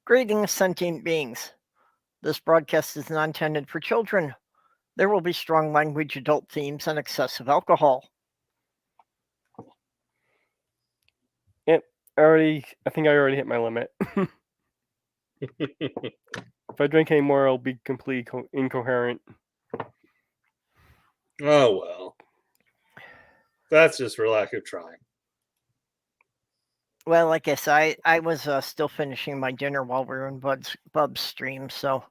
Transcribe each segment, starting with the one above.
Greetings, sentient beings. This broadcast is not intended for children. There will be strong language, adult themes, and excessive alcohol. Yep, I think I already hit my limit. If I drink any more, I'll be completely incoherent. Oh, well. That's just for lack of trying. Well, like I said, I was still finishing my dinner while we were in Bub's stream, so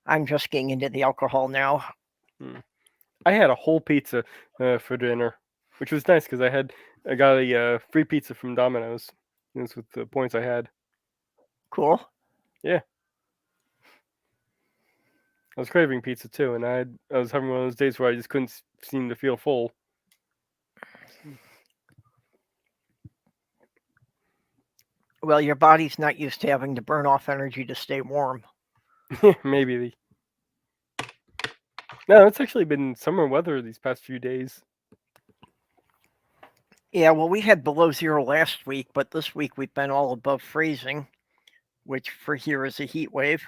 I'm just getting into the alcohol now. I had a whole pizza for dinner, which was nice because I got a free pizza from Domino's. That's with the points I had. Cool. Yeah. I was craving pizza too, and I was having one of those days where I just couldn't seem to feel full. Well, your body's not used to having to burn off energy to stay warm. Maybe. No, it's actually been summer weather these past few days. Yeah, well, we had below zero last week, but this week we've been all above freezing, which for here is a heat wave.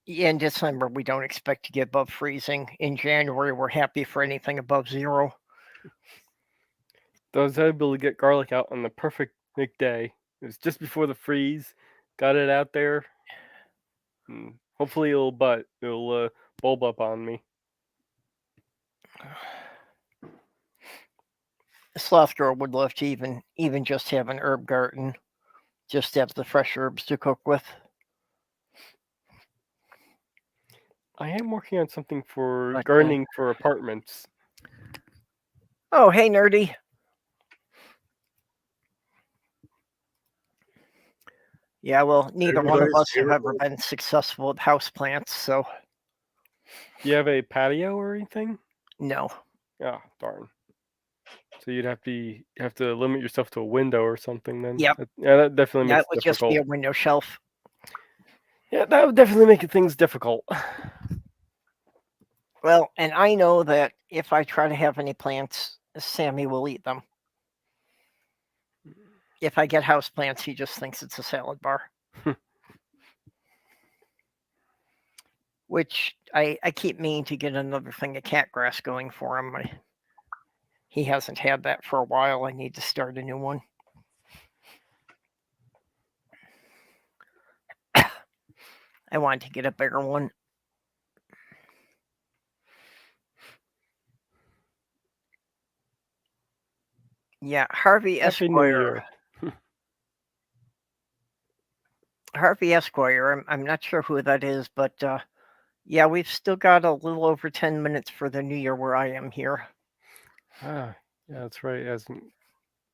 In December, we don't expect to get above freezing. In January, we're happy for anything above zero. I was able to get garlic out on the perfect day. It was just before the freeze. Got it out there. And hopefully it'll bulb up on me. Sloth Girl would love to even just have an herb garden, just have the fresh herbs to cook with. I am working on something for gardening for apartments. Oh, hey, nerdy. Yeah, well, neither one of us have ever been successful with houseplants, so. Do you have a patio or anything? No. Ah, darn. So you'd have to limit yourself to a window or something then. Yep. That definitely makes it difficult. That would just be a window shelf. Yeah, that would definitely make things difficult. Well, and I know that if I try to have any plants, Sammy will eat them. If I get houseplants, he just thinks it's a salad bar. Which I keep meaning to get another thing of catgrass going for him. He hasn't had that for a while. I need to start a new one. I want to get a bigger one. Yeah, Harvey Esquire. Harvey Esquire. I'm not sure who that is, but yeah, we've still got a little over 10 minutes for the new year where I am here. Ah, yeah, that's right. It hasn't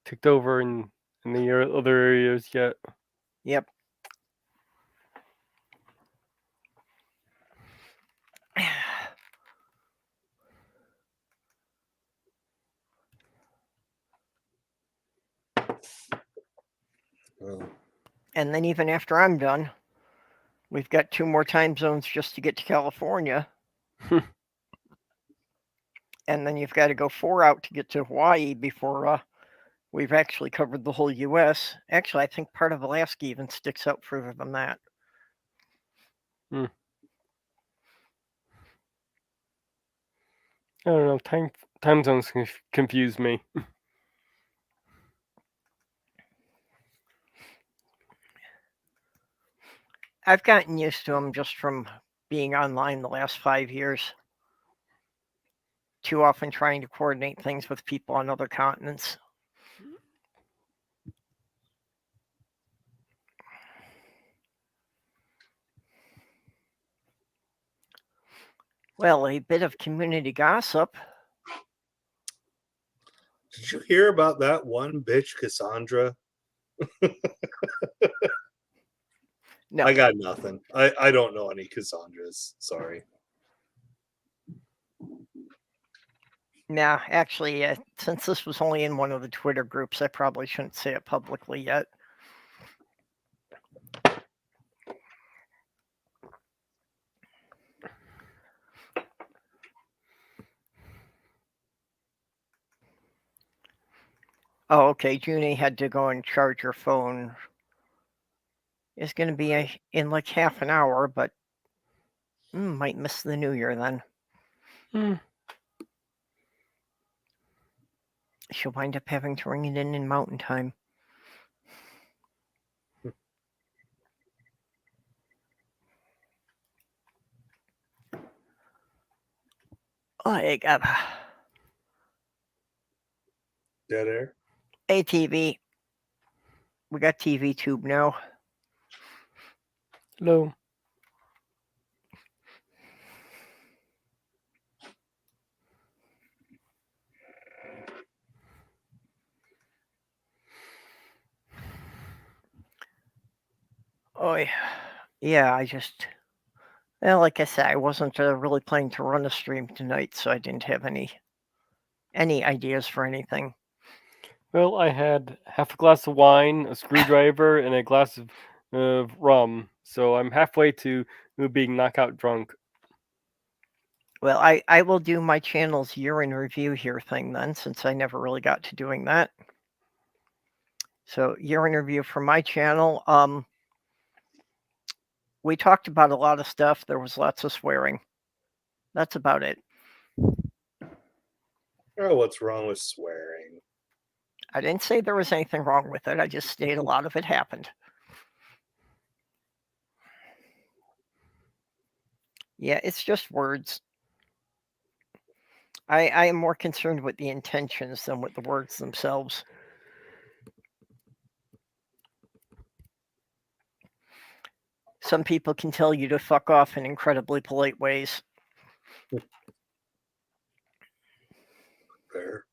ticked over in the other areas yet. Yep. And then even after I'm done, we've got 2 more time zones just to get to California. And then you've got to go 4 out to get to Hawaii before we've actually covered the whole U.S. Actually, I think part of Alaska even sticks out further than that. I don't know. Time zones confuse me. I've gotten used to them just from being online the last 5 years. Too often trying to coordinate things with people on other continents. Well, a bit of community gossip. Did you hear about that one bitch, Cassandra? No. I got nothing. I don't know any Cassandras. Sorry. Nah, actually, since this was only in one of the Twitter groups, I probably shouldn't say it publicly yet. Oh, okay. Junie had to go and charge her phone. It's going to be in like half an hour, but might miss the New Year then. Hmm. She'll wind up having to ring it in Mountain Time. Oh, I got Dead air. ATV. We got TV tube now. Hello. Oh, yeah. Well, like I said, I wasn't really planning to run a stream tonight, so I didn't have any ideas for anything. Well, I had half a glass of wine, a screwdriver, and a glass of rum, so I'm halfway to being knockout drunk. Well, I will do my channel's year in review here thing then, since I never really got to doing that. So, year in review for my channel. We talked about a lot of stuff. There was lots of swearing. That's about it. Oh, what's wrong with swearing? I didn't say there was anything wrong with it. I just stated a lot of it happened. Yeah, it's just words. I am more concerned with the intentions than with the words themselves. Some people can tell you to fuck off in incredibly polite ways. Fair.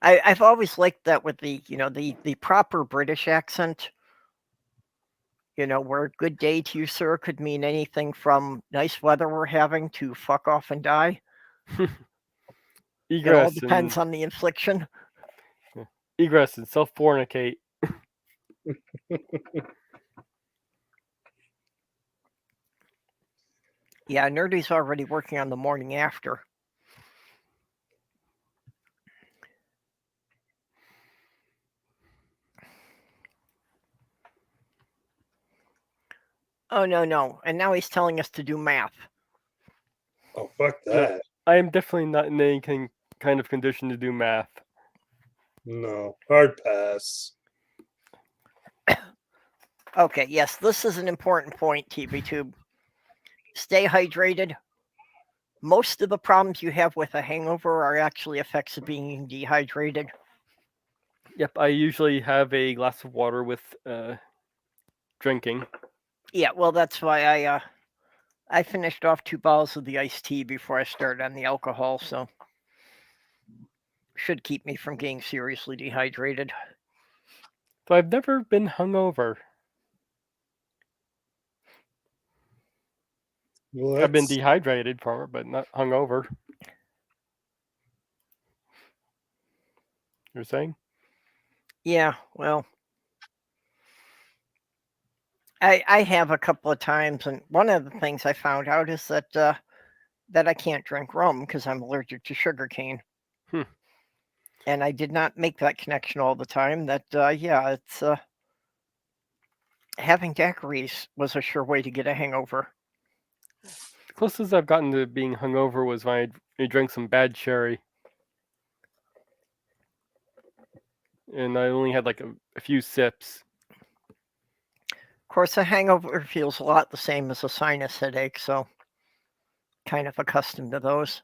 I've always liked that with the proper British accent. Where good day to you, sir, could mean anything from nice weather we're having to fuck off and die. It all depends on the infliction. Egress and self-fornicate. Yeah, Nerdy's already working on the morning after. Oh, no. And now he's telling us to do math. Oh, fuck that. I am definitely not in any kind of condition to do math. No. Hard pass. Okay, yes, this is an important point, TVTube. Stay hydrated. Most of the problems you have with a hangover are actually effects of being dehydrated. Yep, I usually have a glass of water with drinking. Yeah, well, that's why I finished off 2 bottles of the iced tea before I started on the alcohol, so should keep me from getting seriously dehydrated. So I've never been hungover. Well, I've been dehydrated from it, but not hungover. You're saying? Yeah, well, I have a couple of times, and one of the things I found out is that I can't drink rum because I'm allergic to sugarcane. And I did not make that connection all the time. That it's having daiquiris was a sure way to get a hangover. The closest I've gotten to being hungover was when I drank some bad sherry. And I only had like a few sips. Of course, a hangover feels a lot the same as a sinus headache, so kind of accustomed to those.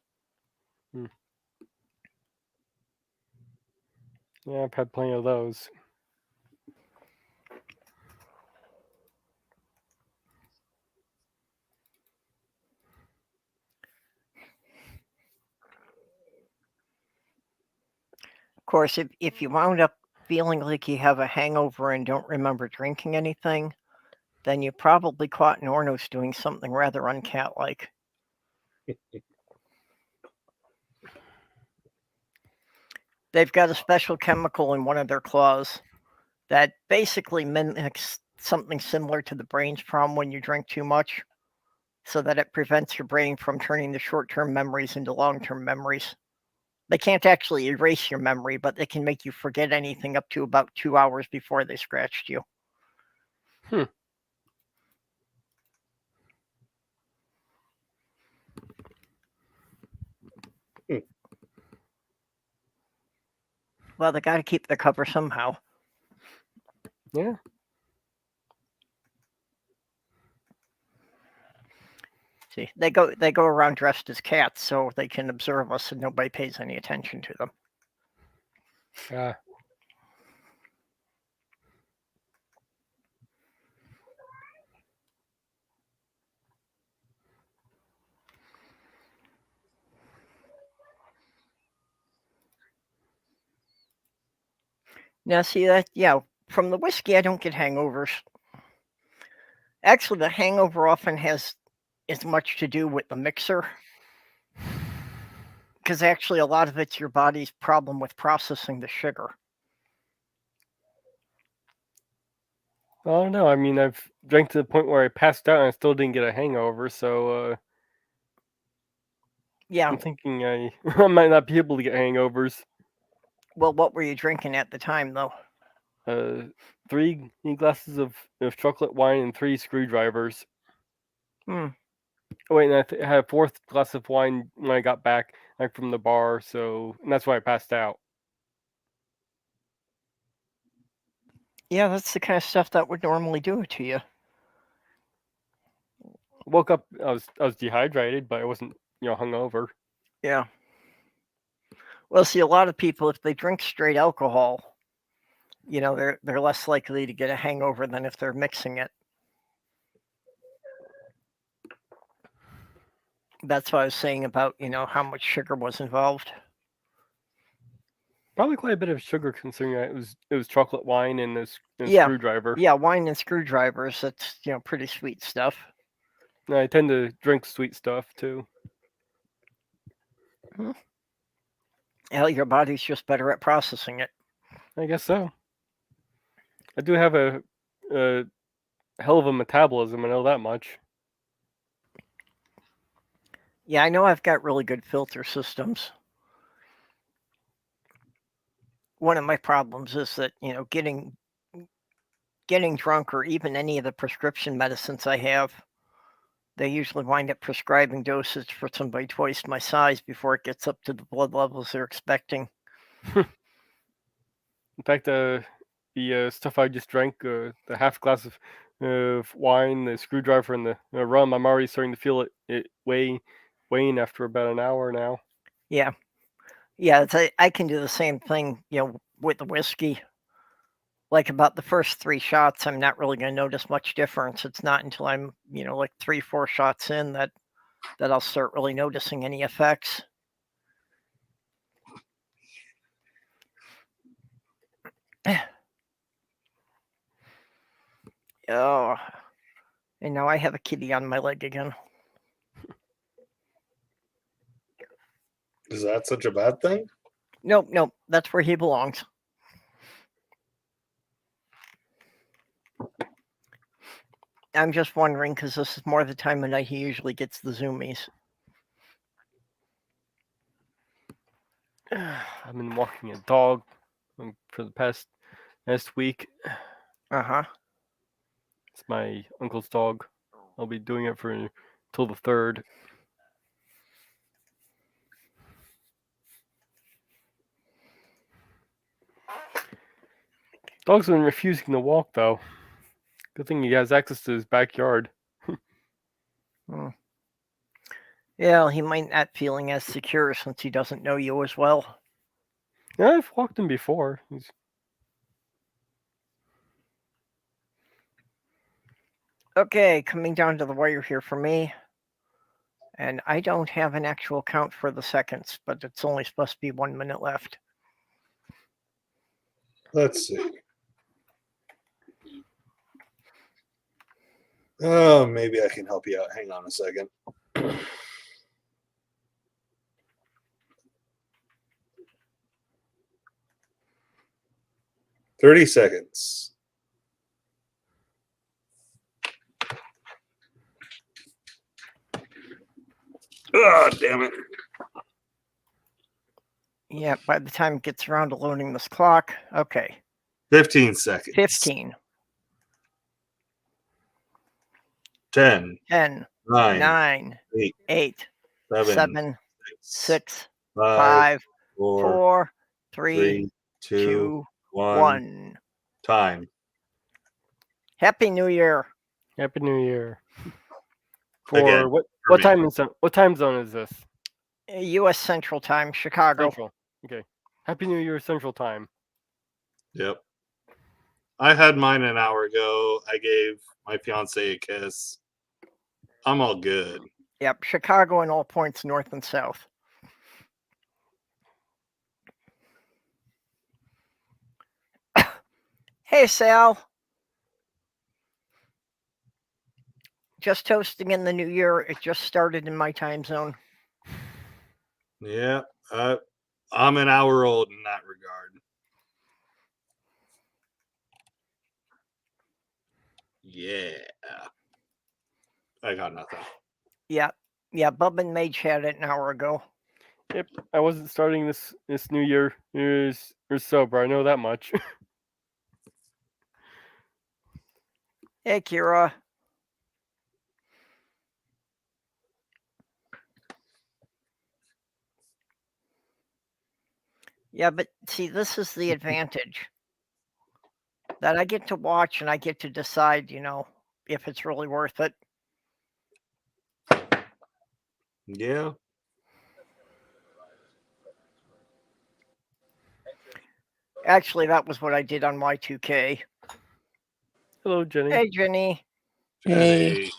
Yeah, I've had plenty of those. Of course, if you wound up feeling like you have a hangover and don't remember drinking anything, then you probably caught Nornos doing something rather uncat-like. They've got a special chemical in one of their claws that basically mimics something similar to the brain's problem when you drink too much, so that it prevents your brain from turning the short-term memories into long-term memories. They can't actually erase your memory, but they can make you forget anything up to about 2 hours before they scratched you. Hmm. Well, they got to keep the cover somehow. Yeah. See, they go around dressed as cats so they can observe us and nobody pays any attention to them. Now, see that? Yeah, from the whiskey, I don't get hangovers. Actually, the hangover often has as much to do with the mixer, because actually a lot of it's your body's problem with processing the sugar. I don't know. I mean, I've drank to the point where I passed out and I still didn't get a hangover. So Yeah. I'm thinking I might not be able to get hangovers. Well, what were you drinking at the time, though? 3 glasses of chocolate wine and 3 screwdrivers. Hmm. Oh, wait, and I had a 4th glass of wine when I got back, like from the bar. And that's why I passed out. Yeah, that's the kind of stuff that would normally do it to you. Woke up, I was dehydrated, but I wasn't, hungover. Yeah. Well, see, a lot of people, if they drink straight alcohol, they're less likely to get a hangover than if they're mixing it. That's what I was saying about, how much sugar was involved. Probably quite a bit of sugar, considering that it was chocolate wine and a Yeah. screwdriver. Yeah, wine and screwdrivers, that's, pretty sweet stuff. And I tend to drink sweet stuff too. Hell, your body's just better at processing it. I guess so. I do have a hell of a metabolism, I know that much. Yeah, I know I've got really good filter systems. One of my problems is that, getting drunk, or even any of the prescription medicines I have, they usually wind up prescribing dosage for somebody twice my size before it gets up to the blood levels they're expecting. In fact, the stuff I just drank, the half glass of wine, the screwdriver, and the rum, I'm already starting to feel it wane after about an hour now. Yeah, I can do the same thing, with the whiskey. Like about the first 3 shots, I'm not really going to notice much difference. It's not until I'm, like 3-4 shots in that I'll start really noticing any effects. Oh, and now I have a kitty on my leg again. Is that such a bad thing? Nope, that's where he belongs. I'm just wondering, because this is more the time of night he usually gets the zoomies. I've been walking a dog for the past week. Uh-huh. It's my uncle's dog. I'll be doing it till the 3rd. Dog's been refusing to walk, though. Good thing he has access to his backyard. Yeah, he might not feeling as secure since he doesn't know you as well. Yeah, I've walked him before. Okay, coming down to the wire here for me. And I don't have an actual count for the seconds, but it's only supposed to be 1 minute left. Let's see. Oh, maybe I can help you out. Hang on a second. 30 seconds. Oh, damn it. Yeah, by the time it gets around to loading this clock. Okay, 15 seconds. 15, 10, 10, 9, 9, 8, 8, 7, 7, 6, 6, 5, 5, 4, 4, 3, 3, 2, 2, 1. 1. Time. Happy New Year. Happy New Year. Again, For what for me. what time zone is this? U.S. Central Time, Chicago. Central. Okay. Happy New Year Central Time. Yep. I had mine an hour ago. I gave my fiance a kiss. I'm all good. Yep, Chicago and all points north and south. Hey, Sal. Just toasting in the new year. It just started in my time zone. Yeah. I'm an hour old in that regard. Yeah. I got nothing. Yeah, Bub and Mage had it an hour ago. Yep. I wasn't starting this New Year or sober. I know that much. Hey, Kira. Yeah, but see, this is the advantage that I get to watch and I get to decide, if it's really worth it. Yeah. Actually, that was what I did on Y2K. Hello, Jenny. Hey, Jenny. Hey.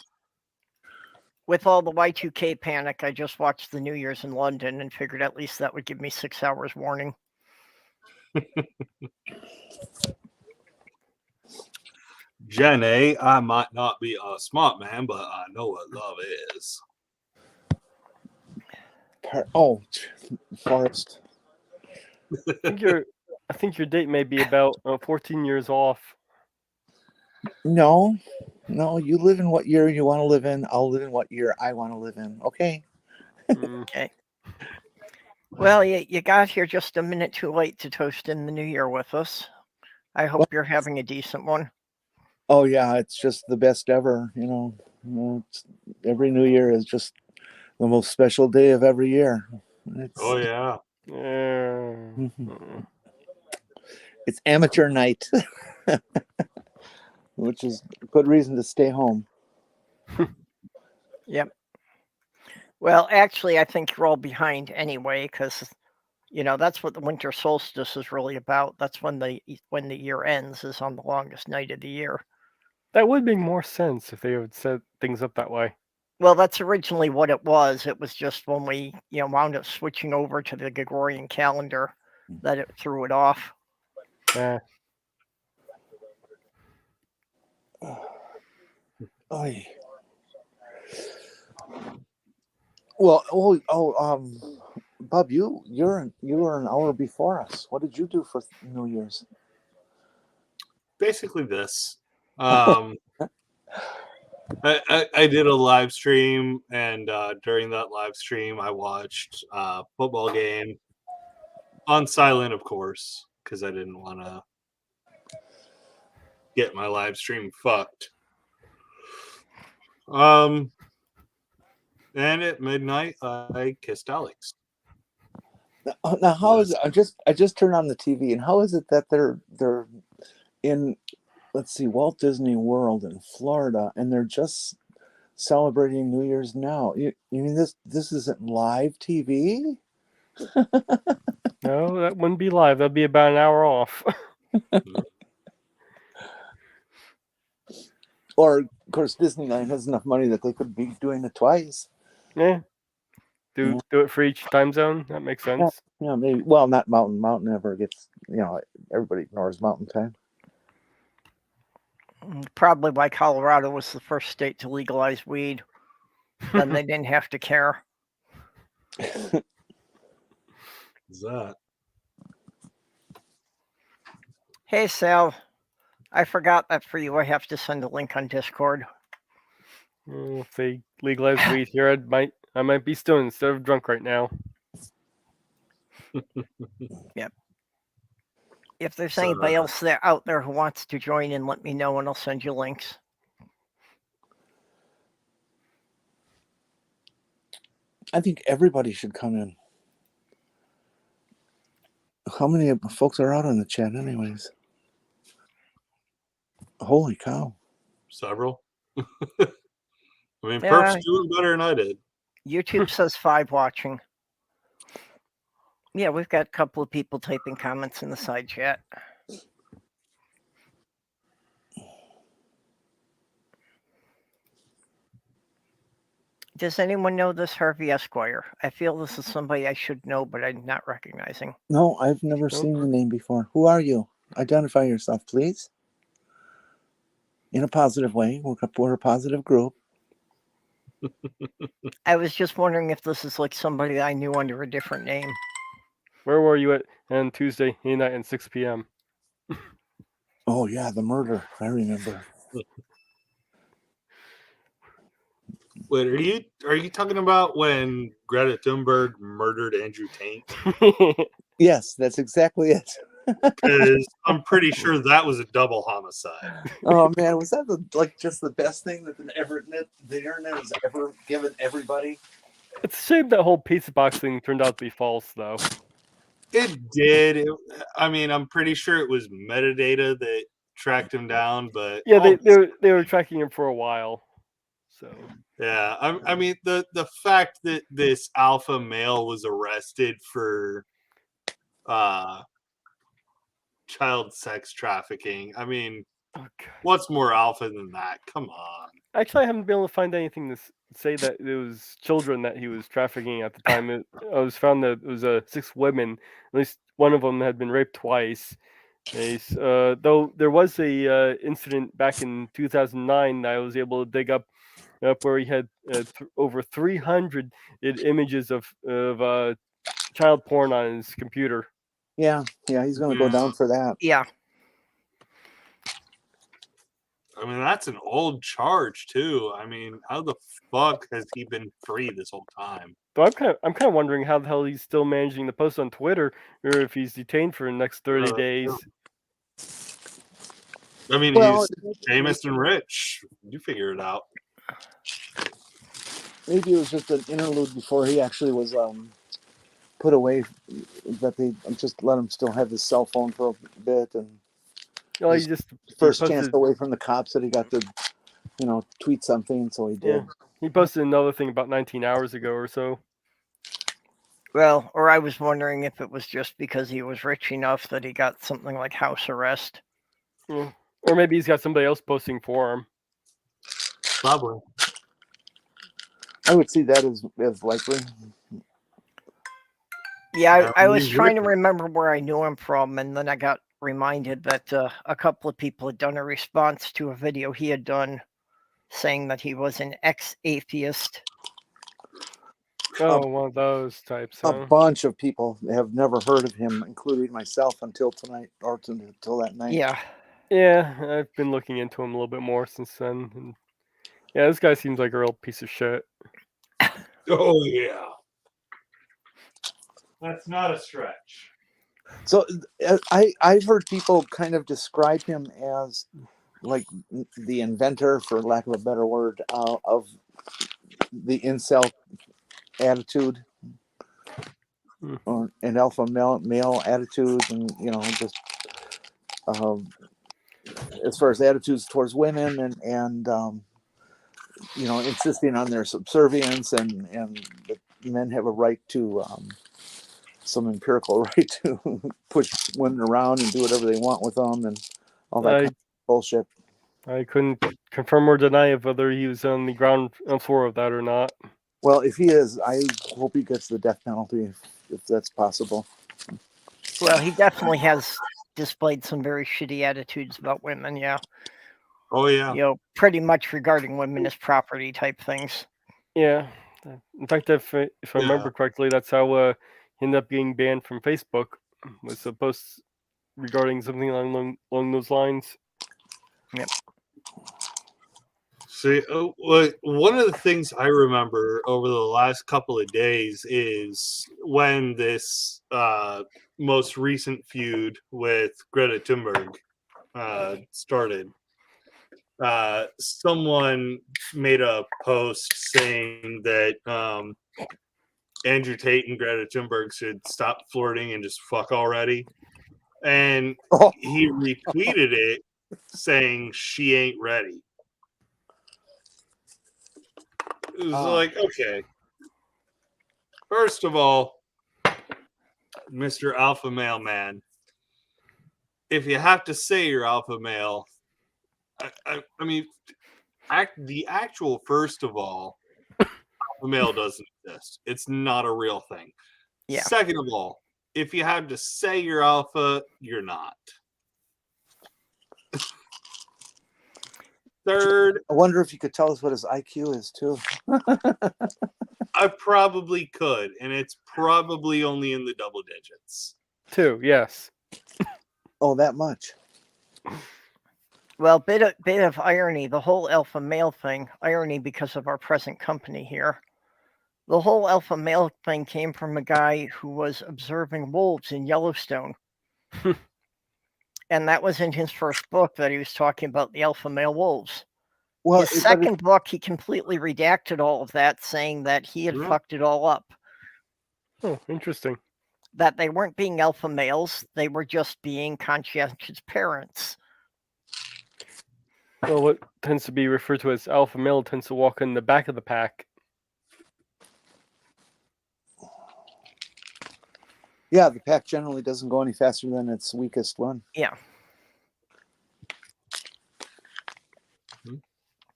With all the Y2K panic, I just watched the New Year's in London and figured at least that would give me 6 hours warning. Jenny, I might not be a smart man, but I know what love is. Forrest. I think your date may be about 14 years off. No, you live in what year you want to live in. I'll live in what year I want to live in. Okay. Okay. Well, you got here just a minute too late to toast in the new year with us. I hope you're having a decent one. Oh yeah, it's just the best ever. Every New Year is just the most special day of every year. Oh yeah. It's amateur night, which is a good reason to stay home. Yep. Well, actually, I think you're all behind anyway, because that's what the winter solstice is really about. That's when the year ends, is on the longest night of the year. That would make more sense if they would set things up that way. Well, that's originally what it was. It was just when we, wound up switching over to the Gregorian calendar that it threw it off. Yeah. Well, Bob, you were an hour before us. What did you do for New Year's? Basically this. I did a live stream, and during that live stream, I watched a football game on silent, of course, because I didn't want to get my live stream fucked. And at midnight, I kissed Alex. Now, how is it? I just turned on the TV, and how is it that they're in, let's see, Walt Disney World in Florida, and they're just celebrating New Year's now? You mean this isn't live TV? No, that wouldn't be live. That'd be about an hour off. Or, of course, Disneyland has enough money that they could be doing it twice. Yeah. Do it for each time zone. That makes sense. Yeah, maybe. Well, not Mountain. Mountain never gets. Everybody ignores Mountain Time. Probably why Colorado was the first state to legalize weed. Then they didn't have to care. Is that? Hey, Sal. I forgot that for you. I have to send a link on Discord. If they legalize weed here, I might be stoned instead of drunk right now. If there's So, anybody else out there who wants to join in, let me know and I'll send you links. I think everybody should come in. How many folks are out on the chat, anyways? Holy cow! several. I mean, Yeah. Perp's doing better than I did. YouTube says 5 watching. Yeah, we've got a couple of people typing comments in the side chat. Does anyone know this Harvey Esquire? I feel this is somebody I should know, but I'm not recognizing. No, I've never Nope. seen the name before. Who are you? Identify yourself, please. In a positive way. We're a positive group. I was just wondering if this is like somebody that I knew under a different name. Where were you at on Tuesday night at 6 p.m.? Oh yeah, the murder. I remember. Wait, are you talking about when Greta Thunberg murdered Andrew Tate? Yes, that's exactly it. Because I'm pretty sure that was a double homicide. Oh man, was that just the best thing that the internet has ever given everybody? It's a shame that whole pizza box thing turned out to be false, though. It did. I mean, I'm pretty sure it was metadata that tracked him down, but Yeah, they were tracking him for a while. So yeah, I mean the fact that this alpha male was arrested for child sex trafficking. I mean, what's more alpha than that? Come on. Actually, I haven't been able to find anything to say that it was children that he was trafficking at the time. I was found that it was 6 women. At least one of them had been raped twice. Though there was a incident back in 2009 that I was able to dig up where he had over 300 images of child porn on his computer. Yeah, he's going to go down for that. Yeah. I mean, that's an old charge too. I mean, how the fuck has he been free this whole time? But I'm kind of wondering how the hell he's still managing to post on Twitter, or if he's detained for the next 30 days. I mean, Well, he's famous and rich. You figure it out. Maybe it was just an interlude before he actually was put away. That they just let him still have his cell phone for a bit, and No, he just first posted, chance away from the cops that he got to, tweet something. So he did. Yeah, he posted another thing about 19 hours ago or so. Well, or I was wondering if it was just because he was rich enough that he got something like house arrest. Yeah. Or maybe he's got somebody else posting for him. Probably. I would see that as likely. Yeah, I was he's trying to rich. remember where I knew him from, and then I got reminded that a couple of people had done a response to a video he had done saying that he was an ex-atheist. Oh, one of those types. A Huh? bunch of people have never heard of him, including myself, until tonight or until that night. Yeah. Yeah, I've been looking into him a little bit more since then. And yeah, this guy seems like a real piece of shit. Oh yeah. That's not a stretch. So I've heard people kind of describe him as like the inventor, for lack of a better word, of the incel attitude, or an alpha male attitude, and just as far as attitudes towards women, and insisting on their subservience, and that men have a right to some empirical right to push women around and do whatever they want with them, and all that kind of bullshit. I couldn't confirm or deny whether he was on the ground floor of that or not. Well, if he is, I hope he gets the death penalty if that's possible. Well, he definitely has displayed some very shitty attitudes about women, yeah. Oh yeah. Pretty much regarding women as property type things. Yeah. In fact, if I remember correctly, that's how he ended up getting banned from Facebook. Was a post regarding something along those lines. Yep. See, one of the things I remember over the last couple of days is when this most recent feud with Greta Thunberg started. Someone made a post saying that Andrew Tate and Greta Thunberg should stop flirting and just fuck already. And he retweeted it saying she ain't ready. It was like, okay. First of all, Mr. Alpha Male Man, if you have to say you're alpha male, I mean, the actual first of all, alpha male doesn't exist. It's not a real thing. Yeah. Second of all, if you have to say you're alpha, you're not. Third, I wonder if you could tell us what his IQ is too. I probably could, and it's probably only in the double digits. 2, yes. Oh, that much. Well, bit of irony. The whole alpha male thing, irony because of our present company here. The whole alpha male thing came from a guy who was observing wolves in Yellowstone. And that was in his first book that he was talking about the alpha male wolves. Well, His second book, he completely redacted all of that, saying that he had fucked it all up. Oh, interesting. That they weren't being alpha males, they were just being conscientious parents. Well, what tends to be referred to as alpha male tends to walk in the back of the pack. Yeah, the pack generally doesn't go any faster than its weakest one. Yeah.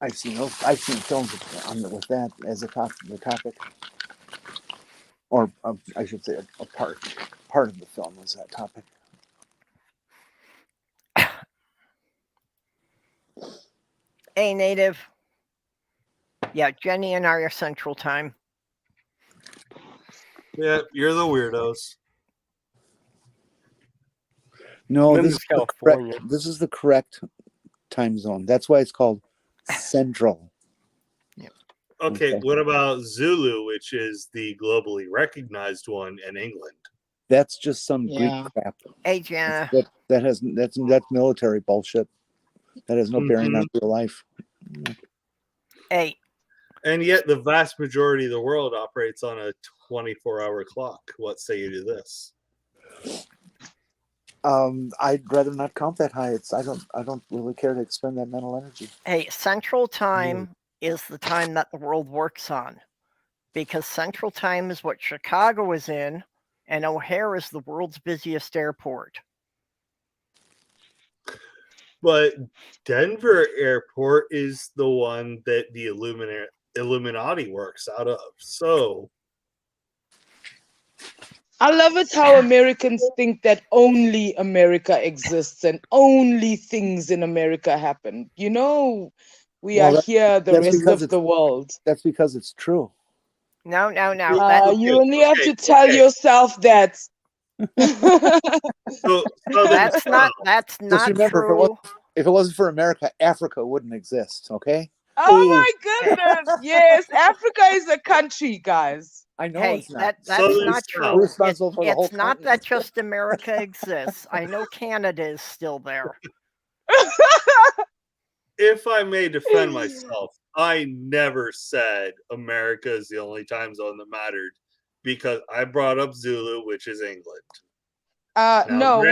I've seen films with that as the topic, or I should say a part of the film was that topic. Hey, Native. Yeah, Jenny and I are Central Time. Yeah, you're the weirdos. No, This is California. This is the correct time zone. That's why it's called Central. Okay, Okay. what about Zulu, which is the globally recognized one in England? That's just some Yeah. Greek crap. Hey, Jana. That's military bullshit. That has no bearing on real life. Hey. And yet the vast majority of the world operates on a 24-hour clock. What say you to this? I'd rather not count that high. I don't really care to expend that mental energy. Hey, Central Time is the time that the world works on. Because Central Time is what Chicago is in, and O'Hare is the world's busiest airport. But Denver Airport is the one that the Illuminati works out of. So I love it how Americans think that only America exists and only things in America happen. You know, we are here, the rest of the world. That's because it's true. No. You only have to tell yourself that. so that's not Just remember, true. If it wasn't for America, Africa wouldn't exist. Okay. Oh my goodness! Yes, Africa is a country, guys. I know Hey, it's not. that's not true. It's not that just America exists. I know Canada is still there. If I may defend myself, I never said America is the only time zone that mattered because I brought up Zulu, which is England. No,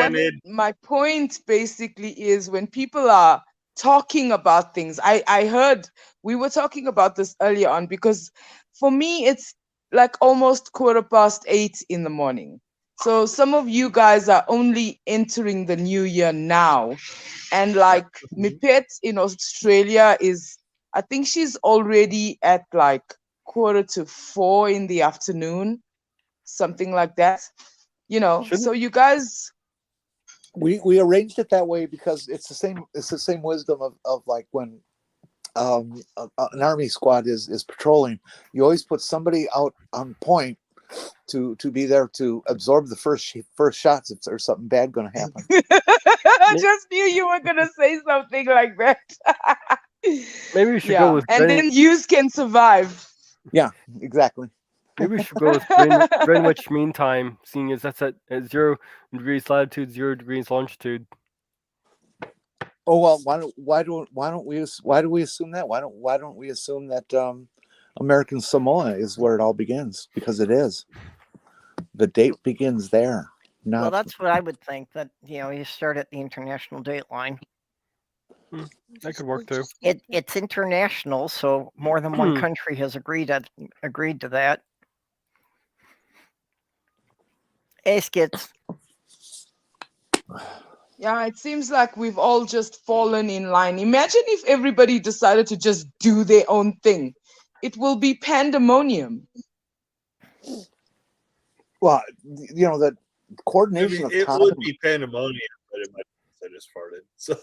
my point basically is when people are talking about things, I heard we were talking about this earlier on because for me it's like almost 8:15 in the morning. So some of you guys are only entering the new year now. And like Mipet in Australia I think she's already at like 3:45 in the afternoon, something like that. You know, so you guys, we arranged it that way because it's the same wisdom of like when an army squad is patrolling. You always put somebody out on point to be there to absorb the first shots if there's something bad going to happen. I just knew you were going to say something like that. Maybe we should Yeah, go with and then yous can survive. Yeah, exactly. maybe we should go with Greenwich Mean Time, seeing as that's at 0 degrees latitude, 0 degrees longitude. Oh well, why do we assume that? Why don't we assume that American Samoa is where it all begins? Because it is. The date begins there. Not Well, that's what I would think. That you start at the international date line. That could work too. It's international, so more than one country has agreed to that. Ace gets. Yeah, it seems like we've all just fallen in line. Imagine if everybody decided to just do their own thing. It will be pandemonium. well, the coordination it of time. would be pandemonium, but it might be I just farted. So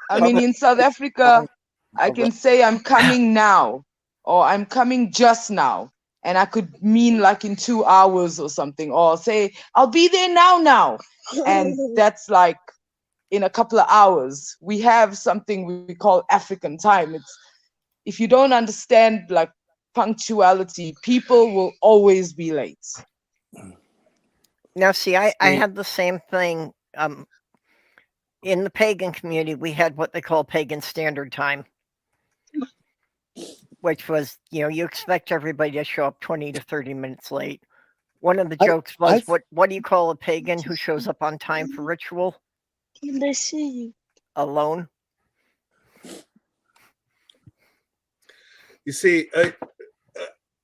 I mean, in South Africa, I can say I'm coming now, or I'm coming just now, and I could mean like in 2 hours or something, or say I'll be there now, and that's like in a couple of hours. We have something we call African time. It's, if you don't understand like punctuality, people will always be late. Now, see, I had the same thing. In the pagan community, we had what they call pagan standard time, which was, you expect everybody to show up 20 to 30 minutes late. One of the jokes was, what do you call a pagan who shows up on time for ritual? Alone. you see,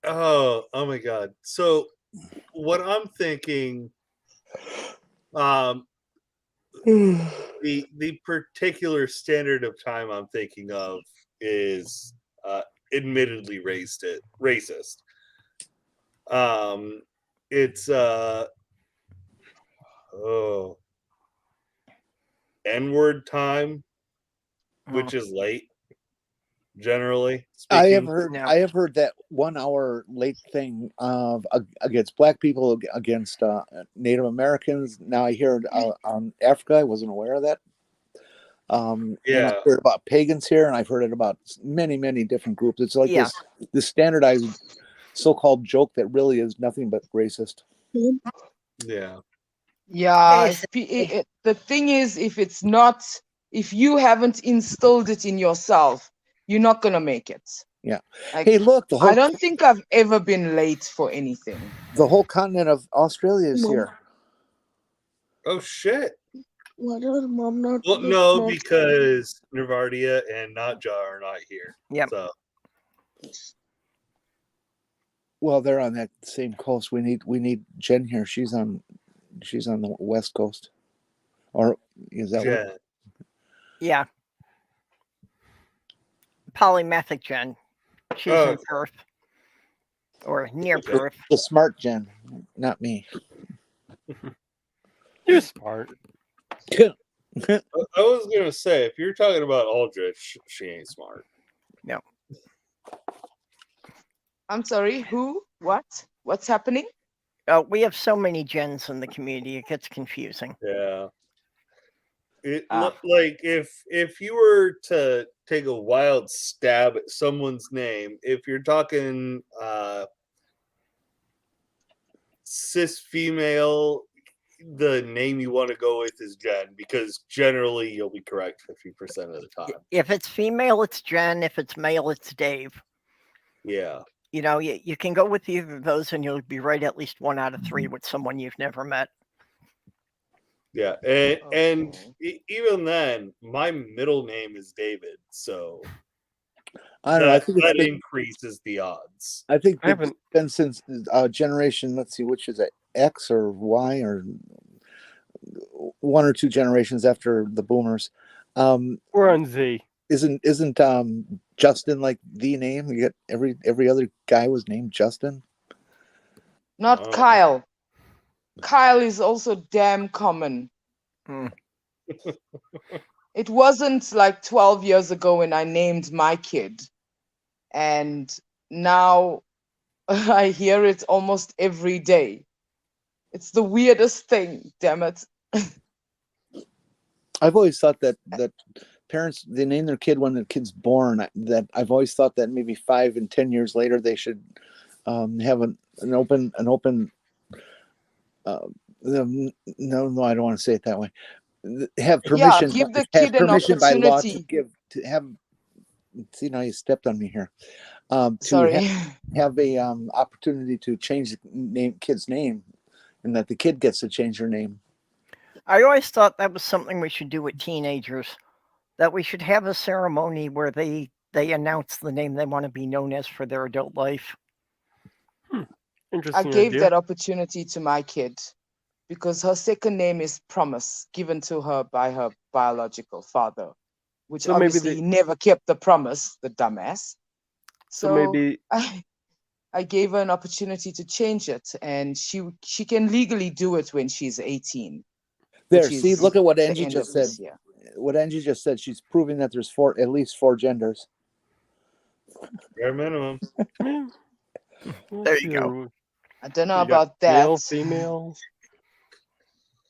oh my God. So what I'm thinking, the particular standard of time I'm thinking of is admittedly racist. It's N-word time, which is late. Generally speaking. I have heard that 1 hour late thing against black people, against Native Americans. Now I hear it on Africa. I wasn't aware of that. And I've heard about pagans here, and I've heard it about many, many different groups. It's like this standardized so-called joke that really is nothing but racist. Yeah. Yeah. The thing is, if you haven't instilled it in yourself, you're not gonna make it. Yeah. Like, hey, look, I don't think I've ever been late for anything. The whole continent of Australia is here. Oh shit. Why does Mom not? Well, no, because Navardia and Natja are not here. Yep. So. Well, they're on that same coast. We need Jen here. She's on the west coast. Or is that Jen? What? Yeah. Polymathic Jen. She's in Perth. Or near Perth. The smart Jen, not me. You're smart. I was gonna say, if you're talking about Aldrich, she ain't smart. No. I'm sorry, who? What? What's happening? We have so many Jens in the community, it gets confusing. Yeah. Like if you were to take a wild stab at someone's name, if you're talking cis female, the name you want to go with is Jen, because generally you'll be correct 50% of the time. If it's female, it's Jen. If it's male, it's Dave. Yeah. You can go with either of those and you'll be right at least 1 out of 3 with someone you've never met. Yeah, and even then, my middle name is David, so I don't know. I think that increases the odds. I think it's been since generation. Let's see, which is it, X or Y, or 1 or 2 generations after the boomers. We're on Z. Isn't Justin like the name? You get every other guy was named Justin. Not Kyle. Kyle is also damn common. It wasn't like 12 years ago when I named my kid. And now I hear it almost every day. It's the weirdest thing, damn it. I've always thought that parents, they name their kid when the kid's born. That I've always thought that maybe 5 and 10 years later they should have an open. No, I don't want to say it that way. Have permission. give the have kid an permission by law to opportunity. to have. See, now you stepped on me here. To Sorry. have a opportunity to change the kid's name, and that the kid gets to change their name. I always thought that was something we should do with teenagers, that we should have a ceremony where they announce the name they want to be known as for their adult life. I Interesting gave idea. that opportunity to my kid because her second name is Promise, given to her by her biological father, which So maybe obviously he never kept the promise, the dumbass. So maybe I gave her an opportunity to change it, and she can legally do it when she's 18. There, which see, is look at what the Angie end just of said. this year. What Angie just said. She's proving that there's at least four genders. Bare minimum. yeah. There you go. I don't know You got about that. Male, female.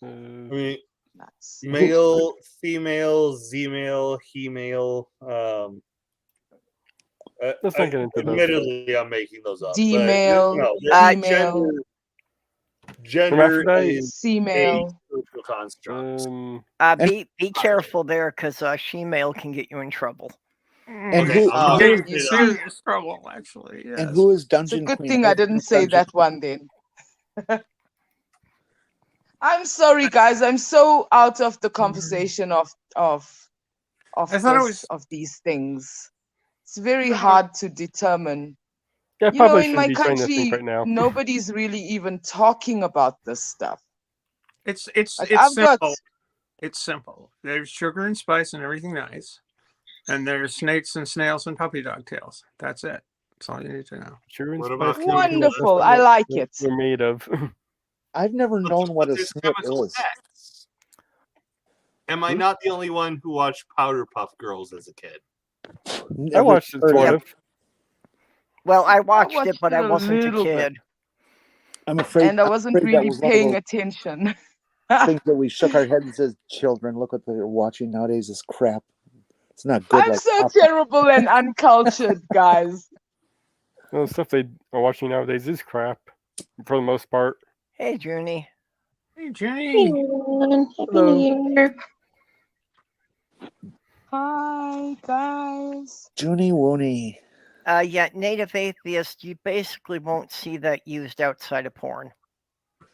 I mean, Nice. male, female, Z-male, he-male. Let's not get into those. Admittedly, I'm making those up. D-male, but, female, gender Hermaphrodite? is a C-male. social construct. Be careful there, because she-male can get you in trouble. And Okay, who? I'm not you gonna say that. serious trouble, actually. Yes. And who is It's a Dungeon good Queen? thing I didn't say that one then. I'm sorry, guys. I'm so out of the conversation of I thought it was- of these things. It's very hard to determine. Yeah, You know, probably in shouldn't my be trying to think country, right now. nobody's really even talking about this stuff. It's Like, I've simple. got It's simple. There's sugar and spice and everything nice, and there's snakes and snails and puppy dog tails. That's it. That's all you need to know. Sugar and What spice about can be wonderful. what I like it. We're made of. I've never known what a There's snip chemical is. effects. Am I not the only one who watched Powder Puff Girls as a kid? I Never watched it heard sort of of. Well, I watched watched it, but it I a wasn't a little bit. kid. I'm afraid. And I I'm wasn't afraid that really was one of paying those attention. things that we shook our heads and said, "Children, look what they're watching nowadays. This crap. It's not good." I'm like so Papa." terrible and uncultured, guys. The stuff they are watching nowadays is crap, for the most part. Hey, Junie. Hey, Hey, Jenny. everyone. Happy Hello. New Year. Hi, guys. Junie Woony. Yeah, native atheist, you basically won't see that used outside of porn.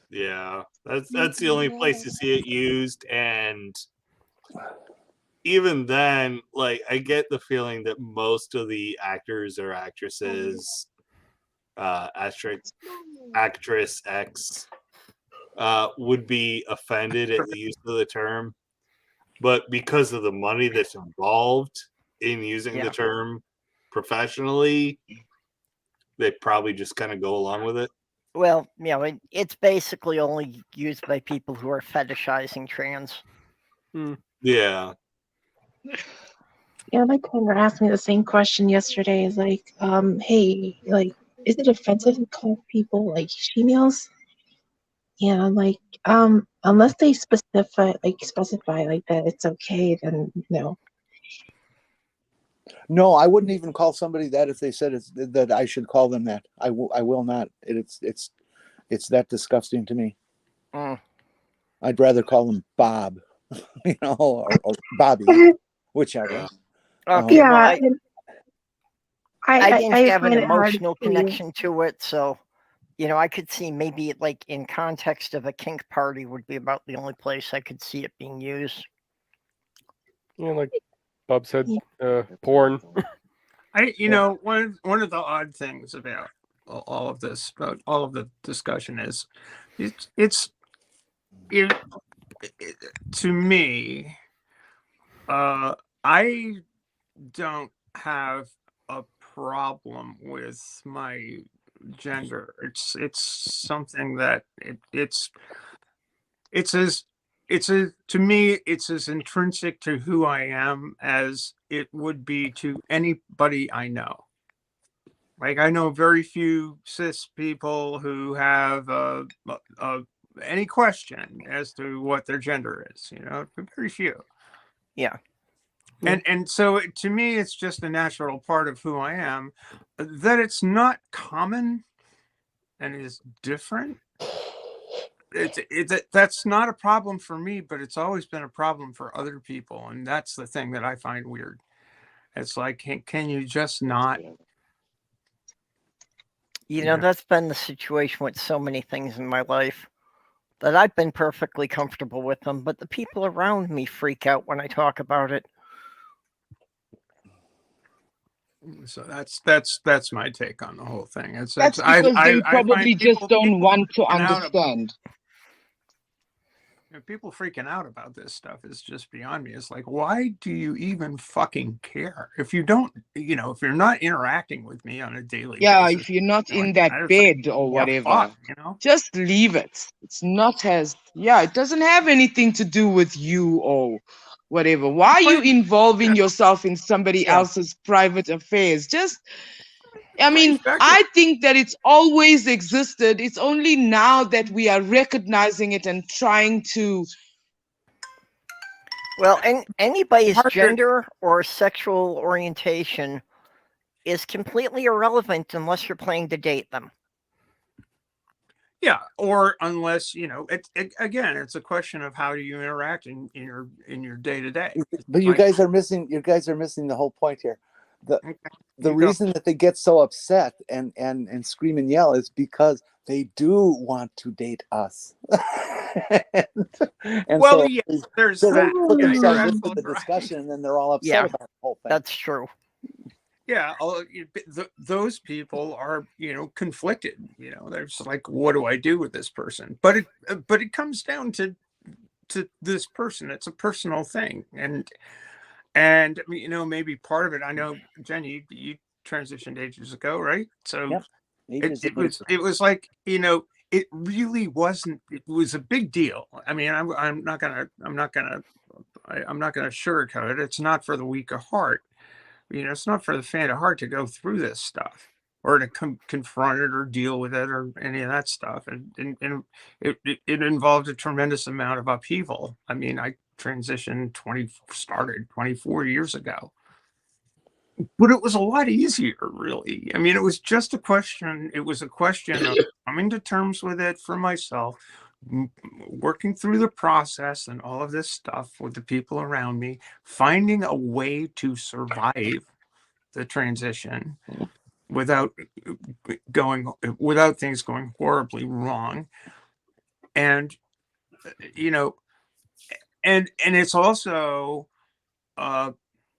Yeah, that's the only place to see it used, and even then, like, I get the feeling that most of the actors or actresses, actress X, would be offended at the use of the term, but because of the money that's involved in using the term professionally, they probably just kind of go along with it. Well, it's basically only used by people who are fetishizing trans. Yeah. Yeah, my partner asked me the same question yesterday. Is like, hey, like, is it offensive to call people like females? Yeah, I'm like, unless they specify like that it's okay, then no. No, I wouldn't even call somebody that if they said that I should call them that. I will not. It's that disgusting to me. Mm. I'd rather call them Bob, or Bobby, whichever. Okay, Yeah, well, and I didn't have an find it hard emotional to- connection to it, so I could see maybe like in context of a kink party would be about the only place I could see it being used. Like Bob said, porn. One of the odd things about all of this, about all of the discussion is, to me, I don't have a problem with my gender. It's something that to me, it's as intrinsic to who I am as it would be to anybody I know. Like, I know very few cis people who have any question as to what their gender is. Very few. Yeah. And so to me, it's just a natural part of who I am. That it's not common and is different. That's not a problem for me, but it's always been a problem for other people, and that's the thing that I find weird. It's like, can you just not? You know, that's been the situation with so many things in my life that I've been perfectly comfortable with them, but the people around me freak out when I talk about it. So that's my take on the whole thing. That's because they probably just don't want to understand. People freaking out about this stuff is just beyond me. It's like, why do you even fucking care? If you don't, if you're not interacting with me on a daily basis. If you're not in that bed or whatever, just leave it. It's not it doesn't have anything to do with you or whatever. Why are you involving yourself in somebody else's private affairs? I think that it's always existed. It's only now that we are recognizing it and trying to. Well, anybody's gender or sexual orientation is completely irrelevant unless you're playing to date them. Yeah, or unless again, it's a question of how do you interact in your day to day. But you guys are missing the whole point here. The reason that they get so upset and scream and yell is because they do want to date us. and well, so, yeah, there's so that. they put themselves Yeah, into the discussion, and then they're all upset about the whole thing. That's true. Yeah, those people are, conflicted. They're just like, what do I do with this person? But it comes down to this person. It's a personal thing, and maybe part of it. I know, Jenny, you transitioned ages ago, right? So it was like, it really wasn't. It was a big deal. I mean, I'm not gonna sugarcoat it. It's not for the weak of heart. It's not for the faint of heart to go through this stuff or to confront it or deal with it or any of that stuff. And it involved a tremendous amount of upheaval. I mean, I transitioned 24 years ago, but it was a lot easier, really. I mean, it was just a question. It was a question of coming to terms with it for myself, working through the process and all of this stuff with the people around me, finding a way to survive the transition without things going horribly wrong. And and it's also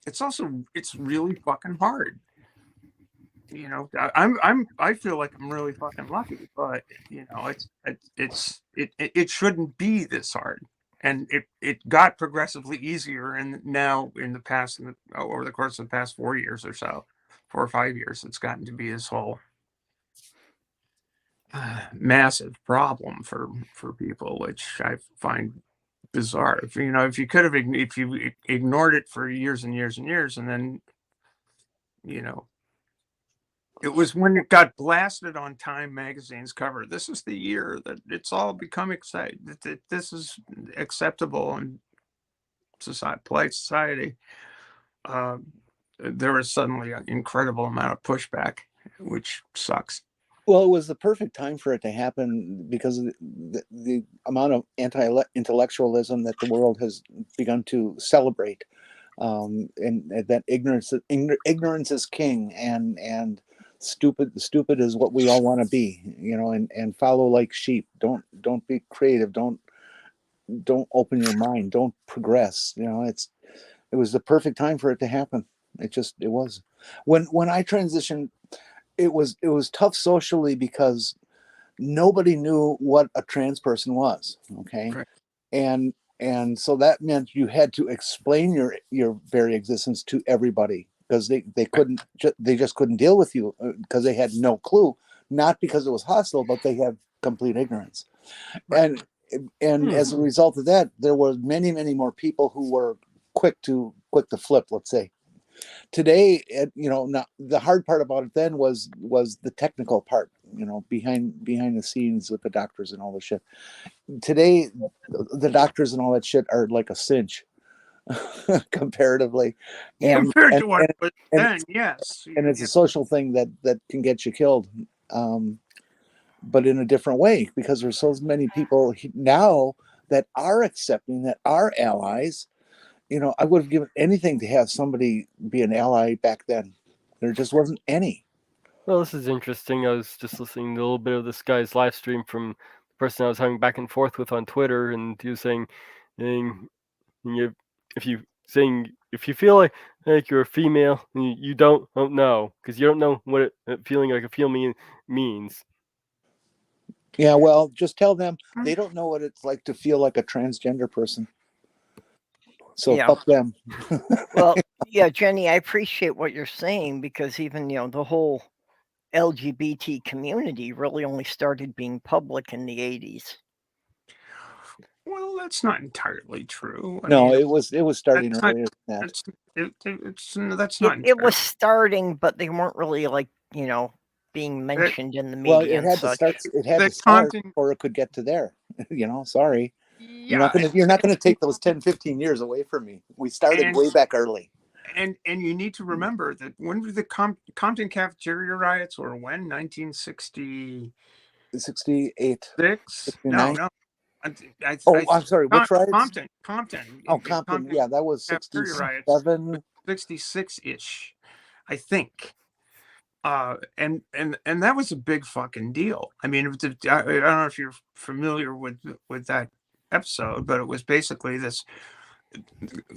it's really fucking hard. I feel like I'm really fucking lucky, but it shouldn't be this hard, and it got progressively easier, and now over the course of the past 4 years or so, 4 or 5 years, it's gotten to be this whole massive problem for people, which I find bizarre. If you ignored it for years and years and years, and then it was when it got blasted on Time magazine's cover. This is the year that it's all become excited. That this is acceptable in polite society. There was suddenly an incredible amount of pushback, which sucks. Well, it was the perfect time for it to happen because of the amount of anti-intellectualism that the world has begun to celebrate, and that ignorance is king, and stupid is what we all want to be, and follow like sheep. Don't be creative. Don't open your mind. Don't progress. It was the perfect time for it to happen. It was. When I transitioned, it was tough socially because nobody knew what a trans person was. Okay. Right. And so that meant you had to explain your very existence to everybody, because they just couldn't deal with you because they had no clue, not because it was hostile, but they had complete ignorance. Right. And as a result of that, there were many, many more people who were quick to flip, let's say. Today, now the hard part about it then was the technical part, behind the scenes with the doctors and all the shit. Today, the doctors and all that shit are like a cinch. comparatively. Yeah. Compared to what it was and then, yes. and it's a social thing that can get you killed, but in a different way, because there's so many people now that are accepting, that are allies. I would have given anything to have somebody be an ally back then. There just wasn't any. Well, this is interesting. I was just listening to a little bit of this guy's live stream from the person I was having back and forth with on Twitter, and he was saying, if you feel like you're a female, you don't know, because you don't know what feeling like a female means. Yeah, well, just tell them they don't know what it's like to feel like a transgender person. So Yeah. fuck them. Well, yeah, Jenny, I appreciate what you're saying, because even, the whole LGBT community really only started being public in the 80s. Well, that's not entirely true. No, it was starting that's not- earlier than that. That's not. It was starting, but they weren't really being mentioned in the media. Well, it had to start. It had to start before it could get to there. Sorry. Yeah, You're not gonna take those 10, 15 years away from me. We started way back early. And you need to remember that when were the Compton cafeteria riots, or when? 1960. 68. No. I'm sorry. Which riots? Compton. Oh, Compton. Yeah, that was 67. 66-ish, I think. And that was a big fucking deal. I mean, I don't know if you're familiar with that episode, but it was basically this.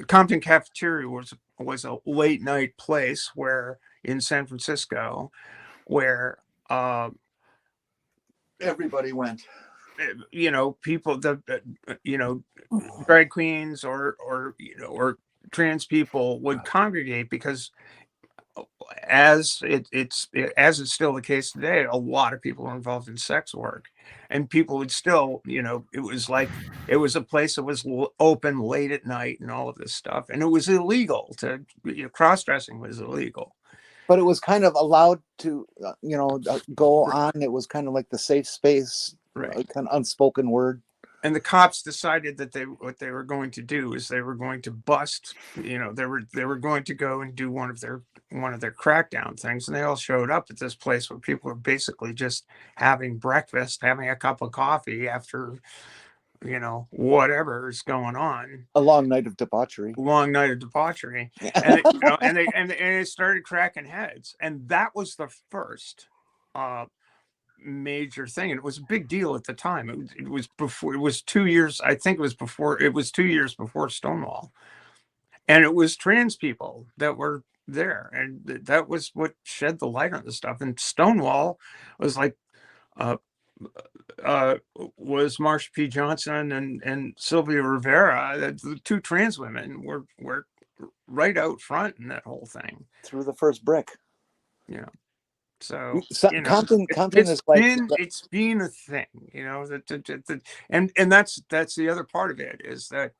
Compton cafeteria was a late night place where in San Francisco, where everybody went. People, drag queens or trans people would congregate, because as it's still the case today, a lot of people are involved in sex work, and people would still, it was a place that was open late at night and all of this stuff, and it was illegal to cross-dressing was illegal, but it was kind of allowed to go on. It was kind of like the safe space, right? Kind of unspoken word. And the cops decided that what they were going to do is they were going to bust. They were going to go and do one of their crackdown things, and they all showed up at this place where people were basically just having breakfast, having a cup of coffee after, whatever is going on. A long night of debauchery. And they started cracking heads, and that was the first major thing, and it was a big deal at the time. It was before. It was 2 years. I think it was before. It was 2 years before Stonewall, and it was trans people that were there, and that was what shed the light on the stuff. And Stonewall was like, was Marsha P. Johnson and Sylvia Rivera. The two trans women were right out front in that whole thing. Threw the first brick. So Compton is it's been a thing, and that's the other part of it, is that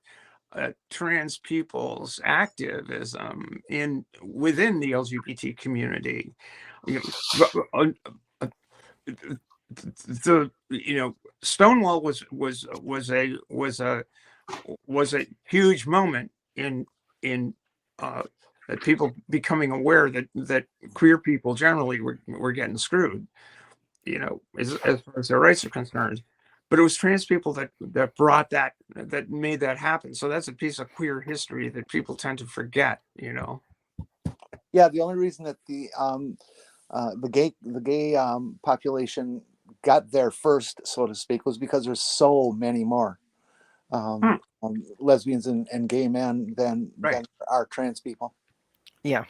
trans people's activism within the LGBT community, Stonewall was a huge moment in people becoming aware that queer people generally were getting screwed, as far as their rights are concerned. But it was trans people that brought that made that happen. So that's a piece of queer history that people tend to forget. Yeah, the only reason that the gay population got there first, so to speak, was because there's so many more lesbians and gay men than are trans people. Yeah.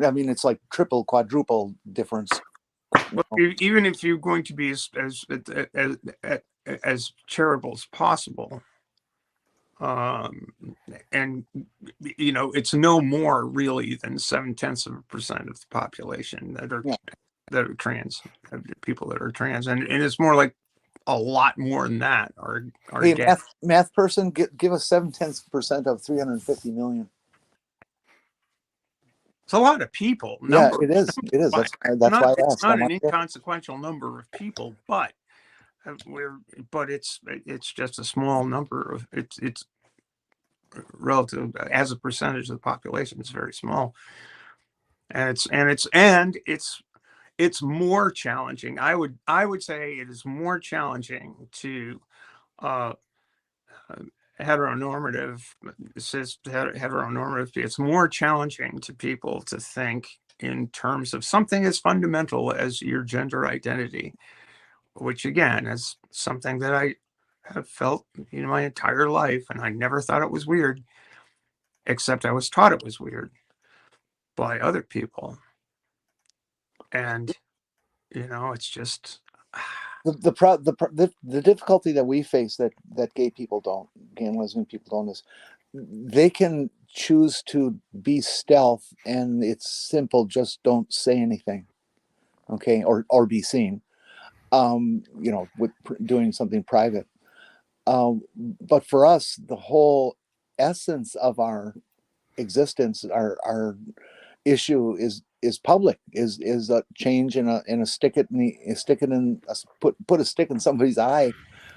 I mean, it's like triple, quadruple difference. Well, even if you're going to be as charitable as possible, and it's no more really than 0.7% of the population that are trans, people that are trans, and it's more like a lot more than that are hey, gay. math person, give us 0.7% of 350 million. It's a lot of people. Yeah, it is. It is. That's why I asked. It's not an inconsequential number of people, but it's just a small number of it's relative as a percentage of the population, it's very small. And it's more challenging. I would say it is more challenging to uh, heteronormative heteronormative. It's more challenging to people to think in terms of something as fundamental as your gender identity, which again is something that I have felt my entire life, and I never thought it was weird, except I was taught it was weird by other people. And it's just the difficulty that we face that gay people don't, gay and lesbian people don't, is they can choose to be stealth, and it's simple, just don't say anything, okay, or be seen, with doing something private. But for us, the whole essence of our existence, our issue is public, is a change in a stick it in put a stick in somebody's eye,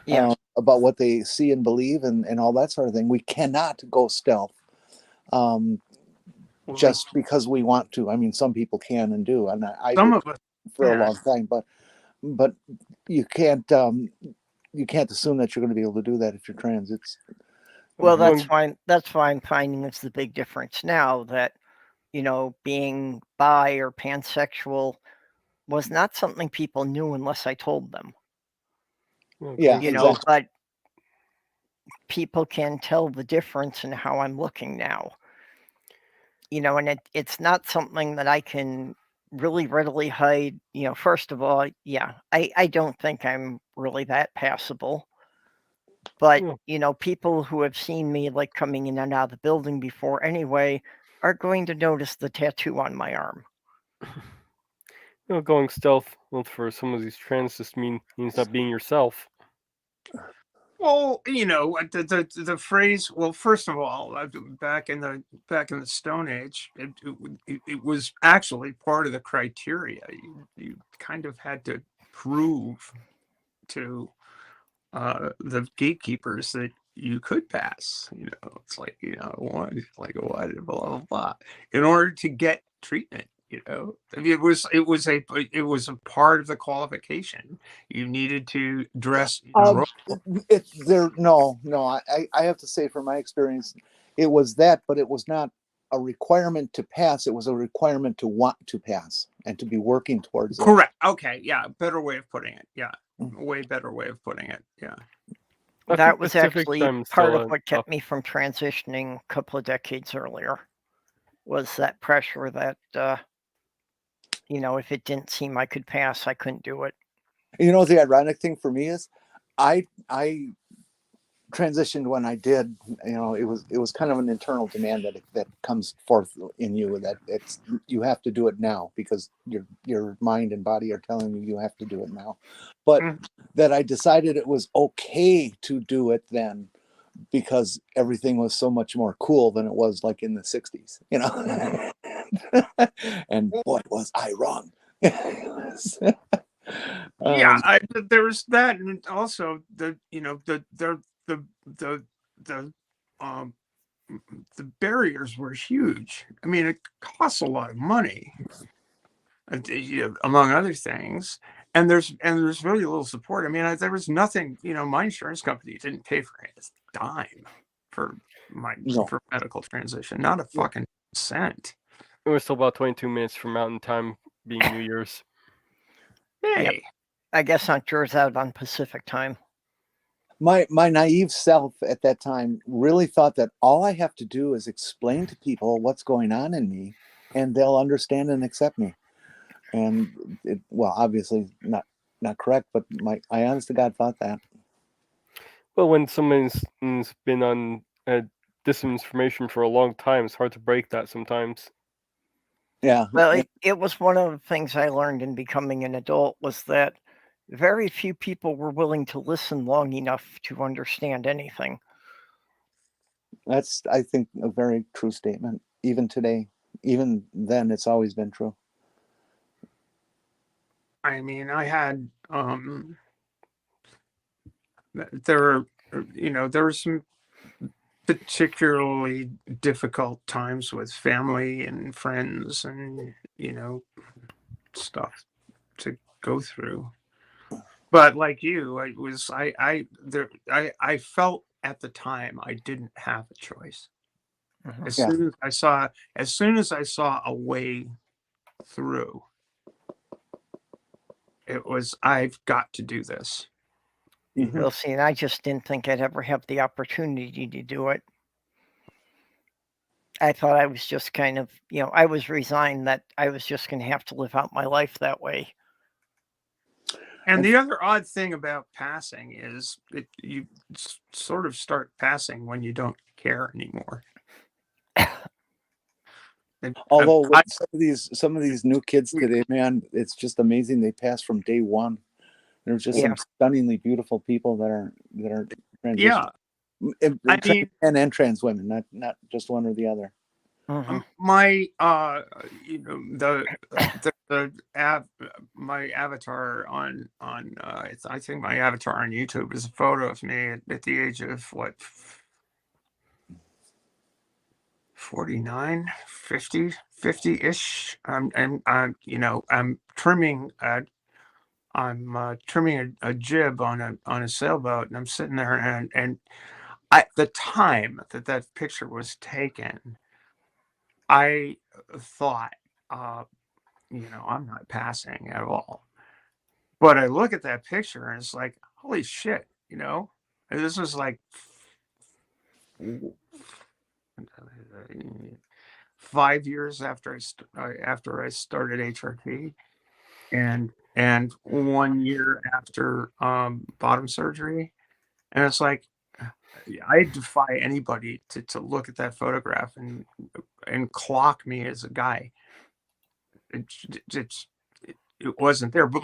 Yeah. about what they see and believe, and all that sort of thing. We cannot go stealth, just because we want to. I mean, some people can and do, and I some did of us for a yeah. long time, but you can't assume that you're going to be able to do that if you're trans. It's Well, that's fine. That's why I'm finding it's the big difference now that, being bi or pansexual was not something people knew unless I told them. Yeah, exactly. But people can tell the difference in how I'm looking now. And it's not something that I can really readily hide. First of all, yeah, I don't think I'm really that passable. But, people who have seen me like coming in and out of the building before anyway are going to notice the tattoo on my arm. Going stealth for some of these trans just means not being yourself. Well, the phrase. Well, first of all, back in the Stone Age, it was actually part of the criteria. You kind of had to prove to the gatekeepers that you could pass. It's like what, blah blah blah, in order to get treatment. I mean, it was a part of the qualification. You needed to dress. No. I have to say, from my experience, it was that, but it was not a requirement to pass. It was a requirement to want to pass and to be working towards it. Correct. Okay. Yeah. Better way of putting it. Yeah. Way better way of putting it. Yeah. That was actually part of what kept me from transitioning a couple of decades earlier, was that pressure that, if it didn't seem I could pass, I couldn't do it. The ironic thing for me is I transitioned when I did. It was kind of an internal demand that comes forth in you, that you have to do it now because your mind and body are telling you have to do it now. But that I decided it was okay to do it then, because everything was so much more cool than it was like in the 60s, and boy, was I wrong. There was that, and also the barriers were huge. I mean, it costs a lot of money, among other things, and there's really little support. I mean, there was nothing. My insurance company didn't pay for a dime for for medical transition, not a fucking cent. It was still about 22 minutes from Mountain Time, being New Year's. Hey, yep. I guess not yours out on Pacific Time. My naive self at that time really thought that all I have to do is explain to people what's going on in me, and they'll understand and accept me. And obviously not correct, but I honest to God thought that. Well, when someone's been on disinformation for a long time, it's hard to break that sometimes. Yeah. Well, it was one of the things I learned in becoming an adult, was that very few people were willing to listen long enough to understand anything. That's, I think, a very true statement. Even today, even then, it's always been true. I mean, I had there were some particularly difficult times with family and friends and, stuff to go through. But like you, I felt at the time I didn't have a choice. Mhm. As Yeah. soon as I saw a way through, it was, I've got to do this. Mhm. Well, see, and I just didn't think I'd ever have the opportunity to do it. I thought I was just kind of, I was resigned that I was just going to have to live out my life that way. And the other odd thing about passing is you sort of start passing when you don't care anymore. Although with some of these new kids today, man, it's just amazing. They pass from day one. There's just some stunningly beautiful people that are transitioning. Yeah, I mean, and trans women, not just one or the other. My my avatar on I think my avatar on YouTube is a photo of me at the age of what, 49, 50-ish. I'm trimming a jib on a sailboat, and I'm sitting there, and the time that picture was taken, I thought, I'm not passing at all. But I look at that picture and it's like, holy shit, and this was like 5 years after I started HRT, and 1 year after bottom surgery, and it's like, I defy anybody to look at that photograph and clock me as a guy. It wasn't there, but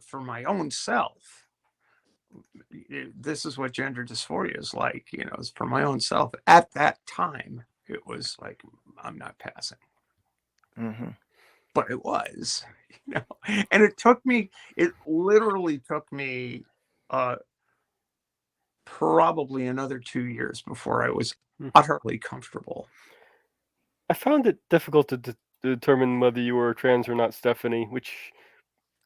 for my own self, this is what gender dysphoria is like. It's for my own self. At that time, it was like, I'm not passing, but it was, and it literally took me probably another 2 years before I was utterly comfortable. I found it difficult to determine whether you were trans or not, Stephanie, which,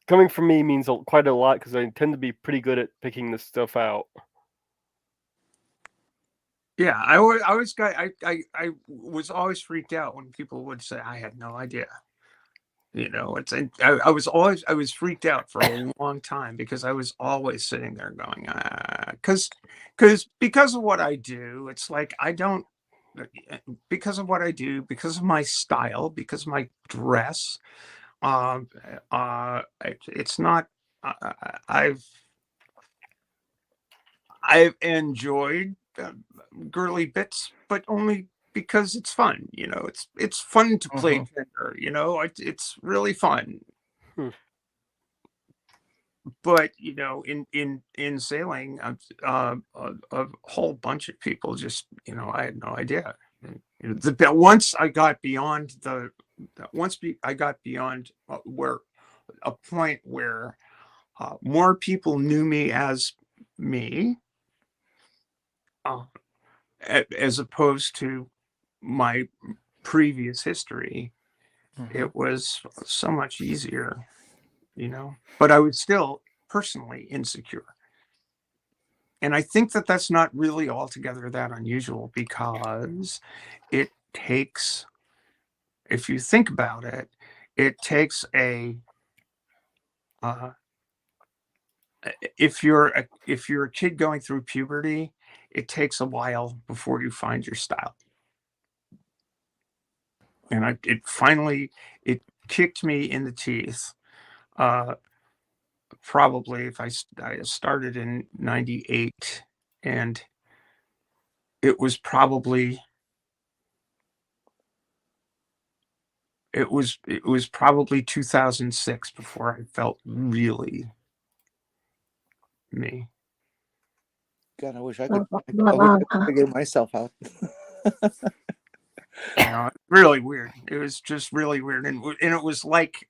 coming from me, means quite a lot because I tend to be pretty good at picking this stuff out. Yeah, I was always freaked out when people would say I had no idea. I was freaked out for a long time because I was always sitting there going, because of what I do, it's like because of what I do, because of my style, because of my dress, it's not. I've enjoyed girly bits, but only because it's fun. It's fun to play gender. It's really fun. But in sailing, a whole bunch of people just I had no idea. Once I got beyond where a point where more people knew me as me, as opposed to my previous history, it was so much easier, but I was still personally insecure. And I think that that's not really altogether that unusual, because it takes, if you think about it, it takes if you're a kid going through puberty, it takes a while before you find your style. And it kicked me in the teeth. Probably if I started in 98, and it was probably 2006 before I felt really me. God, I wish I could figure myself out. Really weird. It was just really weird, and it was like,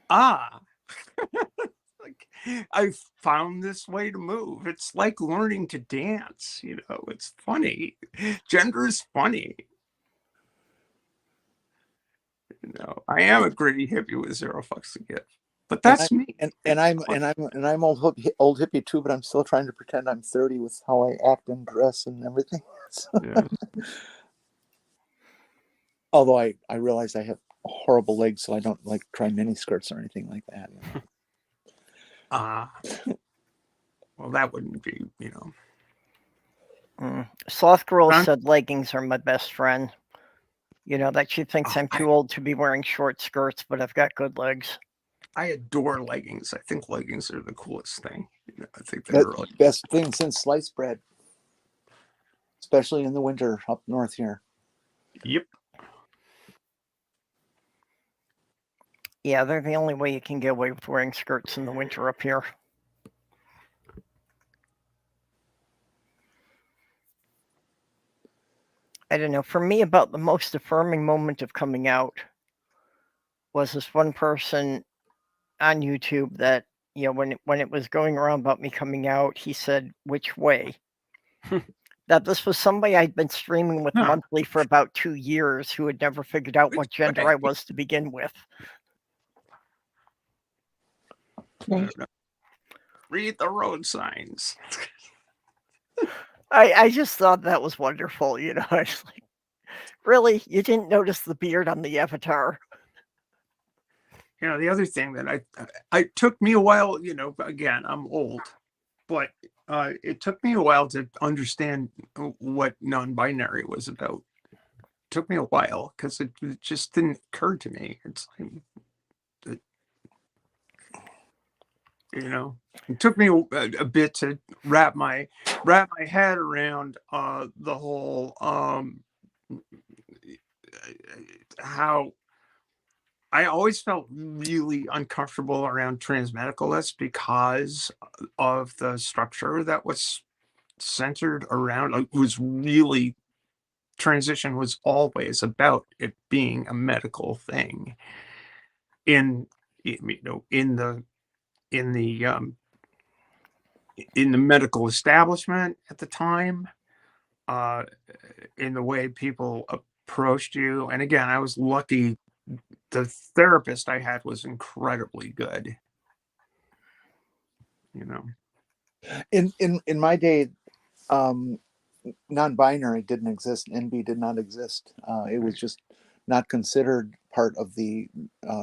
like I found this way to move. It's like learning to dance. It's funny. Gender is funny. I am a gritty hippie with zero fucks to give, but that's me. And I'm old hippie too, but I'm still trying to pretend I'm 30 with how I act and dress and everything. Yeah. Although I realize I have horrible legs, so I don't like try mini skirts or anything like that. Well, that wouldn't be, Sloth Girl said leggings are my best friend. That she thinks I'm too old to be wearing short skirts, but I've got good legs. I adore leggings. I think leggings are the coolest thing. I think they're really best thing since sliced bread, especially in the winter up north here. Yep. Yeah, they're the only way you can get away with wearing skirts in the winter up here. I don't know. For me, about the most affirming moment of coming out was this one person on YouTube that, when it was going around about me coming out, he said, "Which way?" That this was somebody I'd been streaming with monthly for about 2 years who had never figured out what gender I was to begin with. Read the road signs. I just thought that was wonderful. I was like, really? You didn't notice the beard on the avatar? The other thing that I took me a while, again, I'm old, but it took me a while to understand what non-binary was about. It took me a while because it just didn't occur to me. It's like, it took me a bit to wrap my head around the whole how I always felt really uncomfortable around transmedicalists because of the structure that was centered around. It was really, transition was always about it being a medical thing in the medical establishment at the time, in the way people approached you. And again, I was lucky. The therapist I had was incredibly good. In my day, non-binary didn't exist. NB did not exist. It was just not considered part of the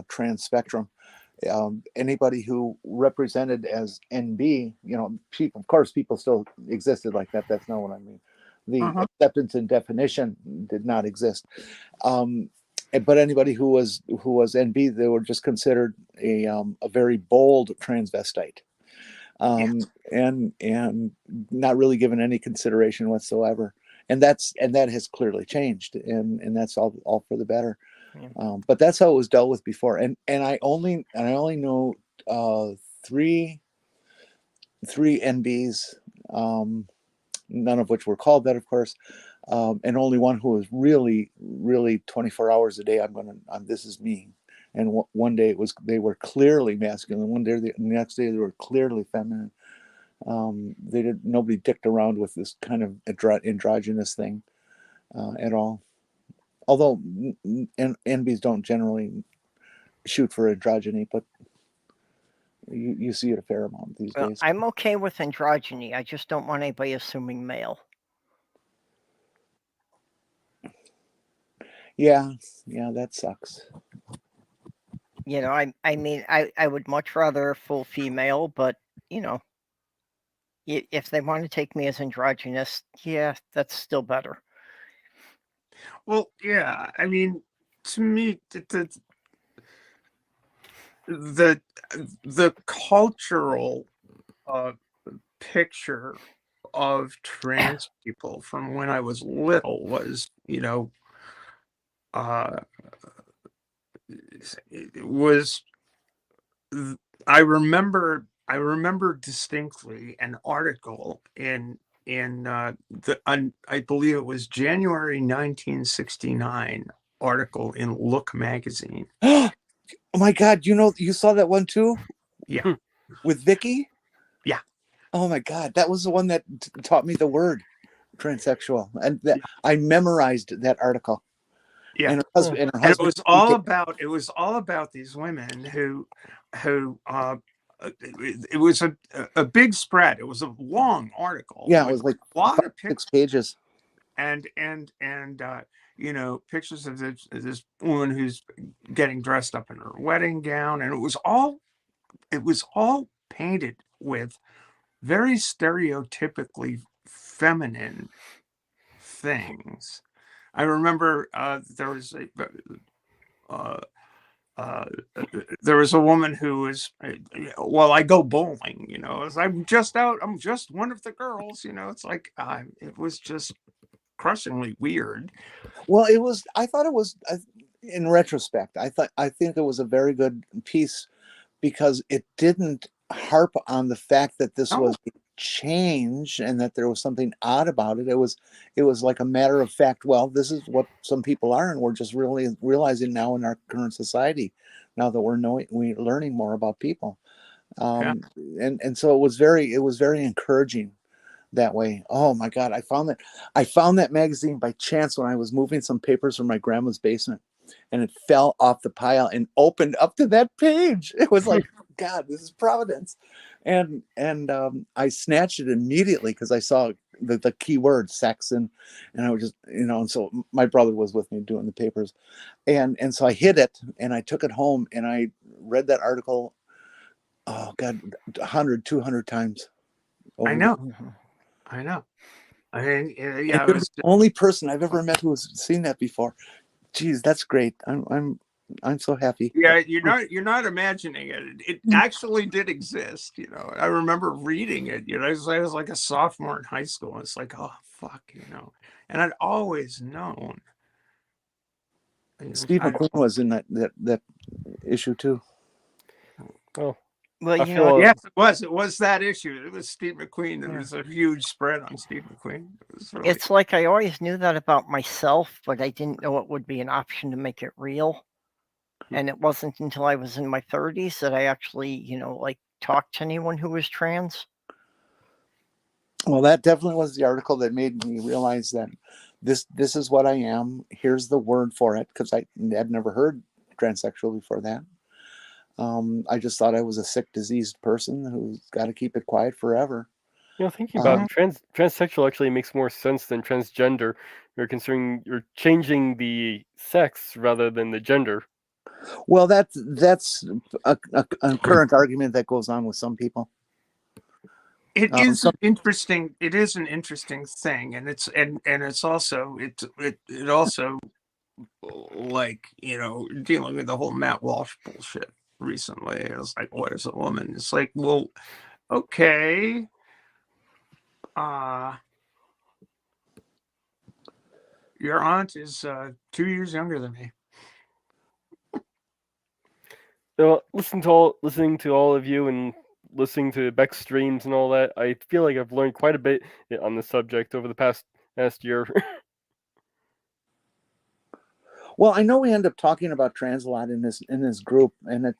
trans spectrum. Anybody who represented as NB, people, of course, people still existed like that. That's not what I mean. The acceptance and definition did not exist. But anybody who was NB, they were just considered a very bold transvestite, and not really given any consideration whatsoever. And that has clearly changed, and that's all for the better. Yeah. But that's how it was dealt with before. And I only know 3 NBs, none of which were called that, of course. And only one who was really, really 24 hours a day. This is me. And one day they were clearly masculine. One day, the next day they were clearly feminine. Nobody dicked around with this kind of androgynous thing at all. Although NBs don't generally shoot for androgyny, but you see it a fair amount these days. I'm okay with androgyny. I just don't want anybody assuming male. Yeah, that sucks. I mean, I would much rather full female, but if they want to take me as androgynous, yeah, that's still better. Well, yeah, I mean, to me, the cultural picture of trans people from when I was little was, it was. I remember distinctly an article in I believe it was January 1969 article in Look magazine. Oh my God! You saw that one too? Yeah. with Vicky. Yeah. Oh my God, that was the one that taught me the word transsexual, and that I memorized that article. Yeah. And her husband, And it was all about these women who it was a big spread. It was a long article. Yeah, it was like a lot of 6 pages. and pictures of this woman who's getting dressed up in her wedding gown, and it was all painted with very stereotypically feminine things. I remember there was a woman who was, well, I go bowling, I'm just one of the girls, it's like, it was just crushingly weird. Well, I thought it was, in retrospect, I think it was a very good piece because it didn't harp on the fact that this was a change and that there was something odd about it. It was like a matter of fact. Well, this is what some people are, and we're just really realizing now in our current society, now that we're learning more about people. And so it was very encouraging that way. Oh my God, I found that magazine by chance when I was moving some papers from my grandma's basement, and it fell off the pile and opened up to that page. It was like, God, this is providence. And I snatched it immediately because I saw the key word sex, and I was just, and so my brother was with me doing the papers, and so I hid it and I took it home and I read that article, oh God, 100, 200 times. I know. I mean, yeah, it was the only person I've ever met who has seen that before. Geez, that's great. I'm so happy. Yeah, you're not imagining it. It actually did exist. I remember reading it. I was like a sophomore in high school. It's like, oh fuck, and I'd always known. Steve McQueen was in that issue too. Oh. Well, yes, it was that issue. It was Steve McQueen. There was a huge spread on Steve McQueen. It's like I always knew that about myself, but I didn't know it would be an option to make it real. And it wasn't until I was in my 30s that I actually, talked to anyone who was trans. Well, that definitely was the article that made me realize that this is what I am. Here's the word for it, because I had never heard transsexual before that. I just thought I was a sick, diseased person who's got to keep it quiet forever. Thinking about it, transsexual actually makes more sense than transgender. You're changing the sex rather than the gender. Well, that's a current argument that goes on with some people. It is interesting. It is an interesting thing, and it's also it also, like, dealing with the whole Matt Walsh bullshit recently. It was like, what is a woman? It's like, well, okay, your aunt is 2 years younger than me. So listening to all of you and listening to Beck's streams and all that, I feel like I've learned quite a bit on the subject over the past year. Well, I know we end up talking about trans a lot in this group, and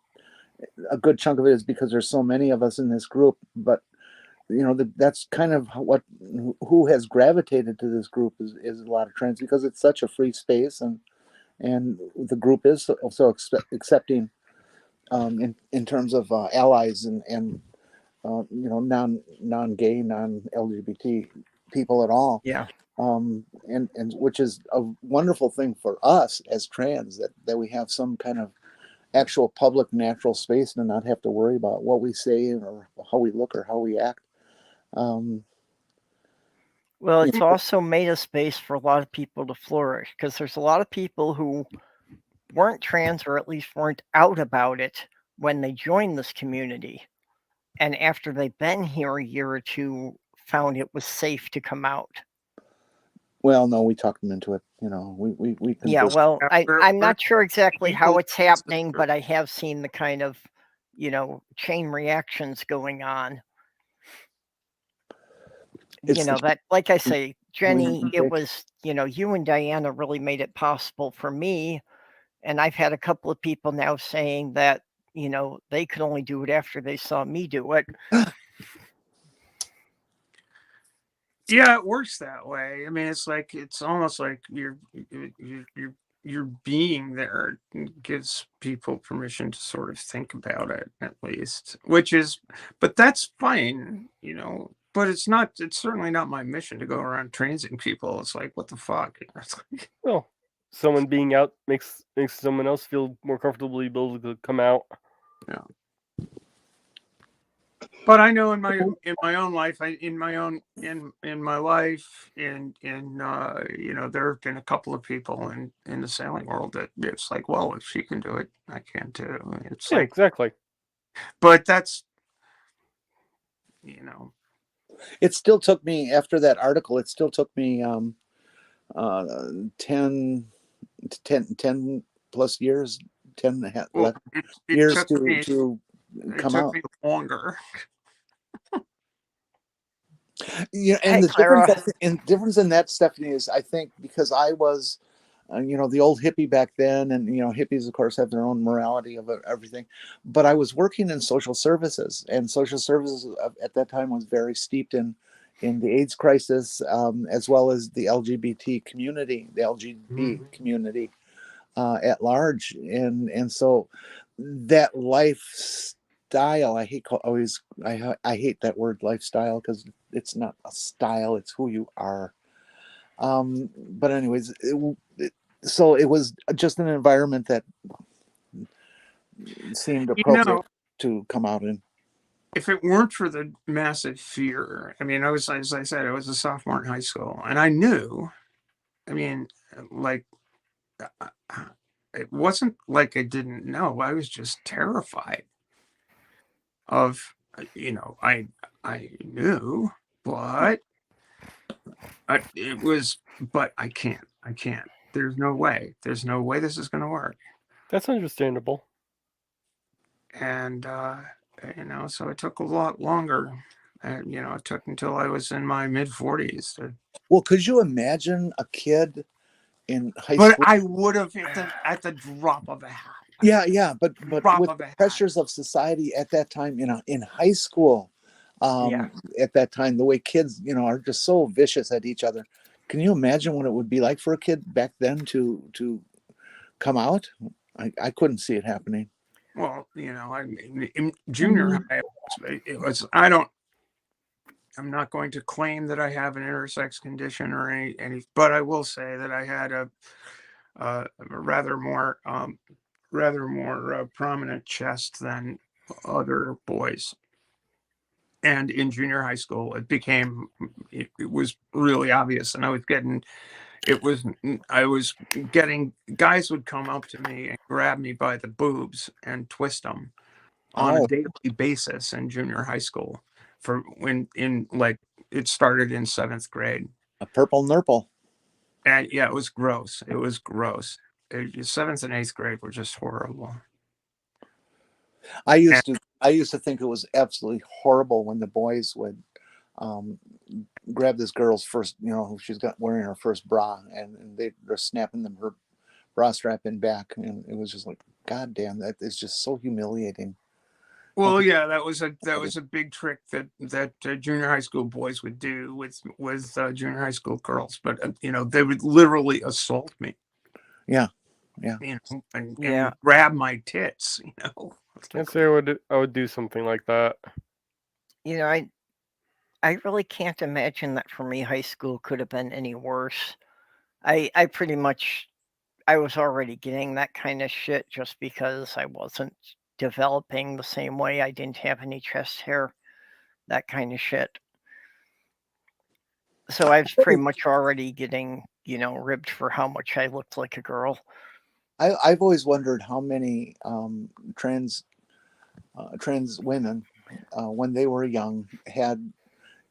a good chunk of it is because there's so many of us in this group. But that's kind of who has gravitated to this group is a lot of trans, because it's such a free space, and the group is so accepting in terms of allies and non-gay, non-LGBT people at all. Yeah. And which is a wonderful thing for us as trans, that we have some kind of actual public natural space to not have to worry about what we say or how we look or how we act. Well, it's also made a space for a lot of people to flourish, because there's a lot of people who weren't trans, or at least weren't out about it when they joined this community. And after they've been here a year or two, found it was safe to come out. Well, no, we talked them into it. We yeah. Well, I'm not sure exactly how it's happening, but I have seen the kind of, chain reactions going on. That, like I say, Jenny, it was, you and Diana really made it possible for me. And I've had a couple of people now saying that, you know, they could only do it after they saw me do it. Yeah, it works that way. I mean, it's almost like you're being there gives people permission to sort of think about it, at least, but that's fine, you know. But it's certainly not my mission to go around transing people. It's like, what the fuck? It's like, Well, someone being out makes someone else feel more comfortably able to come out. yeah. But I know in my own life, in my life, you know, there have been a couple of people in the sailing world that it's like, well, if she can do it, I can too. It's Yeah, like, exactly. but that's, you know, It still took me, after that article, it still took me 10 plus years, 10 and a half, well, 11 it years took to me come out. longer. Yeah, and Hey, the Clara. difference in that, Stephanie, is I think because I was, you know, the old hippie back then, and you know, hippies of course have their own morality of everything, but I was working in social services, and social services at that time was very steeped in the AIDS crisis, as well as the LGBT community, the LGBT community at large, and so that lifestyle, I hate that word lifestyle, because it's not a style, it's who you are. But anyways, so it was just an environment that seemed You appropriate know, to come out in. if it weren't for the massive fear, I mean, as I said, I was a sophomore in high school, and I knew, I mean, like, it wasn't like I didn't know. I was just terrified of, you know, I knew, but but I can't. There's no way this is going to work. That's understandable. And, you know, so it took a lot longer. And, you know, it took until I was in my mid 40s. Well, could you imagine a kid in high But school? I would have at the drop of a hat. Yeah, but Drop with of a the hat. pressures of society at that time, you know, in high school, at that time, the way kids, you know, are just so vicious at each other. Can you imagine what it would be like for a kid back then to come out? I couldn't see it happening. Well, you know, in junior high, I'm not going to claim that I have an intersex condition or any, but I will say that I had a rather more prominent chest than other boys. And in junior high school, it was really obvious, and I was getting guys would come up to me and grab me by the boobs and twist them on a daily basis in junior high school. For when it started in 7th grade. A purple nurple. And yeah, it was gross. 7th and 8th grade were just horrible. I used to think it was absolutely horrible when the boys would grab this girl's first, you know, she's wearing her first bra, and they're snapping her bra strap in back, and it was just like, God damn, that is just so humiliating. Well, yeah, that was a big trick that junior high school boys would do with junior high school girls, but you know, they would literally assault me. Yeah. You know, and grab my tits. You know, I'd say I would do something like that. You know, I really can't imagine that for me high school could have been any worse. I was already getting that kind of shit just because I wasn't developing the same way. I didn't have any chest hair, that kind of shit. So I was pretty much already getting, you know, ribbed for how much I looked like a girl. I've always wondered how many trans women, when they were young, had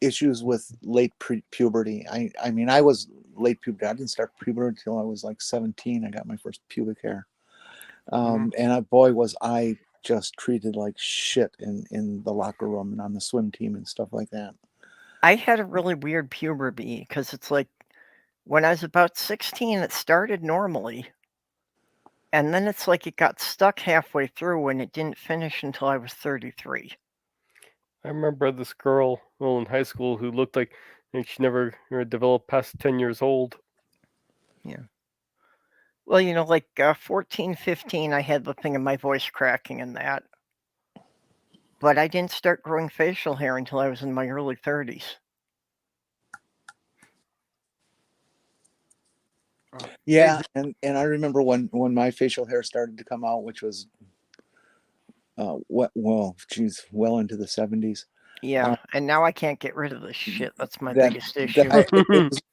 issues with late puberty. I mean, I was late puberty. I didn't start puberty until I was like 17. I got my first pubic hair. And boy, was I just treated like shit in the locker room and on the swim team and stuff like that. I had a really weird puberty because it's like when I was about 16, it started normally. And then it's like it got stuck halfway through and it didn't finish until I was 33. I remember this girl, well, in high school who looked like she never developed past 10 years old. Yeah. Well, like 14, 15, I had the thing of my voice cracking and that. But I didn't start growing facial hair until I was in my early 30s. Yeah, and I remember when my facial hair started to come out, which was well into the 70s. Yeah, and now I can't get rid of this shit. That's my That biggest issue.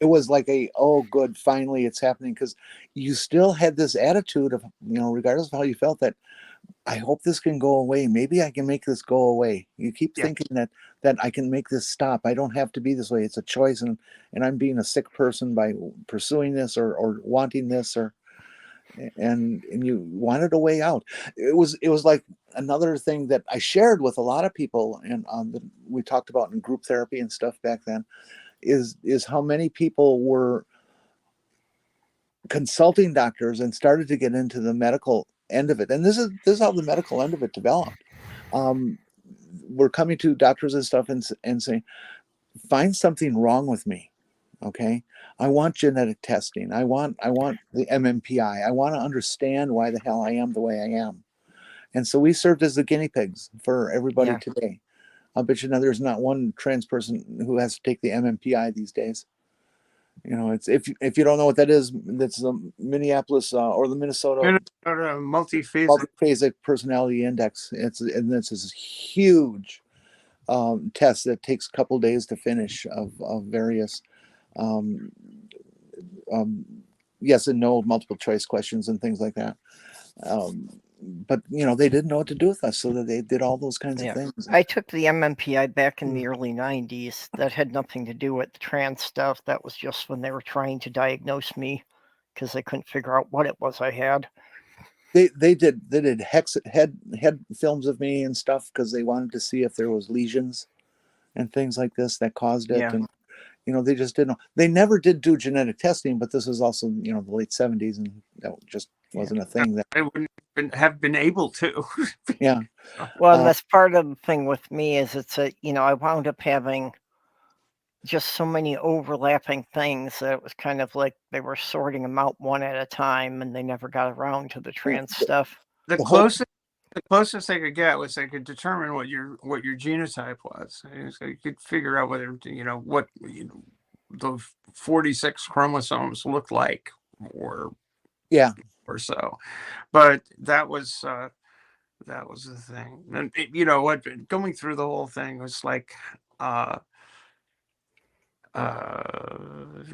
it was like oh good, finally it's happening, because you still had this attitude of, regardless of how you felt, that I hope this can go away. Maybe I can make this go away. You keep thinking that I can make this stop. I don't have to be this way. It's a choice, and I'm being a sick person by pursuing this or wanting this, and you wanted a way out. It was like another thing that I shared with a lot of people, and we talked about in group therapy and stuff back then, is how many people were consulting doctors and started to get into the medical end of it. And this is how the medical end of it developed. We're coming to doctors and stuff and saying, find something wrong with me. Okay. I want genetic testing. I want the MMPI. I want to understand why the hell I am the way I am. And so we served as the guinea pigs for everybody today. I bet you now there's not one trans person who has to take the MMPI these days. It's if you don't know what that is, that's the Minneapolis or the Minnesota multiphasic personality index. It's this huge test that takes a couple days to finish of various yes and no multiple choice questions and things like that. But they didn't know what to do with us, so that they did all those kinds of things. I took the MMPI back in the early 90s. That had nothing to do with the trans stuff. That was just when they were trying to diagnose me, because they couldn't figure out what it was I had. They did head films of me and stuff, because they wanted to see if there was lesions and things like this that caused it. And they just didn't know. They never did do genetic testing, but this was also the late 70s, and that just wasn't a thing that I wouldn't have been able to. Well, and that's part of the thing with me, is it's I wound up having just so many overlapping things that it was kind of like they were sorting them out one at a time, and they never got around to the trans stuff. The closest they could get was they could determine what your genotype was. So you could figure out whether what the 46 chromosomes looked like, or so. But that was the thing. And what, going through the whole thing was like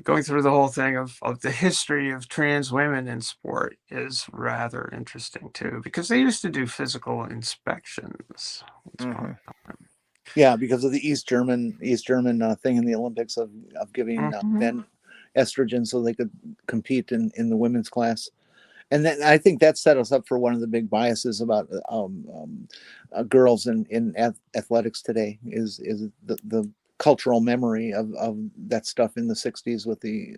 going through the whole thing of the history of trans women in sport is rather interesting too, because they used to do physical inspections. Yeah, because of the East German thing in the Olympics of giving men estrogen so they could compete in the women's class. And then I think that set us up for one of the big biases about girls in athletics today is the cultural memory of that stuff in the 60s with the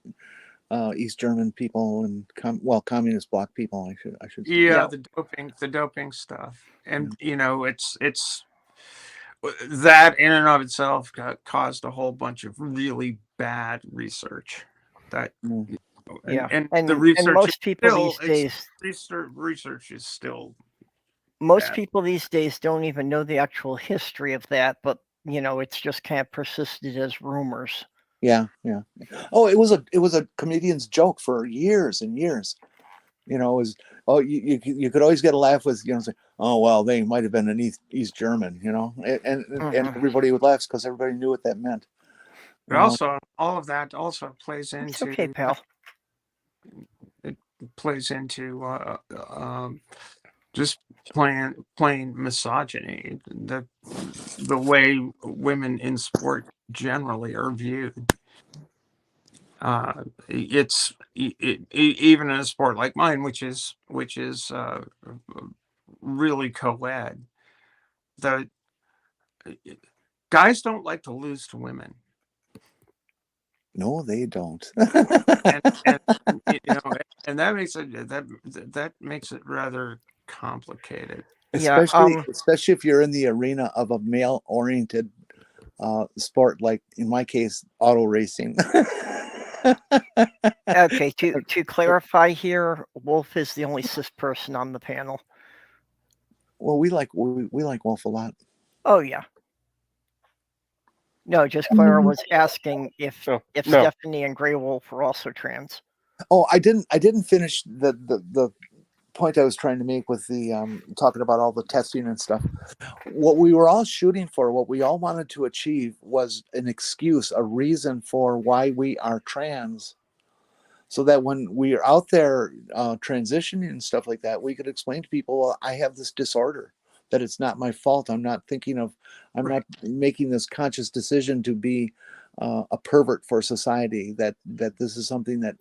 East German people and communist bloc people. I should say. Yeah, the doping stuff, and it's that in and of itself caused a whole bunch of really bad research. That and the research, and most people these days research is still. Most people these days don't even know the actual history of that, but it's just kind of persisted as rumors. Yeah. Oh, it was a comedian's joke for years and years. It was, you could always get a laugh with say, oh well, they might have been an East German, and everybody would laugh because everybody knew what that meant. But also, all of that also plays into. It's okay, pal. It plays into just plain misogyny, the way women in sport generally are viewed. It's even in a sport like mine, which is really co-ed. The guys don't like to lose to women. No, they don't. and you know, and that makes it rather complicated. Yeah. Especially if you're in the arena of a male-oriented sport, like in my case, auto racing. Okay. To clarify here, Wolf is the only cis person on the panel. Well, we like Wolf a lot. Oh yeah. No, just Clara was asking if No. Stephanie and Grey Wolf were also trans. Oh, I didn't finish the point I was trying to make with the talking about all the testing and stuff. What we were all shooting for, what we all wanted to achieve, was an excuse, a reason for why we are trans, so that when we are out there transitioning and stuff like that, we could explain to people, well, I have this disorder, that it's not my fault. I'm not making this conscious decision to be a pervert for society, that this is something that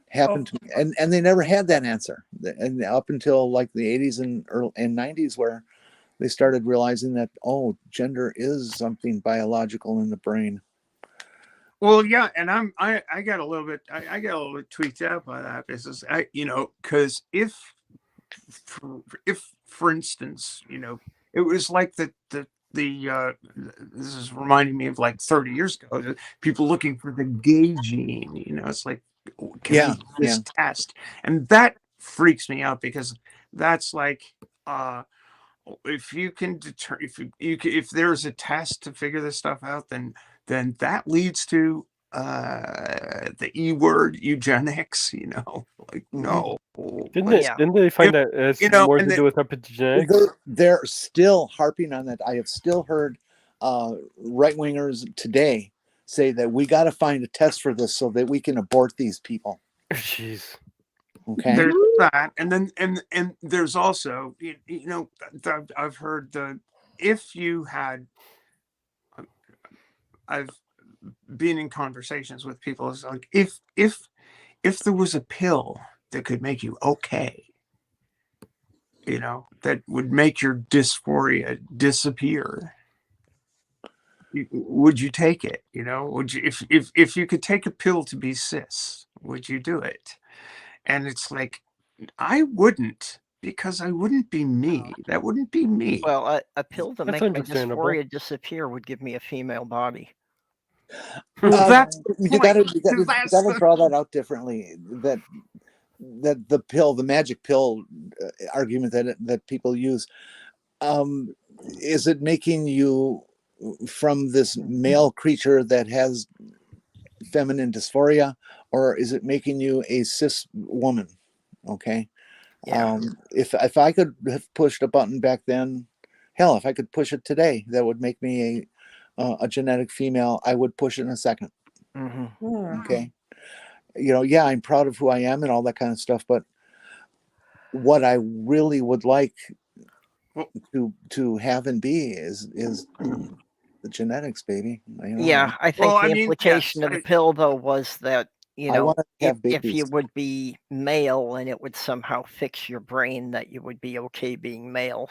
happened to me. And they never had that answer. And up until like the 80s and 90s, where they started realizing that, oh, gender is something biological in the brain. Well, yeah, and I got a little bit tweaked out by that, because because if for instance, it was like this is reminding me of like 30 years ago, people looking for the gay gene, it's like, can we do this test? And that freaks me out, because that's like, if you can determine, if there's a test to figure this stuff out, then that leads to the E word, eugenics. Like, no. Didn't they find that it has more to do with epigenetics? They're still harping on that. I have still heard right wingers today say that we got to find a test for this so that we can abort these people. Jeez. Okay. There's that, and then and there's also, I've heard if you had, I've been in conversations with people. It's like, if there was a pill that could make you okay, that would make your dysphoria disappear, would you take it? Would you, if you could take a pill to be cis, would you do it? And it's like, I wouldn't, because I wouldn't be me. That wouldn't be me. Well, a pill to make my dysphoria disappear would give me a female body. That's you got to draw that out differently. That the pill, the magic pill argument that people use, is it making you from this male creature that has feminine dysphoria, or is it making you a cis woman? Okay. Yeah. If I could have pushed a button back then, hell, if I could push it today, that would make me a genetic female. I would push it in a second. Mm-hmm. Okay. Yeah, I'm proud of who I am and all that kind of stuff, but what I really would like to have and be is the genetics, baby. Yeah, I think the implication of the pill, though, was that if you would be male and it would somehow fix your brain, that you would be okay being male.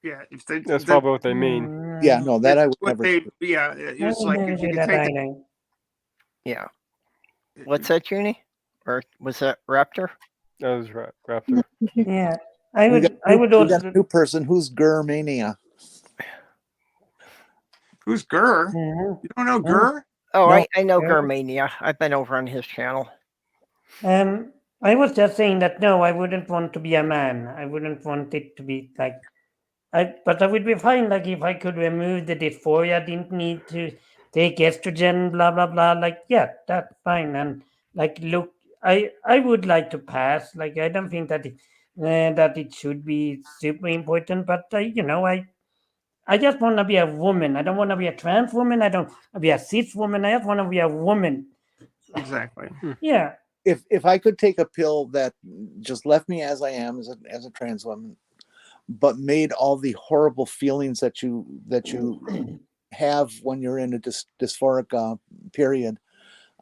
Yeah, that's probably what they mean. Yeah, no, that I would never. It's like, if you could take it. Yeah. What's that, Junie? Or was that Raptor? That was Raptor. Yeah, I would also. Got a new person who's Gurmania. Who's Gur? You don't know Gur? Oh, no. I know Gurmania. I've been over on his channel. I was just saying that no, I wouldn't want to be a man. I wouldn't want it to be like, but I would be fine. Like, if I could remove the dysphoria, didn't need to take estrogen, blah blah blah. Like, yeah, that's fine. And like, look, I would like to pass. Like, I don't think that it should be super important. But I just want to be a woman. I don't want to be a trans woman. I don't want to be a cis woman. I just want to be a woman. Exactly. Yeah. If I could take a pill that just left me as I am, as a trans woman, but made all the horrible feelings that you have when you're in a dysphoric period,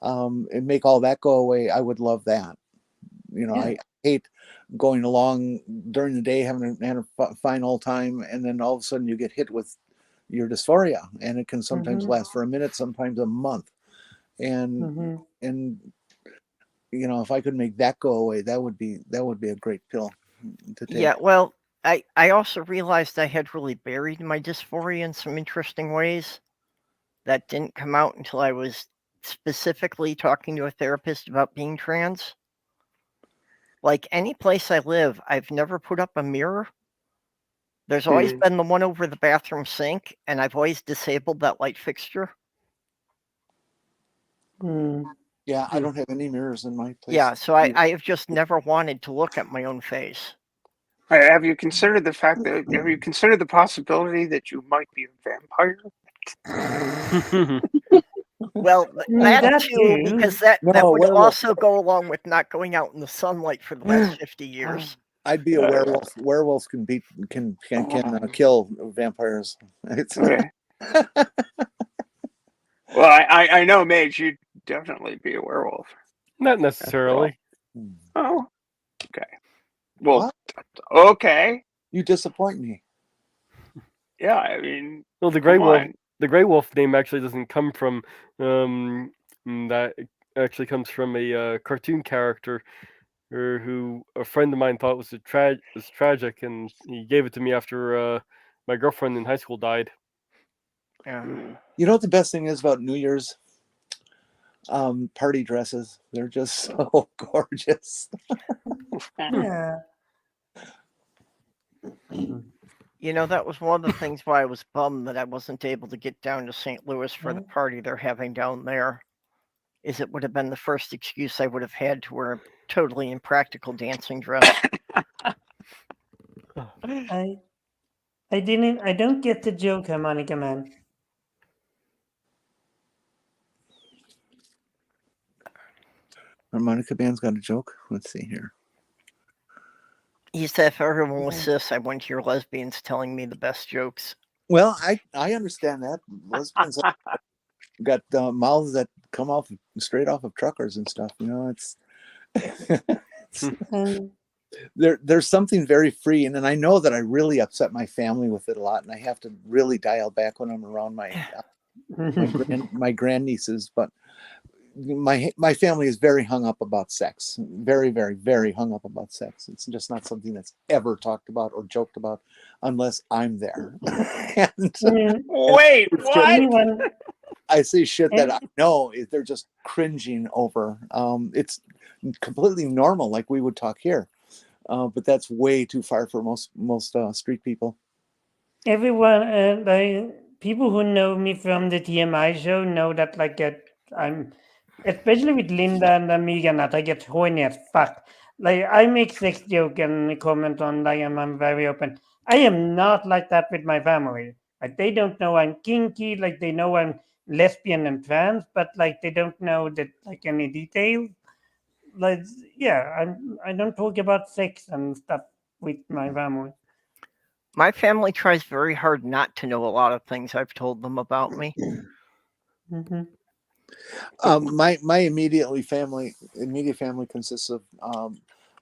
and make all that go away, I would love that. I hate going along during the day having a fine old time, and then all of a sudden you get hit with your dysphoria, and it can sometimes last for a minute, sometimes a month, and Mhm. and you know, if I could make that go away, that would be a great pill to take. Yeah, well, I also realized I had really buried my dysphoria in some interesting ways that didn't come out until I was specifically talking to a therapist about being trans. Like any place I live, I've never put up a mirror. There's always been the one over the bathroom sink, and I've always disabled that light fixture. Mm. Yeah, I don't have any mirrors in my place. Yeah, so I have just never wanted to look at my own face. Have you considered the fact that have you considered the possibility that you might be a vampire? Well, that That too, too. because that No, would werewolf. also go along with not going out in the sunlight for the last 50 years. I'd be a werewolf. Werewolves can kill vampires. It's, Okay. Well, I know, Mage, you'd definitely be a werewolf. Not necessarily. Oh, okay. Well, What? okay. You disappoint me. Yeah, I mean, Well, the Grey come Wolf. on. The Grey Wolf name actually doesn't come from that. It actually comes from a cartoon character, who a friend of mine thought was tragic, and he gave it to me after my girlfriend in high school died. Yeah. You know what the best thing is about New Year's? Party dresses. They're just so gorgeous. Yeah. You know, that was one of the things why I was bummed that I wasn't able to get down to St. Louis for the party they're having down there. Is it would have been the first excuse I would have had to wear a totally impractical dancing dress. I don't get the joke, Harmonica Man. Harmonica Band's got a joke. Let's see here. He said, if everyone was cis, I wouldn't hear lesbians telling me the best jokes. Well, I understand that. Lesbians got mouths that come off straight off of truckers and stuff. You know, there's something very free, and I know that I really upset my family with it a lot, and I have to really dial back when I'm around my grandnieces. But my family is very hung up about sex, very, very, very hung up about sex. It's just not something that's ever talked about or joked about unless I'm there. Wait, what? I see shit that I know they're just cringing over. It's completely normal, like we would talk here, but that's way too far for most street people. Everyone, people who know me from the TMI show know that I'm, especially with Linda and Amiga, that I get horny as fuck. Like I make sex joke and comment on like I'm very open. I am not like that with my family. Like they don't know I'm kinky. Like they know I'm lesbian and trans, but like they don't know that like any details. Like yeah, I don't talk about sex and stuff with my family. My family tries very hard not to know a lot of things I've told them about me. Mm-hmm. My immediate family consists of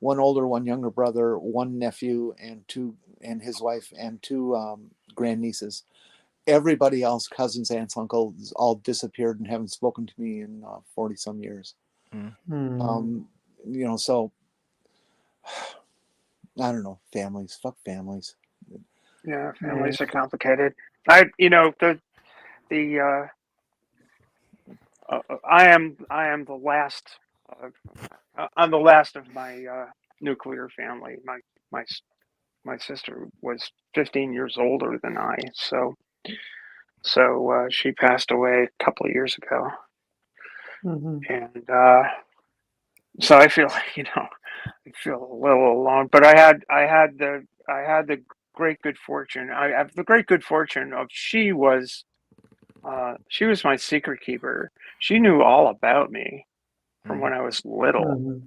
one older, one younger brother, one nephew, and his wife, and two grandnieces. Everybody else, cousins, aunts, uncles, all disappeared and haven't spoken to me in 40 some years. Mm. You know, so I don't know. Families, fuck families. Yeah, families are complicated. I am the last. I'm the last of my nuclear family. My sister was 15 years older than I, so she passed away a couple of years ago, and so I feel a little alone. But I had the great good fortune. I have the great good fortune of she was my secret keeper. She knew all about me from when I was little,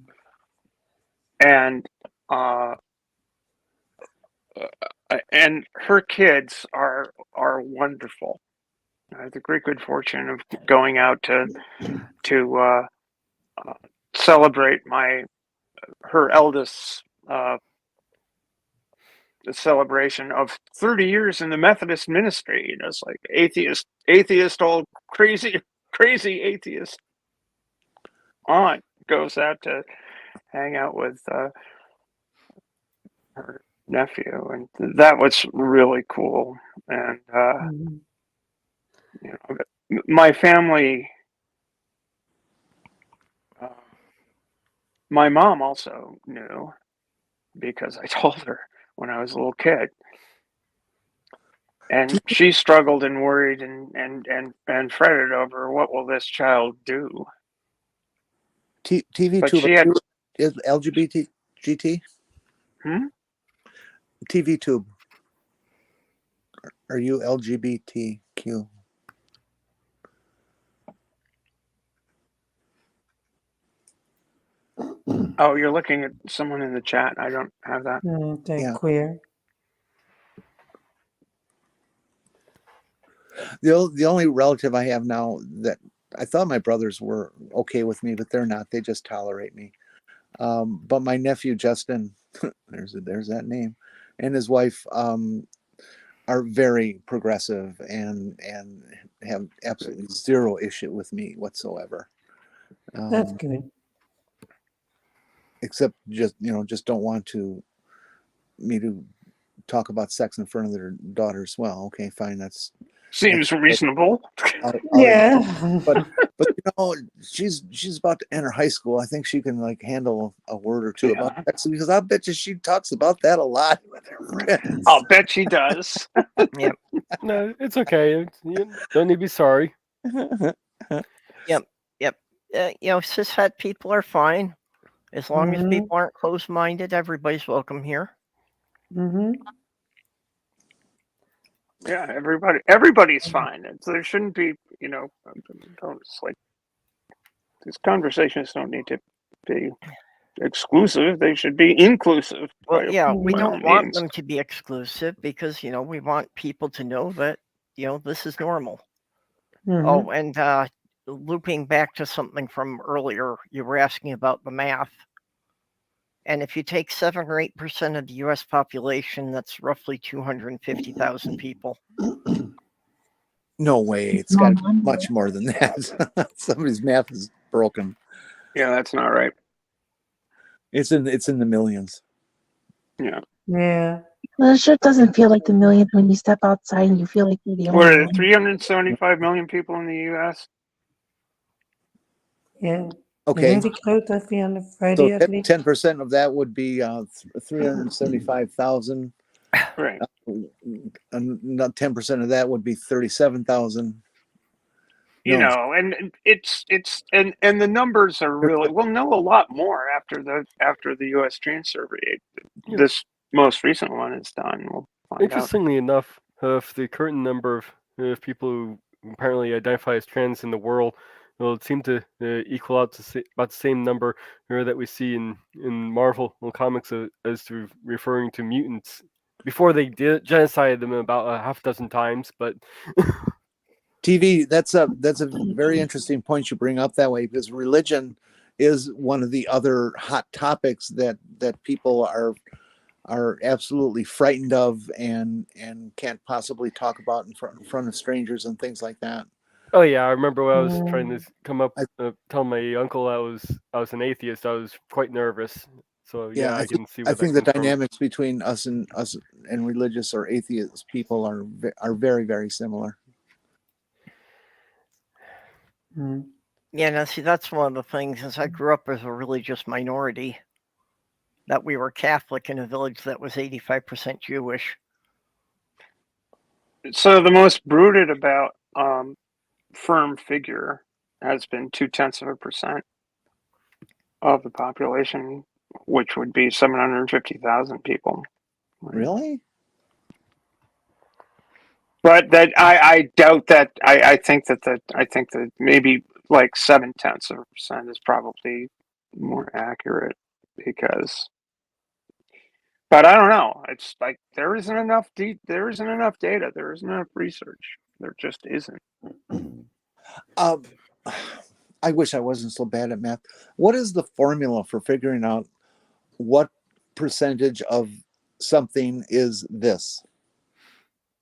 and her kids are wonderful. I have the great good fortune of going out to celebrate her eldest the celebration of 30 years in the Methodist ministry. It's like atheist, old crazy atheist. aunt goes out to hang out with her nephew, and that was really cool. And Mhm. you know, my family, my mom also knew because I told her when I was a little kid. And she struggled and worried and fretted over what will this child do. TV But Tube she had is LGBT GT. TV Tube. Are you LGBTQ? Oh, you're looking at someone in the chat. I don't have that. They're Yeah. queer. The only relative I have now that I thought my brothers were okay with me, but they're not. They just tolerate me. But my nephew Justin, there's that name, and his wife are very progressive and have absolutely zero issue with me whatsoever. That's good. Except just don't want me to talk about sex in front of their daughters. Well, okay, fine, that's Seems reasonable. Yeah. but she's about to enter high school. I think she can like handle a word or two about sex, because I bet you she talks about that a lot with her friends. I'll bet she does. Yep. No, it's okay. You don't need to be sorry. Yep. Cishet people are fine. As long as people aren't closed-minded, everybody's welcome here. Mm-hmm. Yeah, everybody's fine. There shouldn't be, it's like these conversations don't need to be exclusive. They should be inclusive. Well, yeah, we by all don't want means. them to be exclusive because, we want people to know that, this is normal. Mm-hmm. Oh, and looping back to something from earlier, you were asking about the math. And if you take 7 or 8% of the U.S. population, that's roughly 250,000 people. No way. It's got to be much more than that. Somebody's math is broken. Yeah, that's not right. It's in the millions. Yeah. Yeah. Well, it sure doesn't feel like the millions when you step outside and you feel like you're the What only are one. there, 375 million people in the U.S.? Yeah. Okay. Isn't it close to 330 So at least? 10% of that would be 375,000. Right. And not 10% of that would be 37,000. And it's and the numbers are really, we'll know a lot more after the U.S. Trans Survey. This most recent one is done. We'll find out. Interestingly enough, of the current number of people who apparently identify as trans in the world, it seem to equal out to about the same number that we see in Marvel comics as to referring to mutants. Before they genocided them about a half dozen times, but TV, that's a very interesting point you bring up that way, because religion is one of the other hot topics that people are absolutely frightened of and can't possibly talk about in front of strangers and things like that. Oh yeah, I remember when I was trying to come up tell my uncle I was an atheist. I was quite nervous. So yeah, I can see. I think the dynamics between us and religious or atheist people are very, very similar. Yeah, now see, that's one of the things. As I grew up as a religious minority, that we were Catholic in a village that was 85% Jewish. So the most brooded about firm figure has been 0.2% of the population, which would be 750,000 people. Really? But that I doubt that. I think that maybe like 0.7% is probably more accurate, because. But I don't know. It's like there isn't enough data. There isn't enough research. There just isn't. I wish I wasn't so bad at math. What is the formula for figuring out what percentage of something is this?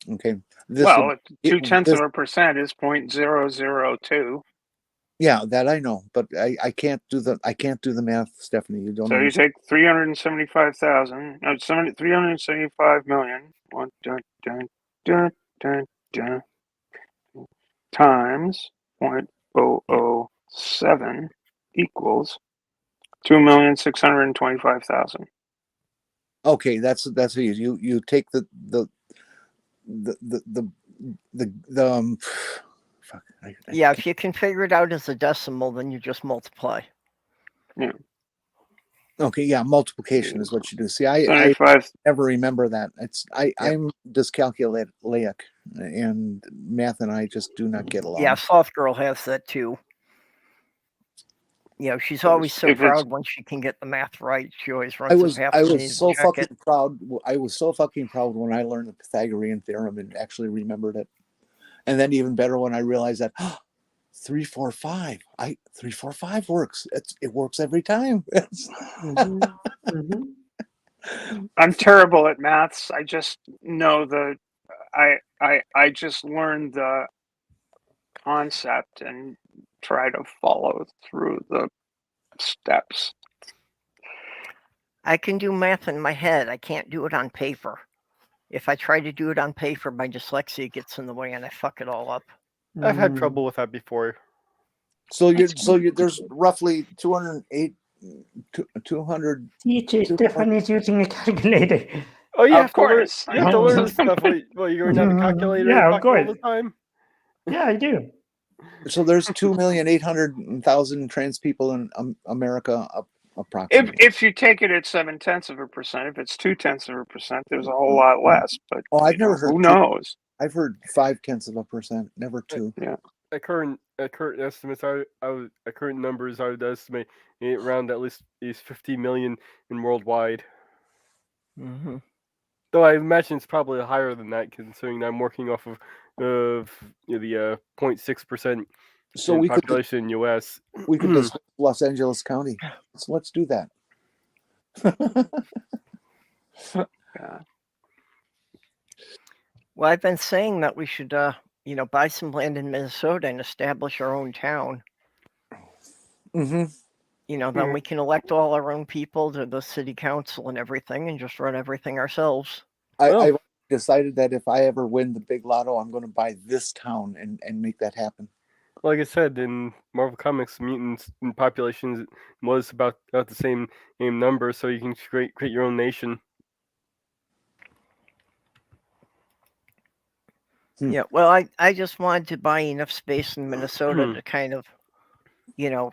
Okay. 0.2% is 0.002. Yeah, that I know, but I can't do the math, Stephanie. You don't So you understand. take 375,000, no, 375 million, dun, dun, dun, dun, dun, times 0.007 equals 2,625,000. Okay, that's easy. You take the fuck. Yeah, if you can figure it out as a decimal, then you just multiply. Yeah. Okay, yeah, multiplication is what you do. See, I 75. never remember that. I'm dyscalculic, and math and I just do not get along. Yeah, Soft Girl has that too. You know, she's always so If it's- proud when she can get the math right. She always runs I a was half I a was so to check fucking it. proud. I was so fucking proud when I learned the Pythagorean theorem and actually remembered it. And then even better when I realized that 345. 345 works. It works every time. I'm terrible at maths. I just know I just learned the concept and try to follow through the steps. I can do math in my head. I can't do it on paper. If I try to do it on paper, my dyslexia gets in the way and I fuck it all up. I've had trouble with that before. So there's roughly 208 200. Stephanie's using a calculator. Oh, you Of have to learn. course. You have to learn this stuff. Well, you're going to have a calculator Yeah, of in your pocket all course. the time. Yeah, I do. So there's 2,800,000 trans people in America, approximately. If you take it at 0.7%, if it's 0.2%, there's a whole lot less. But I've never heard who 2. knows? I've heard 0.5%, never 2. Yeah. At current estimates, at current numbers, I would estimate around at least 50 million in worldwide. Mm-hmm. Though I imagine it's probably higher than that, considering I'm working off of the 0.6% So we could population in U.S. we could discuss Los Angeles County. So let's do that. Yeah. Well, I've been saying that we should, buy some land in Minnesota and establish our own town. Mm-hmm. Then we can elect all our own people to the city council and everything and just run everything ourselves. I've decided that if I ever win the big lotto, I'm going to buy this town and make that happen. Like I said, in Marvel Comics, mutants in populations was about the same number, so you can create your own nation. Yeah, well, I just wanted to buy enough space in Minnesota to kind of,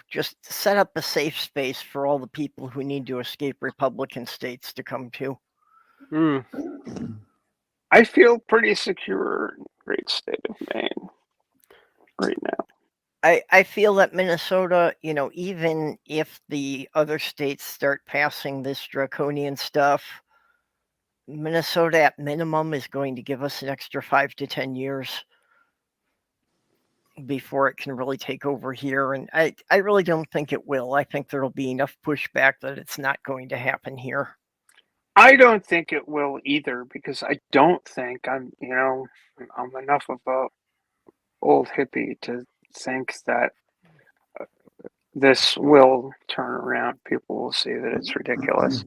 just set up a safe space for all the people who need to escape Republican states to come to. I feel pretty secure in the great state of Maine right now. I feel that Minnesota, even if the other states start passing this draconian stuff, Minnesota at minimum is going to give us an extra 5 to 10 years before it can really take over here. And I really don't think it will. I think there'll be enough pushback that it's not going to happen here. I don't think it will either, because I don't think I'm enough of a old hippie to think that this will turn around. People will see that it's ridiculous.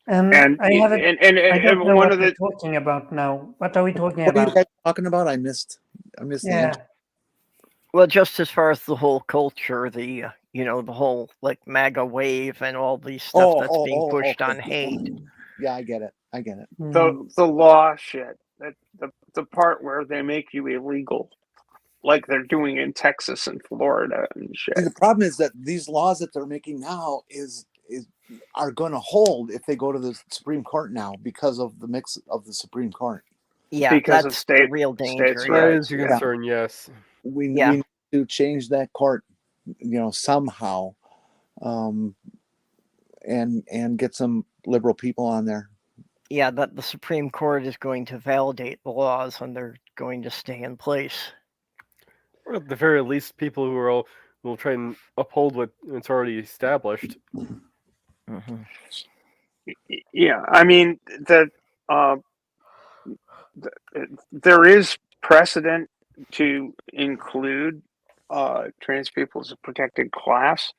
And I don't know one what of we're the talking about now. What are we talking What are about? you guys talking about? I missed the Yeah. answer. Well, just as far as the whole culture, the the whole like MAGA wave and all the stuff that's being pushed on hate. Yeah, I get it. the law shit, that the part where they make you illegal, like they're doing in Texas and Florida and shit. See, the problem is that these laws that they're making now are going to hold if they go to the Supreme Court now because of the mix of the Supreme Court. Yeah, Because that's of state, the real danger. states' That rights. is your concern, yes. We need to change that court, somehow, and get some liberal people on there. Yeah, that the Supreme Court is going to validate the laws and they're going to stay in place. Or at the very least, people who will try and uphold what's already established. Mm-hmm. Yeah, I mean there is precedent to include trans people as a protected class.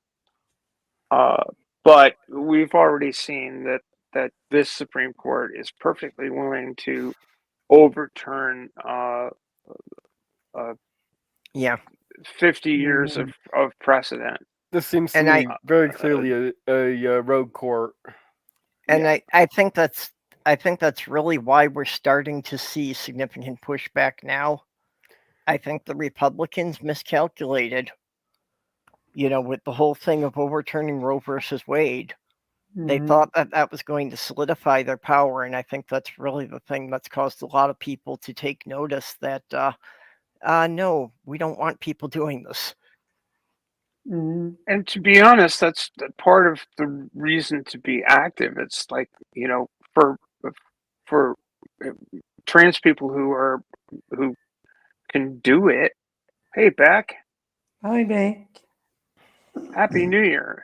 But we've already seen that this Supreme Court is perfectly willing to overturn Yeah. 50 years of precedent. This seems to And me very clearly a rogue court. And I think that's really why we're starting to see significant pushback now. I think the Republicans miscalculated, with the whole thing of overturning Roe versus Wade. They thought that was going to solidify their power, and I think that's really the thing that's caused a lot of people to take notice that, no, we don't want people doing this. And to be honest, that's part of the reason to be active. It's like, for trans people who can do it. Hey, Beck. Hi, Beck. Happy New Year.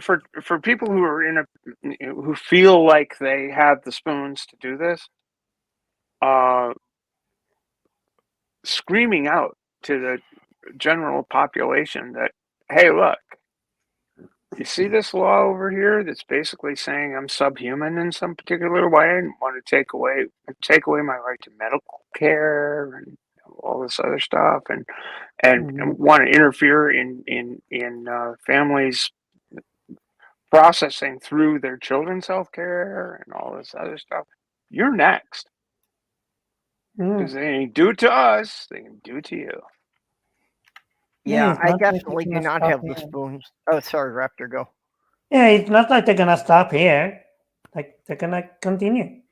For people who are who feel like they have the spoons to do this, screaming out to the general population that, hey, look, you see this law over here that's basically saying I'm subhuman in some particular way and want to take away my right to medical care and all this other stuff, and want to interfere in families processing through their children's health care and all this other stuff. You're next. Because they ain't do it to us, they can do it to you. Yeah, it's I not like definitely they're do gonna not stop have the here. spoons. Oh, sorry, Raptor, go. Yeah, it's not like they're gonna stop here. Like, they're gonna continue.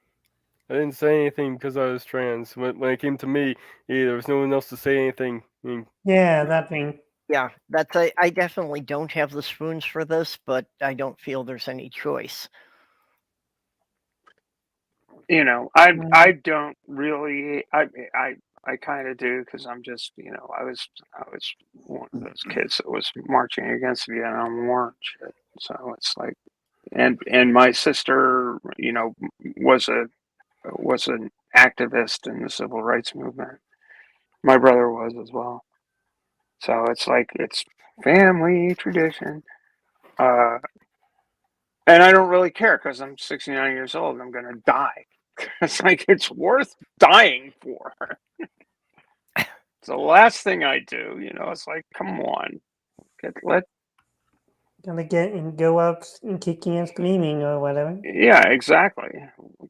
I didn't say anything because I was trans. When it came to me, there was no one else to say anything. Yeah, that thing. Yeah, I definitely don't have the spoons for this, but I don't feel there's any choice. I don't really. I kind of do, because I'm just, I was one of those kids that was marching against the Vietnam War and shit. So it's like, and my sister, was an activist in the civil rights movement. My brother was as well. So it's like, it's family tradition. And I don't really care, because I'm 69 years old and I'm going to die. It's like, it's worth dying for. It's the last thing I do, it's like, come on. Gonna get and go out and kicking and screaming or whatever. Yeah, exactly.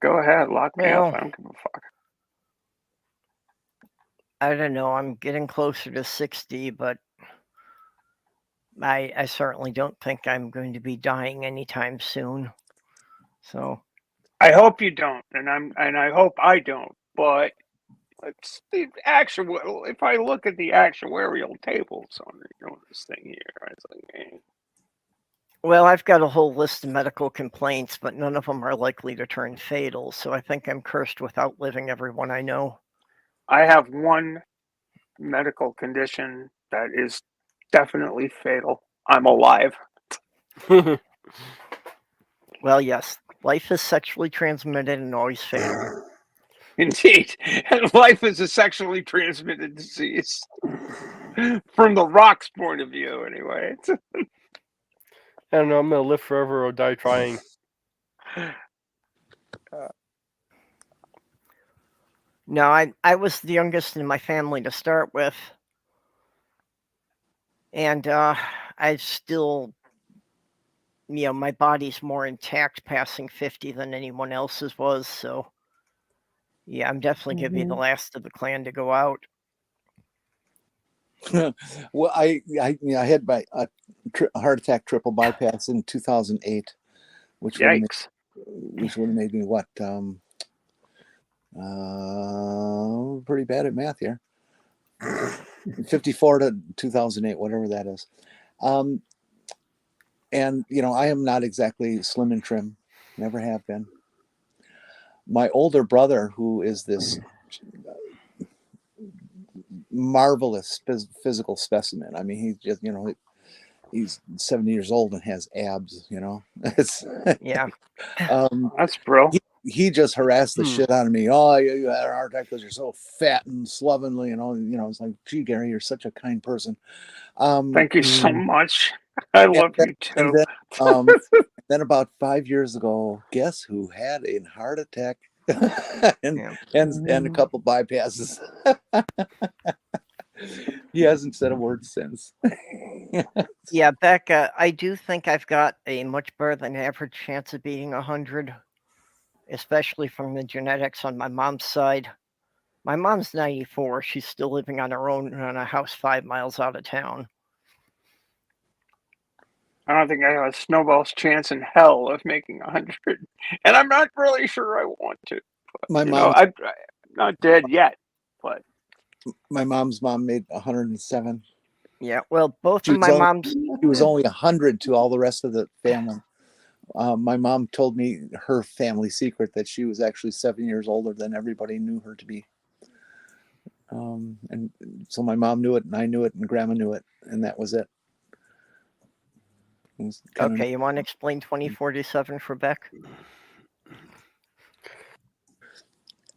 Go ahead, lock me up. Well, I don't give a fuck. I don't know. I'm getting closer to 60, but I certainly don't think I'm going to be dying anytime soon. So I hope you don't, and I hope I don't. But it's the actual. If I look at the actuarial tables on this thing here, it's like, man. Well, I've got a whole list of medical complaints, but none of them are likely to turn fatal. So I think I'm cursed with outliving everyone I know. I have one medical condition that is definitely fatal. I'm alive. Well, yes, life is sexually transmitted and always fatal. Indeed. And life is a sexually transmitted disease. From the Rock's point of view, anyway. I don't know, I'm going to live forever or die trying. No, I was the youngest in my family to start with. And I still, my body's more intact passing 50 than anyone else's was. So, yeah, I'm definitely going to be the last of the clan to go out. Well, I had my heart attack triple bypass in 2008, which would have made me what? Pretty bad at math here. 54 to 2008, whatever that is. And I am not exactly slim and trim, never have been. My older brother, who is this marvelous physical specimen. I mean, he's just, he's 70 years old and has abs, It's yeah. That's bro. he just harassed the shit out of me. Oh, you had a heart attack because you're so fat and slovenly and all. It's like, gee, Gary, you're such a kind person. Thank you so much. I love you too. Then about 5 years ago, guess who had a heart attack and a couple bypasses? He hasn't said a word since. Yeah, Becca, I do think I've got a much better than average chance of beating 100, especially from the genetics on my mom's side. My mom's 94. She's still living on her own in a house 5 miles out of town. I don't think I have a snowball's chance in hell of making 100, and I'm not really sure I want to. But, I'm not dead yet, but my mom's mom made 107. Yeah, well, both of my moms. She was only 100 to all the rest of the family. My mom told me her family secret that she was actually 7 years older than everybody knew her to be. And so my mom knew it, and I knew it, and Grandma knew it, and that was it. Okay, you want to explain 2047 for Beck?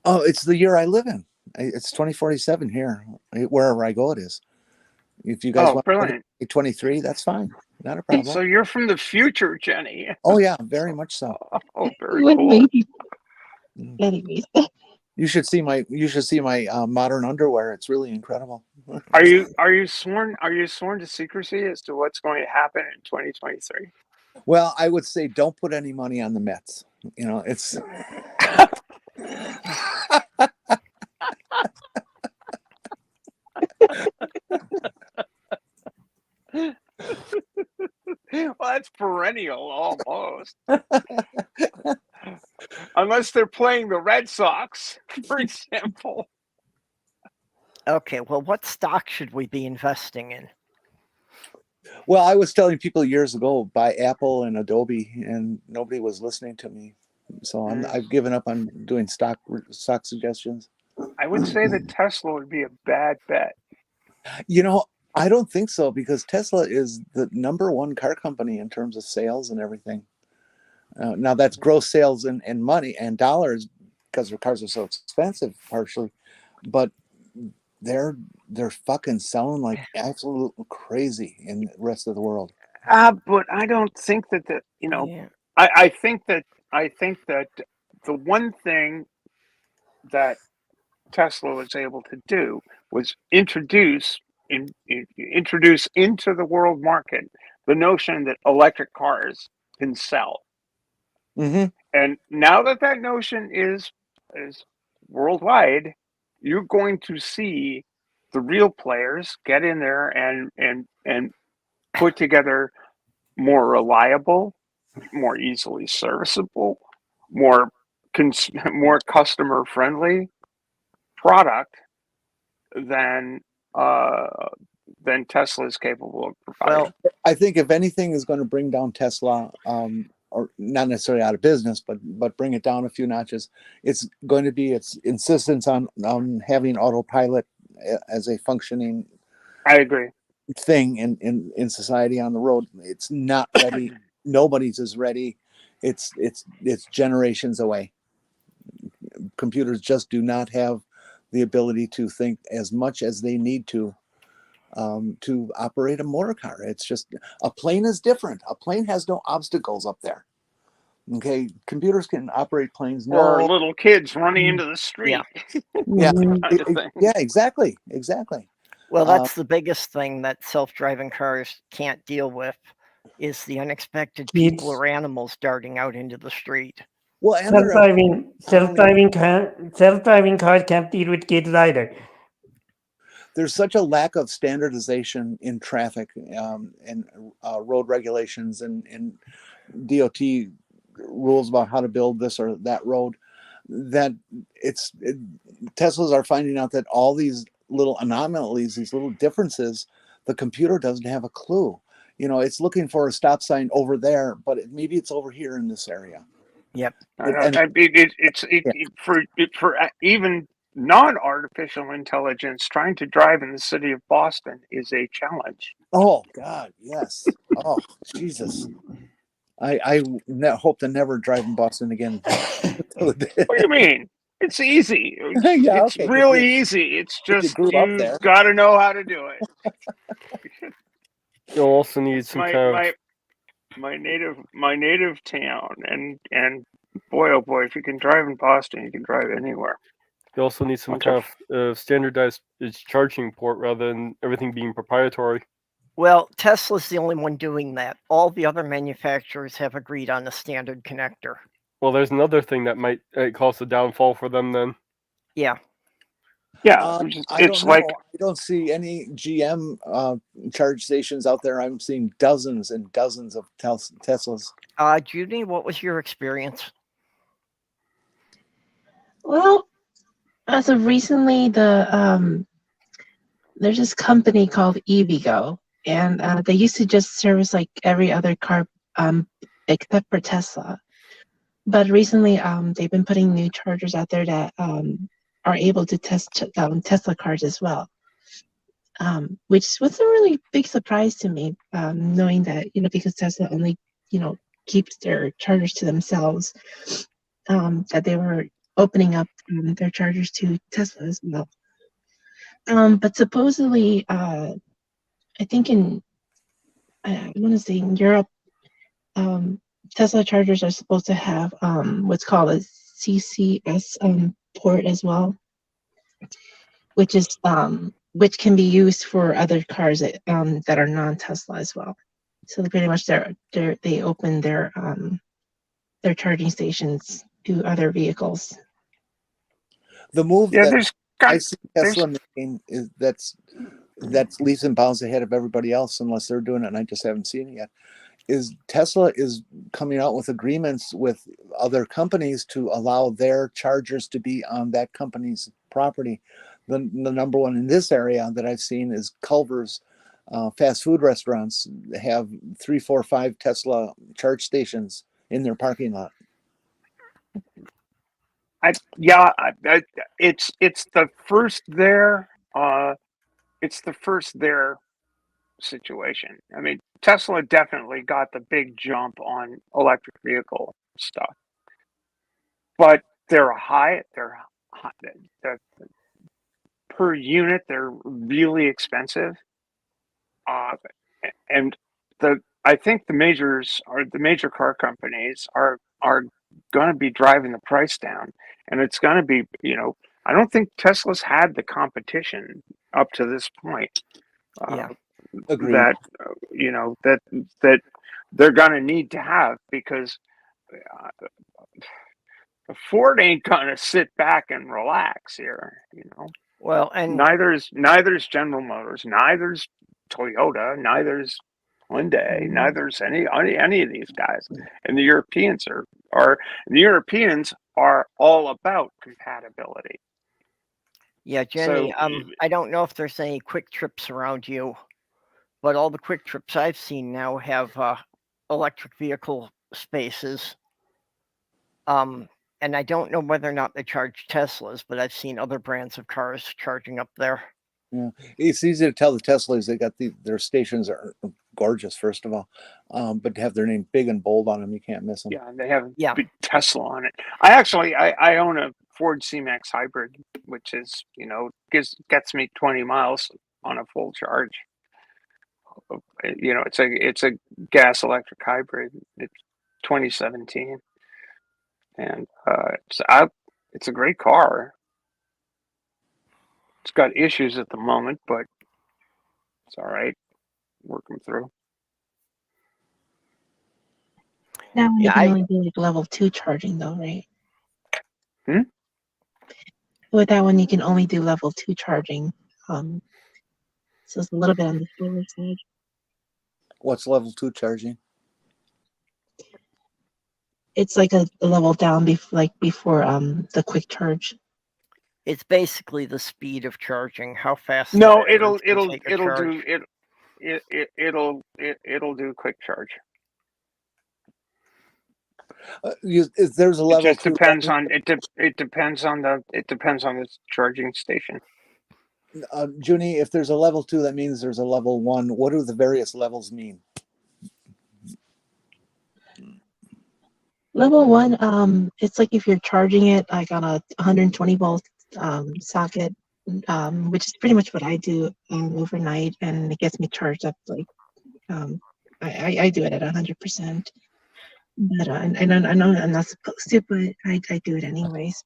Oh, it's the year I live in. It's 2047 here. Wherever I go, it is. If you guys want brilliant. 23, that's fine. Not a problem. So you're from the future, Jenny. Oh, yeah, very much so. Oh, very cool. Anyways. You should see my modern underwear. It's really incredible. Are you sworn to secrecy as to what's going to happen in 2023? Well, I would say don't put any money on the Mets. It's Well, that's perennial almost. Unless they're playing the Red Sox, for example. Okay, well, what stock should we be investing in? Well, I was telling people years ago, buy Apple and Adobe, and nobody was listening to me. So I've given up on doing stock suggestions. I would say that Tesla would be a bad bet. I don't think so, because Tesla is the #1 car company in terms of sales and everything. Now that's gross sales and money and dollars, because their cars are so expensive, partially, but they're fucking selling like absolute crazy in the rest of the world. But I don't think that I think that the one thing that Tesla was able to do was introduce into the world market the notion that electric cars can sell. Mm-hmm. And now that notion is worldwide, you're going to see the real players get in there and put together more reliable, more easily serviceable, more customer friendly product than Tesla is capable of providing. Well, I think if anything is going to bring down Tesla, or not necessarily out of business, but bring it down a few notches, it's going to be its insistence on having autopilot as a functioning. I agree. Thing in society on the road. It's not ready. Nobody's as ready. It's generations away. Computers just do not have the ability to think as much as they need to operate a motor car. It's just, a plane is different. A plane has no obstacles up there. Okay, computers can operate planes. Or little kids running into the street. Yeah, exactly. Well, that's the biggest thing that self-driving cars can't deal with, is the unexpected people or animals darting out into the street. Well, self-driving cars can't deal with kids either. There's such a lack of standardization in traffic and road regulations and DOT rules about how to build this or that road, that Teslas are finding out that all these little anomalies, these little differences, the computer doesn't have a clue. It's looking for a stop sign over there, but maybe it's over here in this area. Yep. For even non-artificial intelligence, trying to drive in the city of Boston is a challenge. Oh God, yes. Oh Jesus. hope to never drive in Boston again. What do you mean? It's easy. Yeah, It's okay, 'cause really easy. It's if you just grew up there. you've got to know how to do it. You'll also need It's some kind of my native town, and boy, oh boy, if you can drive in Boston, you can drive anywhere. you also need some Bunch kind of standardized charging port rather than everything being proprietary. Well, Tesla's the only one doing that. All the other manufacturers have agreed on a standard connector. Well, there's another thing that might cause a downfall for them then. Yeah. Yeah, I don't know. I don't see any GM charge stations out there. I'm seeing dozens and dozens of Teslas. Judy, what was your experience? Well, as of recently, there's this company called EVgo, and they used to just service like every other car except for Tesla. But recently, they've been putting new chargers out there that are able to test Tesla cars as well, which was a really big surprise to me, knowing that, because Tesla only, keeps their chargers to themselves, that they were opening up their chargers to Tesla as well. But supposedly, I think I want to say in Europe, Tesla chargers are supposed to have what's called a CCS port as well, which can be used for other cars that are non-Tesla as well. So pretty much they open their charging stations to other vehicles. The move Yeah, that I see Tesla making is that's leaps and bounds ahead of everybody else, unless they're doing it and I just haven't seen it yet. Is Tesla is coming out with agreements with other companies to allow their chargers to be on that company's property. The number one in this area that I've seen is Culver's fast food restaurants have 3, 4, 5 Tesla charge stations in their parking lot. It's the first there. It's the first there situation. I mean, Tesla definitely got the big jump on electric vehicle stuff, but they're high. Per unit, they're really expensive, and I think the major car companies are going to be driving the price down, and it's going to be, I don't think Tesla's had the competition up to this point. Yeah. Agreed. That that they're going to need to have, because Ford ain't going to sit back and relax here, Well, and neither's General Motors, neither's Toyota, neither's Hyundai, neither's any of these guys. And the Europeans are all about compatibility. yeah, Jenny, So, I don't know if there's any Quick Trips around you, but all the Quick Trips I've seen now have electric vehicle spaces. And I don't know whether or not they charge Teslas, but I've seen other brands of cars charging up there. Yeah, it's easy to tell the Teslas. They got their stations are gorgeous, first of all, but to have their name big and bold on them, you can't miss them. yeah, they have big Tesla on it. I own a Ford C-Max hybrid, which is, gets me 20 miles on a full charge. It's a gas electric hybrid. It's 2017, and it's a great car. It's got issues at the moment, but it's all right. Work them through. Now you can only do like level 2 charging though, right? With that one, you can only do level 2 charging. So it's a little bit on the slower side. What's level 2 charging? It's like a level down before the quick charge. It's basically the speed of charging, how fast. No, it'll do quick charge. There's a level. It just depends on it depends on the charging station. Junie, if there's a level 2, that means there's a level 1. What do the various levels mean? Level 1, it's like if you're charging it like on a 120 volt socket, which is pretty much what I do overnight, and it gets me charged up like I do it at 100%. But I know I'm not supposed to, but I do it anyways.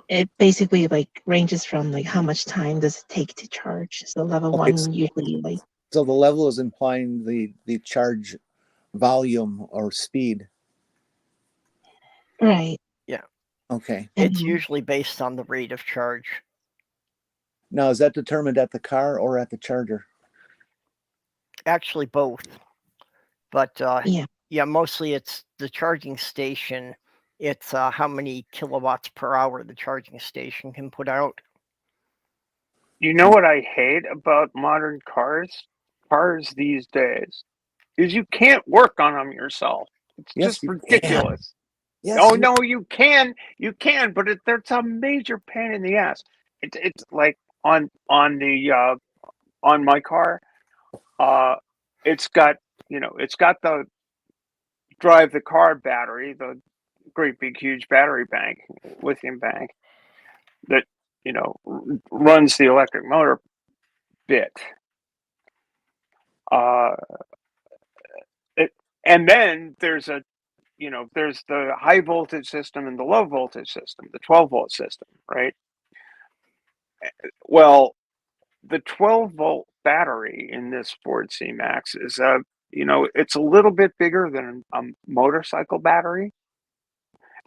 It basically like ranges from like how much time does it take to charge. So level Okay, 1 usually like So the level is implying the charge volume or speed. right. Okay. It's Mhm. usually based on the rate of charge. Now, is that determined at the car or at the charger? Actually, both. But Yeah. yeah, mostly it's the charging station. It's how many kilowatts per hour the charging station can put out. You know what I hate about modern cars these days, is you can't work on them yourself. It's Yes, just you can. ridiculous. Yes. Oh no, you can, but it's a major pain in the ass. It's like on the on my car, it's got the drive the car battery, the great big huge battery bank, lithium bank that runs the electric motor bit. And then there's the high voltage system and the low voltage system, the 12-volt system, right? Well, the 12-volt battery in this Ford C-Max is it's a little bit bigger than a motorcycle battery,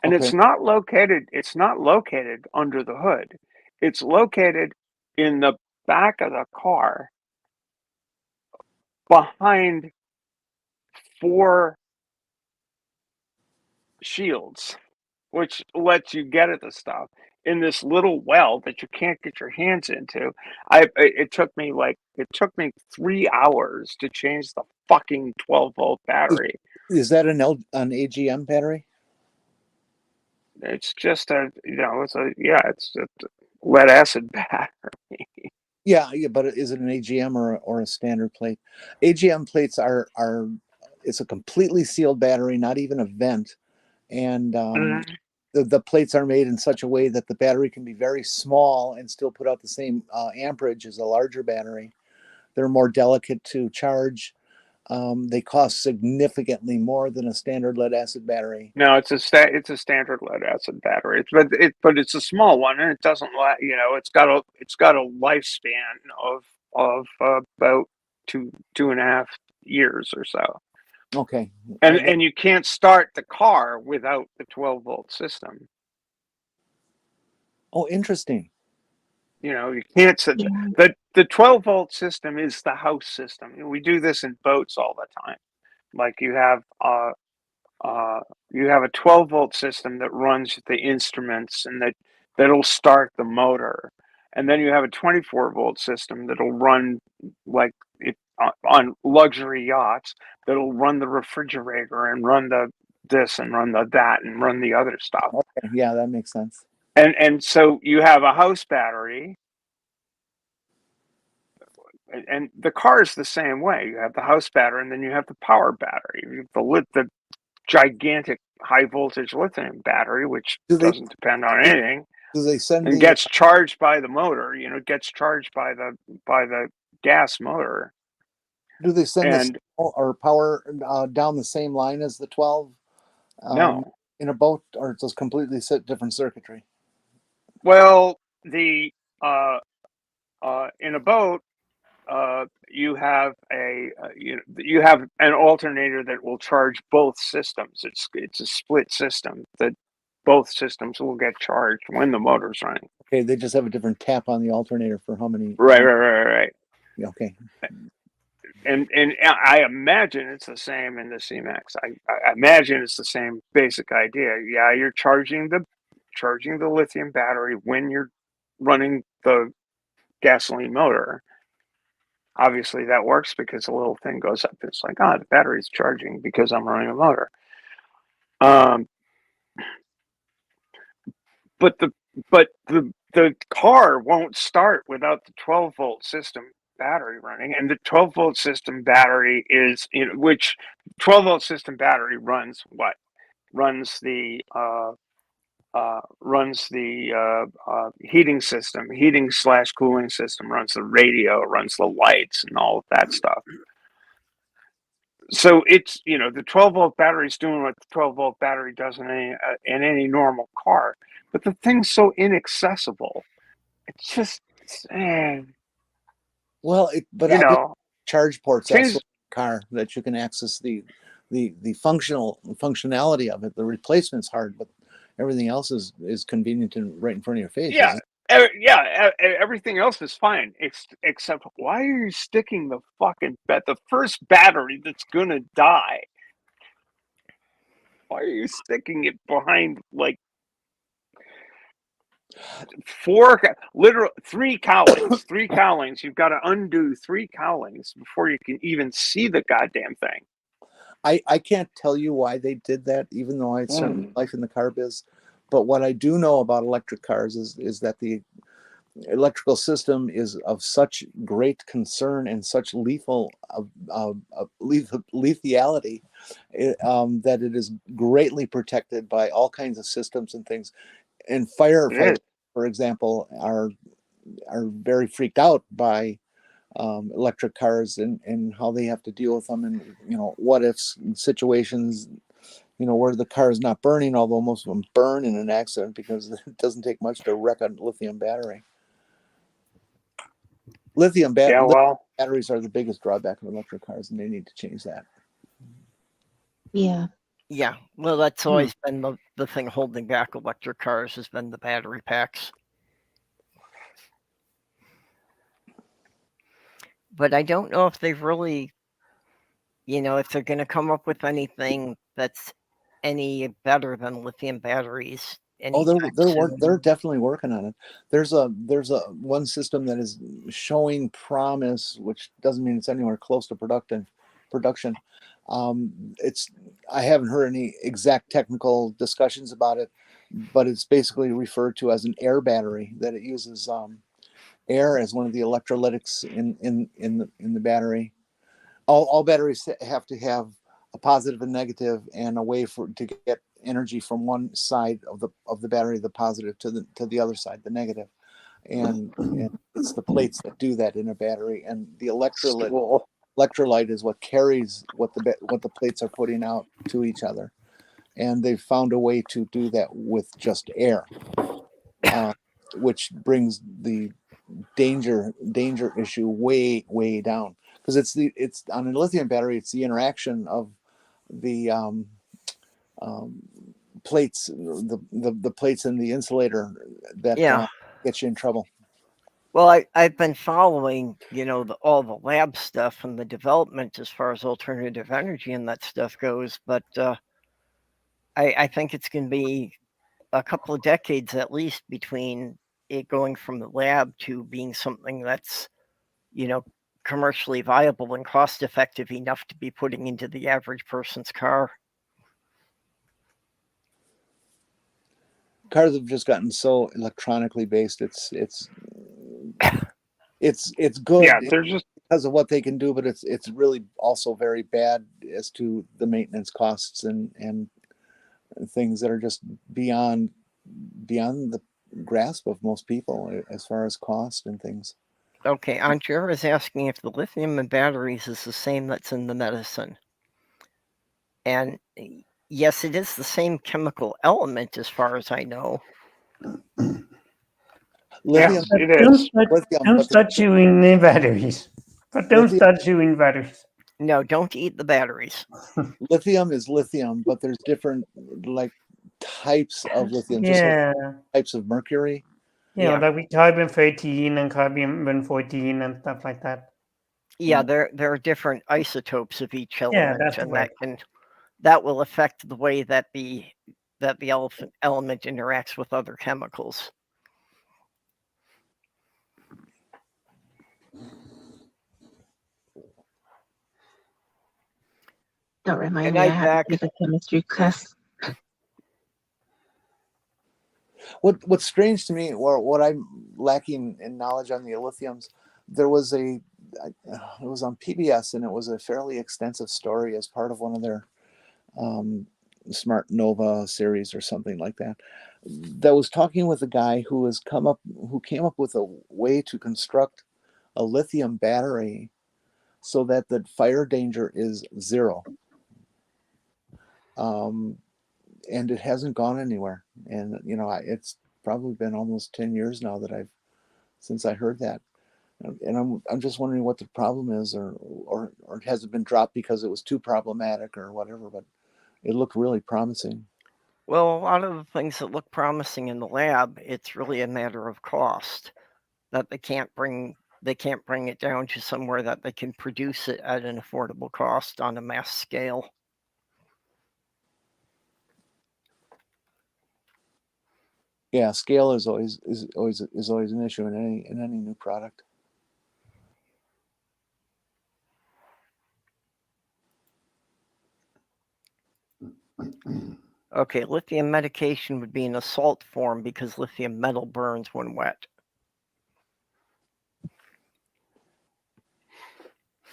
and Okay. it's not located under the hood. It's located in the back of the car behind 4 shields, which lets you get at the stuff in this little well that you can't get your hands into. It took me 3 hours to change the fucking 12-volt battery. Is that an AGM battery? It's just it's a lead acid battery. Yeah, but is it an AGM or a standard plate? AGM plates are it's a completely sealed battery, not even a vent, and the plates are made in such a way that the battery can be very small and still put out the same amperage as a larger battery. They're more delicate to charge. They cost significantly more than a standard lead acid battery. No, it's a standard lead acid battery. But it's a small one, and it doesn't it's got a lifespan of about 2.5 years or so. Okay. And you can't start the car without the 12-volt system. Oh, interesting. You can't set the 12-volt system is the house system. We do this in boats all the time. Like you have a 12-volt system that runs the instruments and that'll start the motor, and then you have a 24-volt system that'll run like on luxury yachts, that'll run the refrigerator and run the this and run the that and run the other stuff. Okay. Yeah, that makes sense. And so you have a house battery, and the car is the same way. You have the house battery, and then you have the power battery. You have the gigantic high voltage lithium battery, which doesn't depend on anything. Do they send and gets charged by the motor? Gets charged by the gas motor. Do they send the or power down the same line as the 12? No. In a boat, or it's just completely different circuitry? Well, in a boat, you have you have an alternator that will charge both systems. It's a split system that both systems will get charged when the motor's running. Okay, they just have a different tap on the alternator for how many. Right. Yeah, okay. And I imagine it's the same in the C-Max. I imagine it's the same basic idea. Yeah, you're charging the lithium battery when you're running the gasoline motor. Obviously, that works because the little thing goes up. It's like, the battery's charging because I'm running a motor. But the car won't start without the 12-volt system battery running, and the 12-volt system battery is, which 12-volt system battery runs what? Runs the heating system, heating/cooling system, runs the radio, runs the lights, and all of that stuff. So it's, the 12-volt battery is doing what the 12-volt battery does in any normal car, but the thing's so inaccessible. It's just, Well, but I guess charge ports also in the car that you can access the functionality of it. The replacement's hard, but everything else is convenient and right in front of your face. Yeah, everything else is fine, except why are you sticking the first battery that's gonna die? Why are you sticking it behind like three cowlings? Three cowlings. You've got to undo three cowlings before you can even see the goddamn thing. I can't tell you why they did that, even though I spent life in the car biz. But what I do know about electric cars is that the electrical system is of such great concern and such lethality that it is greatly protected by all kinds of systems and things. And firefighters, for example, are very freaked out by electric cars and how they have to deal with them, and what if situations where the car is not burning, although most of them burn in an accident because it doesn't take much to wreck a lithium battery. Lithium batteries are the biggest drawback of electric cars, and they need to change that. Yeah. Yeah, well, that's always been the thing holding back electric cars has been the battery packs. But I don't know if they've really, if they're going to come up with anything that's any better than lithium batteries. They're definitely working on it. There's a one system that is showing promise, which doesn't mean it's anywhere close to production. I haven't heard any exact technical discussions about it, but it's basically referred to as an air battery, that it uses air as one of the electrolytics in the battery. All batteries have to have a positive and negative, and a way to get energy from one side of the battery, the positive, to the other side, the negative. And it's the plates that do that in a battery, and the electrolyte is what carries what the plates are putting out to each other. And they've found a way to do that with just air, which brings the danger issue way down, because it's on a lithium battery, it's the interaction of the plates, the plates in the insulator that gets you in trouble. Well, I've been following, all the lab stuff and the development as far as alternative energy and that stuff goes, but I think it's going to be a couple of decades at least between it going from the lab to being something that's, commercially viable and cost effective enough to be putting into the average person's car. Cars have just gotten so electronically based. It's good. Yeah, they're just because of what they can do, but it's really also very bad as to the maintenance costs and things that are just beyond the grasp of most people as far as cost and things. Okay, Andrea is asking if the lithium in batteries is the same that's in the medicine. And yes, it is the same chemical element as far as I know. Lithium, Don't start chewing the batteries. But don't start chewing batteries. No, don't eat the batteries. Lithium is lithium, but there's different types of lithium. Yeah. Just like types of mercury. Like with carbon-13 and carbon-14 and stuff like that. Yeah, there are different isotopes of each element, that's and right. that will affect the way that the element interacts with other chemicals. Don't remind me, I have to take a chemistry class. What's strange to me, or what I'm lacking in knowledge on the lithiums, there was a it was on PBS, and it was a fairly extensive story as part of one of their Smart Nova series or something like that. That was talking with a guy who came up with a way to construct a lithium battery so that the fire danger is zero. And it hasn't gone anywhere. And it's probably been almost 10 years now since I heard that. And I'm just wondering what the problem is, or has it been dropped because it was too problematic or whatever, but it looked really promising. Well, a lot of the things that look promising in the lab, it's really a matter of cost, that they can't bring it down to somewhere that they can produce it at an affordable cost on a mass scale. Yeah, scale is always an issue in any new product. Okay, lithium medication would be in a salt form because lithium metal burns when wet.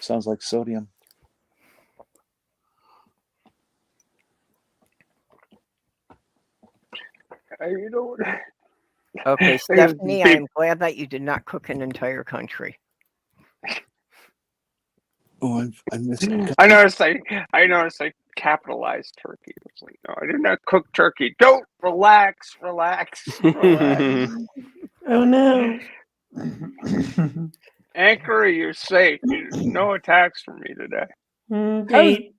Sounds like sodium. You know, Okay, Stephanie, I am glad that you did not cook an entire country. Oh, I missed it. I noticed I capitalized turkey. It's like, no, I did not cook turkey. Don't relax. Oh no. Anchor, you're safe. No attacks from me today. Okay.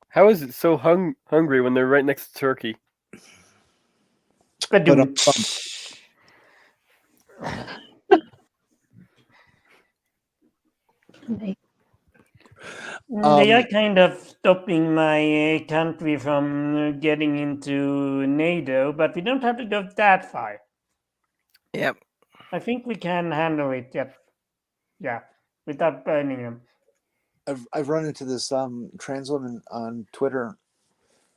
How is it so hungry when they're right next to turkey? I do. They are kind of stopping my country from getting into NATO, but we don't have to go that far. Yep. I think we can handle it. Yeah, without burning them. I've run into this trans woman on Twitter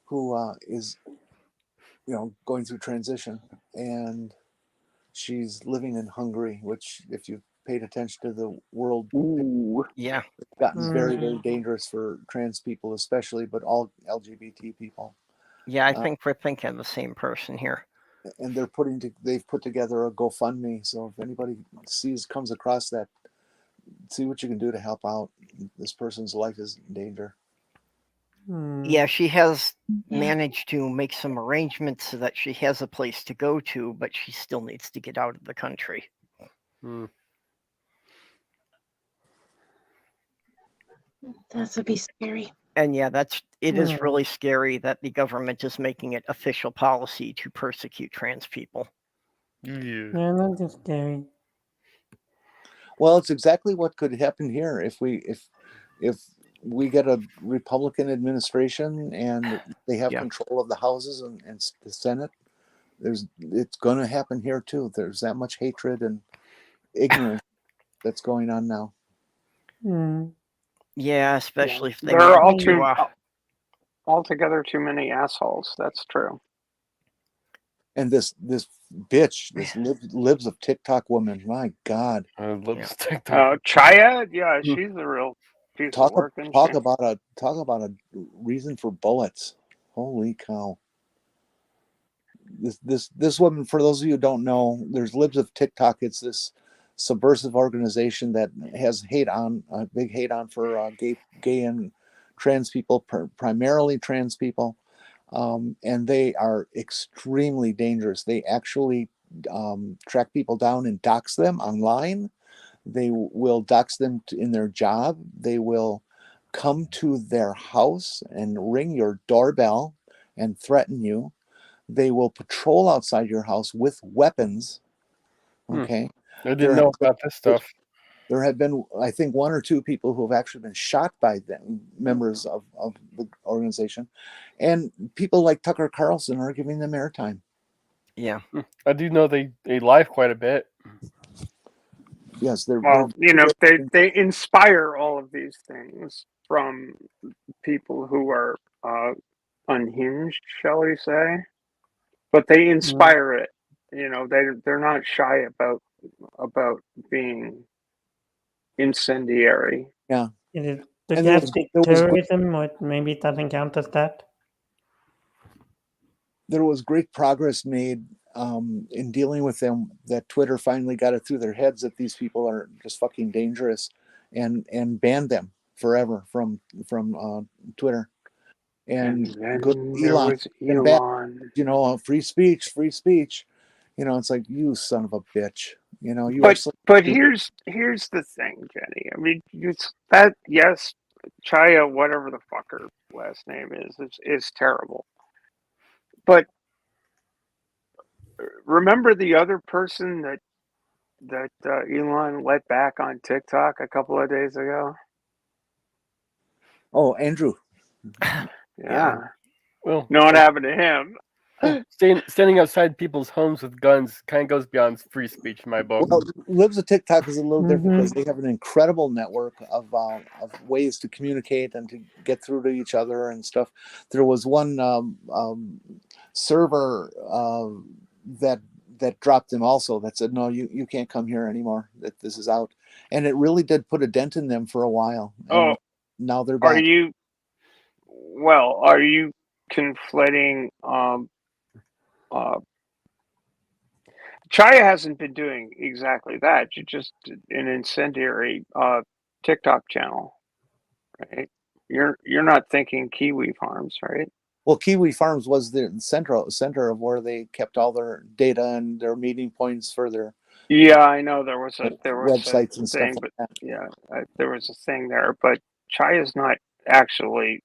who is going through transition, and she's living in Hungary, which, if you've paid attention to the world, yeah, it's gotten very, very dangerous for trans people, especially, but all LGBT people. Yeah, I think we're thinking of the same person here. And they've put together a GoFundMe. So if anybody comes across that, see what you can do to help out. This person's life is in danger. Yeah, she has managed to make some arrangements so that she has a place to go to, but she still needs to get out of the country. That would be scary. And yeah, it is really scary that the government is making it official policy to persecute trans people. Yeah, that is scary. Well, it's exactly what could happen here if we get a Republican administration and they have control of the houses and the Senate. It's going to happen here too. There's that much hatred and ignorance that's going on now. Yeah, especially if they there are altogether too many assholes. That's true. And this bitch, this libs of TikTok woman, my God. Libs TikTok. Chaya, yeah, she's a real piece of work. Talk about a reason for bullets. Holy cow. This woman, for those of you who don't know, there's Libs of TikTok. It's this subversive organization that has a big hate on for gay and trans people, primarily trans people. And they are extremely dangerous. They actually track people down and dox them online. They will dox them in their job. They will come to their house and ring your doorbell and threaten you. They will patrol outside your house with weapons. Okay. I didn't know about this stuff. There have been, I think, 1 or 2 people who have actually been shot by them, members of the organization. And people like Tucker Carlson are giving them airtime. Yeah. I do know they live quite a bit. Yes, they inspire all of these things from people who are unhinged, shall we say? But they inspire it. They're not shy about being, incendiary. Yeah. Is it And there was stochastic great, terrorism, or maybe it doesn't count as that? there was great progress made in dealing with them. That Twitter finally got it through their heads that these people are just fucking dangerous, and banned them forever from Twitter. And then good there Elon, was and back, Elon. you know, free speech. You know, it's like, you son of a bitch. You know, you are so But stupid. here's the thing, Jenny. I mean, it's that, yes, Chaya, whatever the fuck her last name is terrible. But remember the other person that Elon let back on TikTok a couple of days ago? Oh, Andrew. Yeah. Well, No, what happened to him? standing outside people's homes with guns kind of goes beyond free speech in my book. Well, Libs of TikTok is a little different because Mhm. they have an incredible network of ways to communicate and to get through to each other and stuff. There was one server that dropped them also, that said, no, you can't come here anymore, that this is out. And it really did put a dent in them for a while. And Oh, now they're are back. you conflating Chaya hasn't been doing exactly that. You just did an incendiary TikTok channel, right? You're not thinking Kiwi Farms, right? Well, Kiwi Farms was the center of where they kept all their data and their meeting points for their Yeah, I know there was a websites and stuff thing, like but that. yeah, there was a thing there. But Chaya's not actually.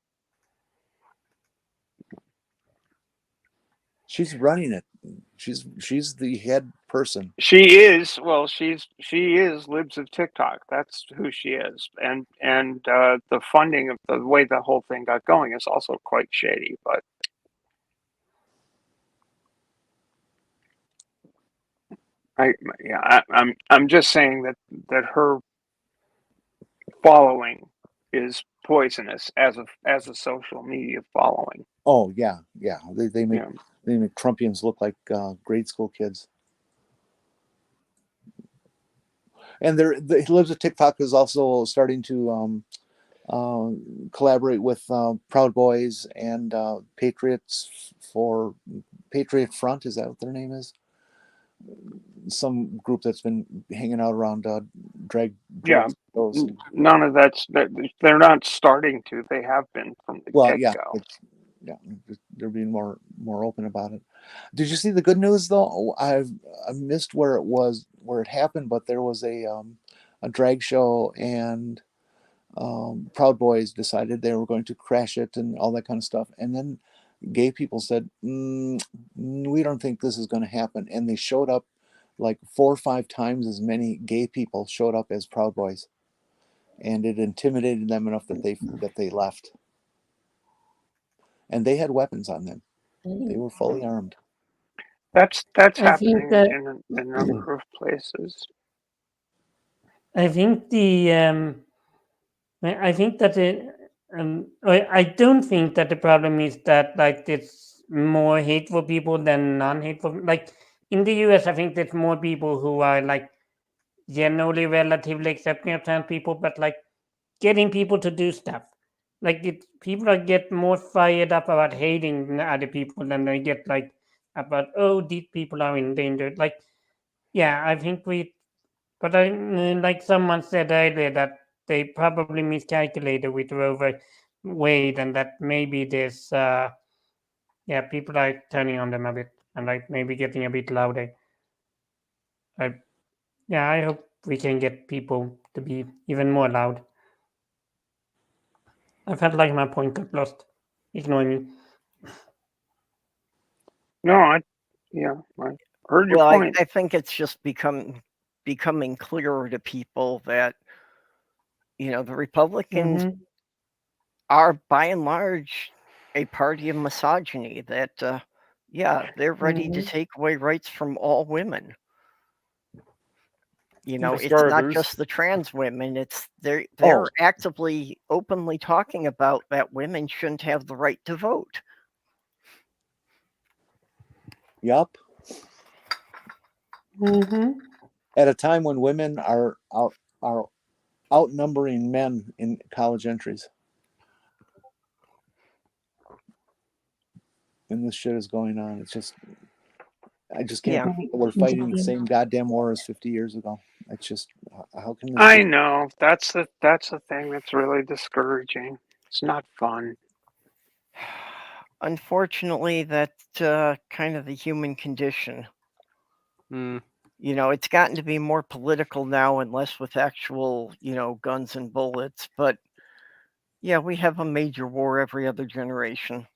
She's running it. She's the head person. She is, well, she is Libs of TikTok. That's who she is, and the funding of the way the whole thing got going is also quite shady. But I'm just saying that her following is poisonous as a social media following. Oh yeah. They make Yeah. Trumpians look like grade school kids. And the Lives of TikTok is also starting to collaborate with Proud Boys and Patriots for Patriot Front. Is that what their name is? Some group that's been hanging out around drag Yeah, shows. none of that's they're not starting to. They have been from the Well, get yeah, go. they're being more open about it. Did you see the good news though? I missed where it happened, but there was a drag show, and Proud Boys decided they were going to crash it and all that kind of stuff, and then gay people said, we don't think this is going to happen, and they showed up like 4 or 5 times as many gay people showed up as Proud Boys, and it intimidated them enough that they left. And they had weapons on them. They were fully armed. That's I think happening that in a number of places. I think I think that I don't think that the problem is that like it's more hateful people than non-hateful. Like in the US, I think there's more people who are like generally relatively accepting of trans people, but like getting people to do stuff. Like people are get more fired up about hating other people than they get like about, oh, these people are in danger. Like, yeah, I think but I like someone said earlier that they probably miscalculated with Roe v. Wade, and that maybe there's people are turning on them a bit and like maybe getting a bit louder. I hope we can get people to be even more loud. I felt like my point got lost. Ignore me. No, I heard your Well, point. I think it's just becoming clearer to people that, you know, the Republicans are by and large a party of misogyny, that they're ready to take away rights from all women. You know, For it's not starters. just the trans women, it's they're Oh. actively openly talking about that women shouldn't have the right to vote. Yup. At a time when women are outnumbering men in college entries. And this shit is going on. It's just, I just can't Yeah. believe we're fighting the same goddamn war as 50 years ago. It's just, how can this I be? know that's the thing that's really discouraging. It's not fun. Unfortunately, that's kind of the human condition. Mm. You know, it's gotten to be more political now and less with actual, guns and bullets. But yeah, we have a major war every other generation.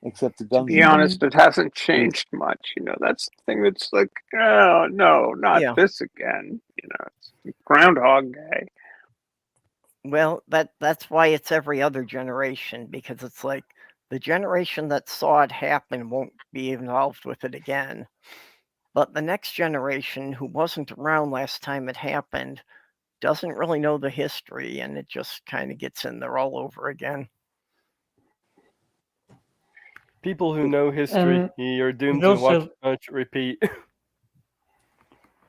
Except the To guns be and honest, it hasn't changed much. That's the thing that's like, oh no, not Yeah. this again. It's Groundhog Day. Well, that's why it's every other generation, because it's like the generation that saw it happen won't be involved with it again. But the next generation who wasn't around last time it happened doesn't really know the history, and it just kind of gets in there all over again. People who know history, you're doomed to watch repeat.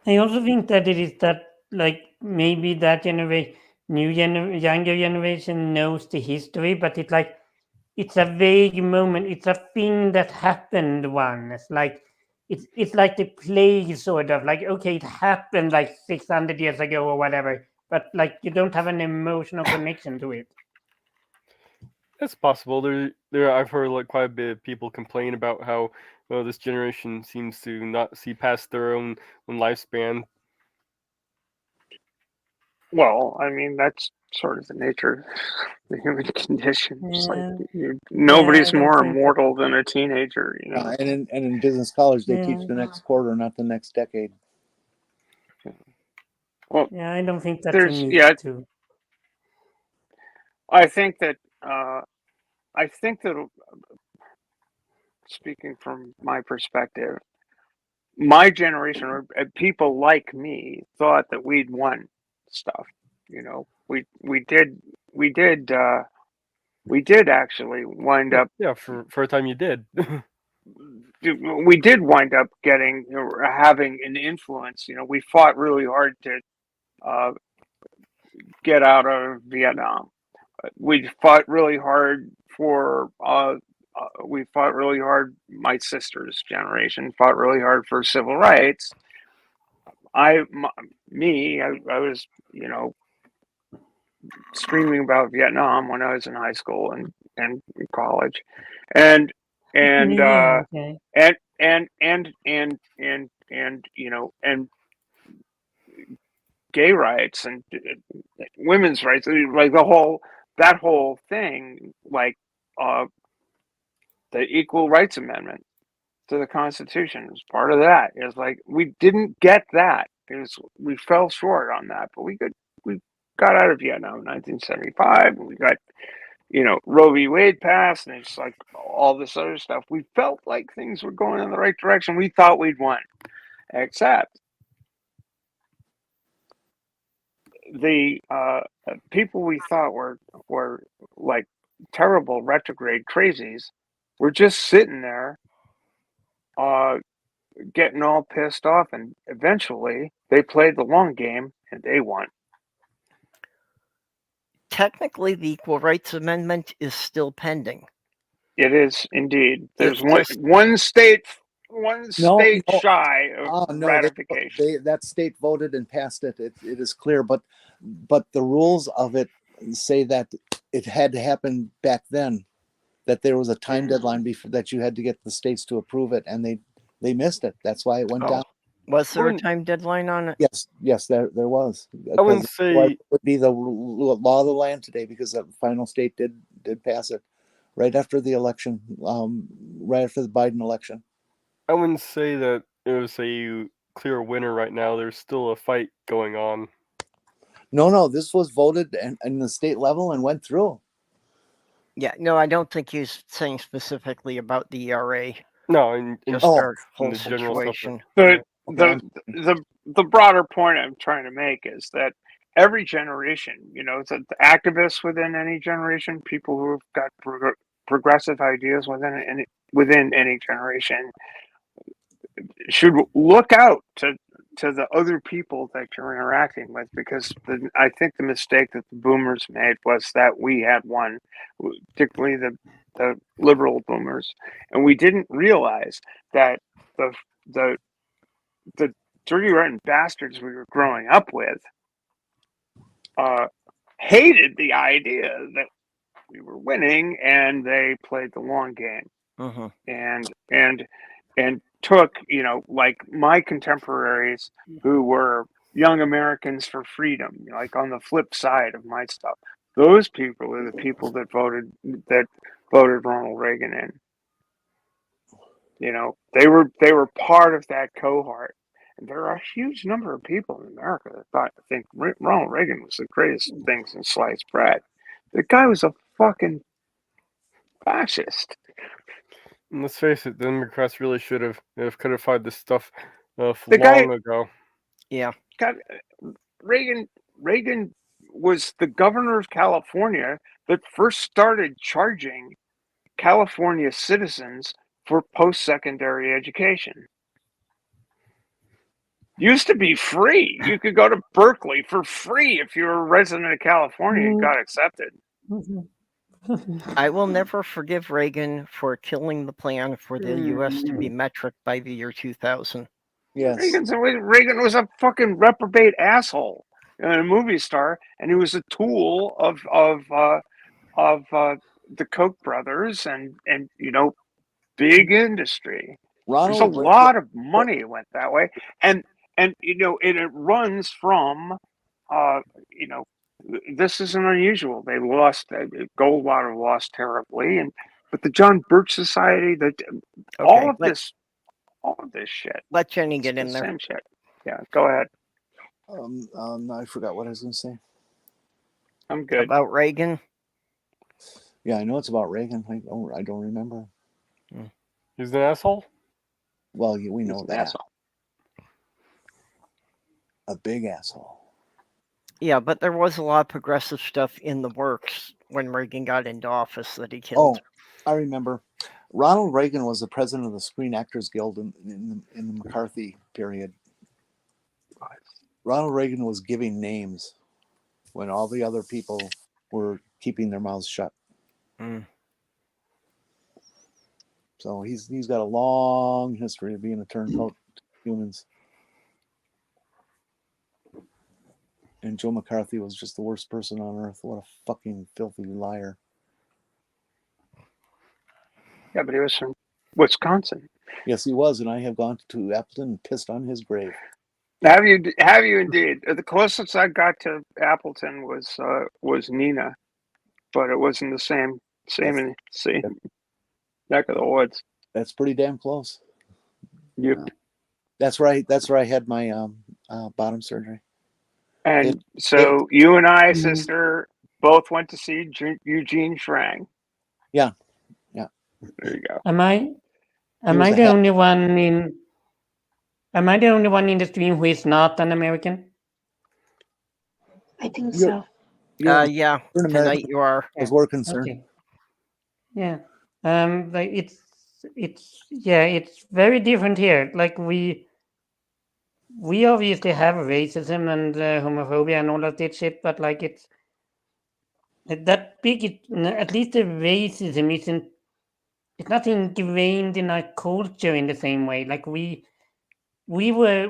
I also think that it is that, like, maybe that younger generation knows the history, but it's a vague moment. It's a thing that happened once. Like, it's like the plague, sort of. Like, okay, it happened like 600 years ago or whatever, but like you don't have an emotional connection to it. It's possible. There I've heard like quite a bit of people complain about how this generation seems to not see past their own lifespan. Well, I mean, that's sort of the nature of the human condition. It's like Yeah. nobody's Yeah, I don't more think immortal than a teenager, and in business college, they teach Yeah. the next quarter, not the next decade. Well, Yeah, I don't think that there's you need to. I think that speaking from my perspective, my generation or people like me thought that we'd won stuff. We did actually wind up. Yeah, for a time you did. We did wind up having an influence. We fought really hard to get out of Vietnam. We fought really hard we fought really hard. My sister's generation fought really hard for civil rights. I was, screaming about Vietnam when I was in high school and college, and Yeah, okay. and gay rights and women's rights, like that whole thing, like the Equal Rights Amendment to the Constitution was part of that. It was like we didn't get that. We fell short on that, but we got out of Vietnam in 1975. And we got Roe v. Wade passed, and it's like all this other stuff. We felt like things were going in the right direction. We thought we'd won, except the people we thought were like terrible retrograde crazies were just sitting there getting all pissed off, and eventually they played the long game and they won. Technically, the Equal Rights Amendment is still pending. It is indeed. There's It's one state No. shy of No, ratification. that state voted and passed it. It is clear, but the rules of it say that it had to happen back then, that there was a time deadline before that you had to get the states to approve it, and they missed it. That's why it went down. Was there a time deadline on it? Yes, there was. I wouldn't say it would be the law of the land today, because the final state did pass it right after the election, right after the Biden election. I wouldn't say that it was a clear winner right now. There's still a fight going on. No, this was voted in the state level and went through. Yeah, no, I don't think he's saying specifically about the ERA. No, in our whole the general situation. The broader point I'm trying to make is that every generation, the activists within any generation, people who have got progressive ideas within any generation, should look out to to the other people that you're interacting with, because I think the mistake that the boomers made was that we had one, particularly the liberal boomers, and we didn't realize that the dirty rotten bastards we were growing up with hated the idea that we were winning, and they played the long game. And took, like my contemporaries who were young Americans for freedom, like on the flip side of my stuff. Those people are the people that voted Ronald Reagan in. They were part of that cohort. And there are a huge number of people in America that think Ronald Reagan was the greatest thing since sliced bread. The guy was a fucking fascist. And let's face it, the Democrats really should have codified this stuff long ago. Yeah. God, Reagan was the governor of California that first started charging California citizens for post-secondary education. Used to be free. You could go to Berkeley for free if you were a resident of California and got accepted. I will never forgive Reagan for killing the plan for the U.S. to be metric by the year 2000. Yes. Reagan was a fucking reprobate asshole and a movie star, and he was a tool of the Koch brothers and big industry. There's a lot of money went that way, and it runs from this isn't unusual. They lost. Goldwater lost terribly, but the John Birch Society, all of this shit. Let Jenny get in there. Same shit. Yeah, go ahead. I forgot what I was going to say. I'm good. About Reagan? Yeah, I know it's about Reagan. I don't remember. He's an asshole? Well, we know that. Asshole. A big asshole. Yeah, but there was a lot of progressive stuff in the works when Reagan got into office that he killed. Oh, I remember. Ronald Reagan was the president of the Screen Actors Guild in the McCarthy period. Ronald Reagan was giving names when all the other people were keeping their mouths shut. So he's got a long history of being a turncoat to humans. And Joe McCarthy was just the worst person on earth. What a fucking filthy liar. Yeah, but he was from Wisconsin. Yes, he was, and I have gone to Appleton and pissed on his grave. Have you indeed? The closest I got to Appleton was Nina, but it wasn't the same neck of the woods. That's pretty damn close. Yep. That's right. That's where I had my bottom surgery. And so you and I, sister, both went to see Eugene Schrang. Yeah. There you go. Am I the only one in the stream who is not an American? I think so. Yeah, you're an tonight American you are. as we're concerned. Okay. Yeah. It's very different here. Like we obviously have racism and homophobia and all of that shit, but like it's that big. At least the racism isn't. It's not ingrained in our culture in the same way. Like we were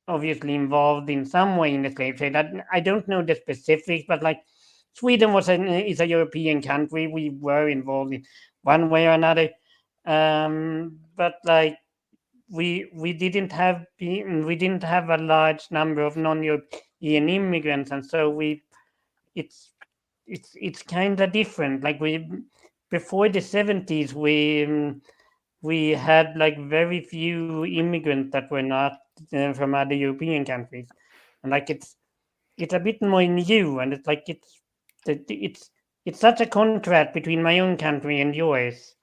obviously involved in some way in the slave trade. I don't know the specifics, but like Sweden is a European country. We were involved in one way or another, but like we didn't have a large number of non-European immigrants, and so it's kind of different. Like before the 70s, we had like very few immigrants that were not from other European countries, and like it's a bit more new, and it's like it's such a contrast between my own country and yours.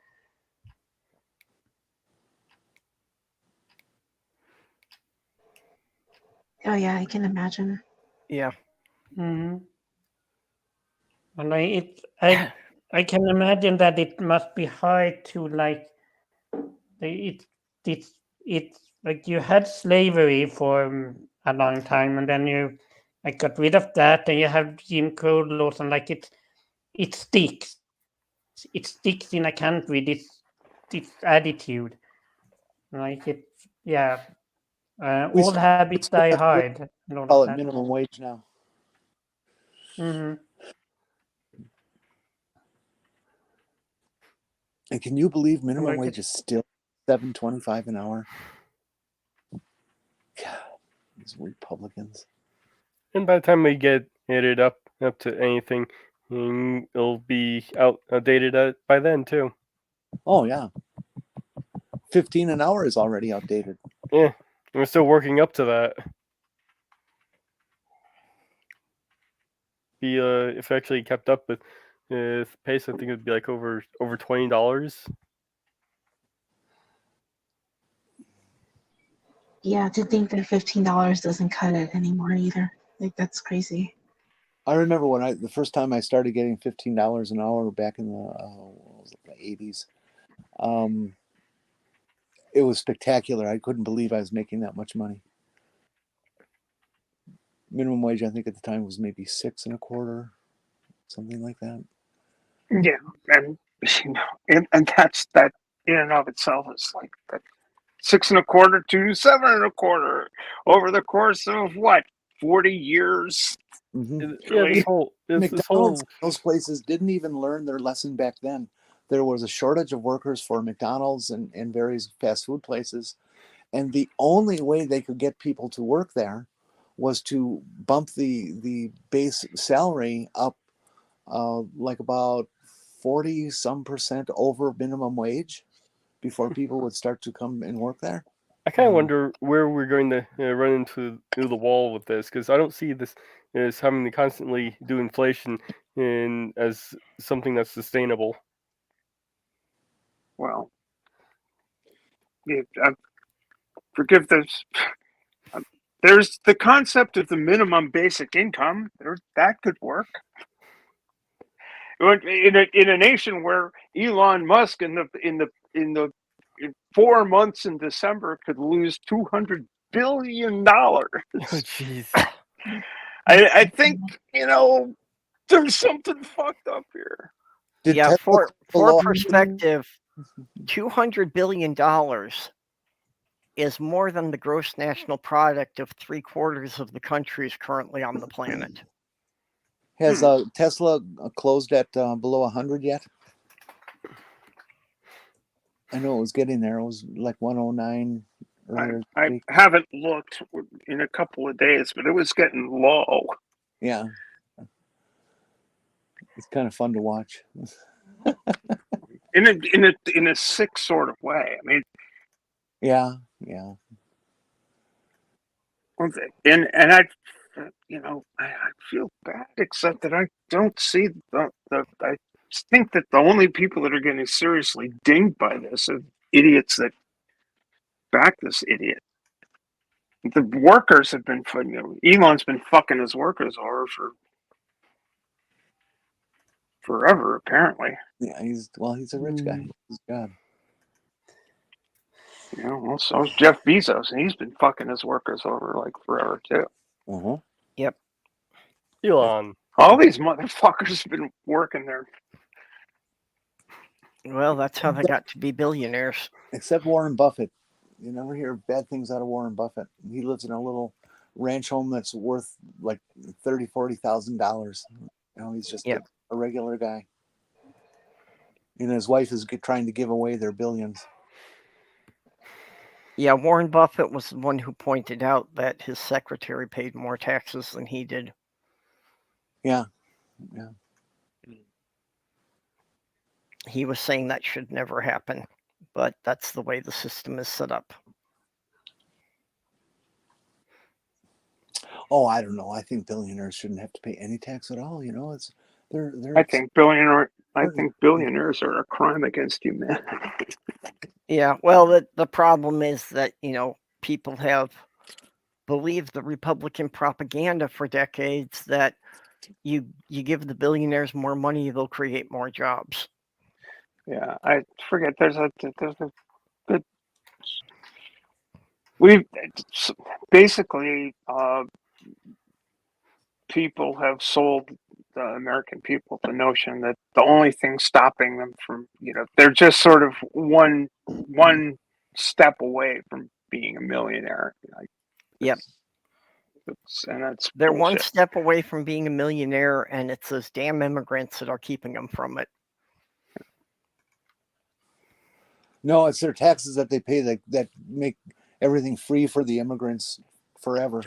Oh yeah, I can imagine. Yeah. Mm-hmm. And I can imagine that it must be hard to like it's like you had slavery for a long time, and then you like got rid of that, and you have Jim Crow laws, and like it sticks. It sticks in a country. This attitude, like it, yeah. We Old habits die hard. And all call of it that. minimum wage now. Mhm. And can you believe minimum Like wage it. is still $7.25 an hour? God, these Republicans. And by the time we get it up to anything, it'll be outdated by then too. Oh yeah, 15 an hour is already outdated. Yeah, we're still working up to that. If it actually kept up with pace, I think it would be like over $20. Yeah, to think that $15 doesn't cut it anymore either. Like that's crazy. I remember when the first time I started getting $15 an hour back in the 80s. It was spectacular. I couldn't believe I was making that much money. Minimum wage, I think at the time was maybe $6.25, something like that. Yeah, and you know, and that's that in and of itself is like that 6.25 to 7.25 over the course of what 40 years. Mm-hmm. Yeah, this whole McDonald's, those places didn't even learn their lesson back then. There was a shortage of workers for McDonald's and various fast food places. And the only way they could get people to work there was to bump the base salary up like about 40% over minimum wage before people would start to come and work there. I kind of wonder where we're going to run into the wall with this, because I don't see this as having to constantly do inflation as something that's sustainable. Well, yeah, forgive this. There's the concept of the minimum basic income. That could work. In a nation where Elon Musk in the 4 months in December could lose $200 billion. Oh, jeez. I think there's something fucked up here. Yeah, for perspective, $200 billion is more than the gross national product of 3/4 of the countries currently on the planet. Has Tesla closed at below 100 yet? I know it was getting there. It was like 109 earlier. I haven't looked in a couple of days, but it was getting low. Yeah. It's kind of fun to watch. in a sick sort of way. I mean, yeah. And I feel bad, except that I don't see I think that the only people that are getting seriously dinged by this are idiots that back this idiot. The workers have been Elon's been fucking his workers over for forever, apparently. Yeah, he's a rich guy. He's God. Well, so is Jeff Bezos, and he's been fucking his workers over like forever too. Uh-huh. Yep. Elon. All these motherfuckers have been working there. Well, that's how they got to be billionaires. Except Warren Buffett. You never hear bad things out of Warren Buffett. He lives in a little ranch home that's worth like $30,000-$40,000. He's just a regular guy. And his wife is trying to give away their billions. Yeah, Warren Buffett was the one who pointed out that his secretary paid more taxes than he did. Yeah. He was saying that should never happen, but that's the way the system is set up. Oh, I don't know. I think billionaires shouldn't have to pay any tax at all. I think billionaires are a crime against humanity. Yeah, well, the problem is that, people have believed the Republican propaganda for decades that you give the billionaires more money, they'll create more jobs. Yeah, I forget. There's a good We've basically people have sold the American people the notion that the only thing stopping them from, they're just sort of one step away from being a millionaire. Yep. And that's They're one bullshit. step away from being a millionaire, and it's those damn immigrants that are keeping them from it. No, it's their taxes that they pay that make everything free for the immigrants forever.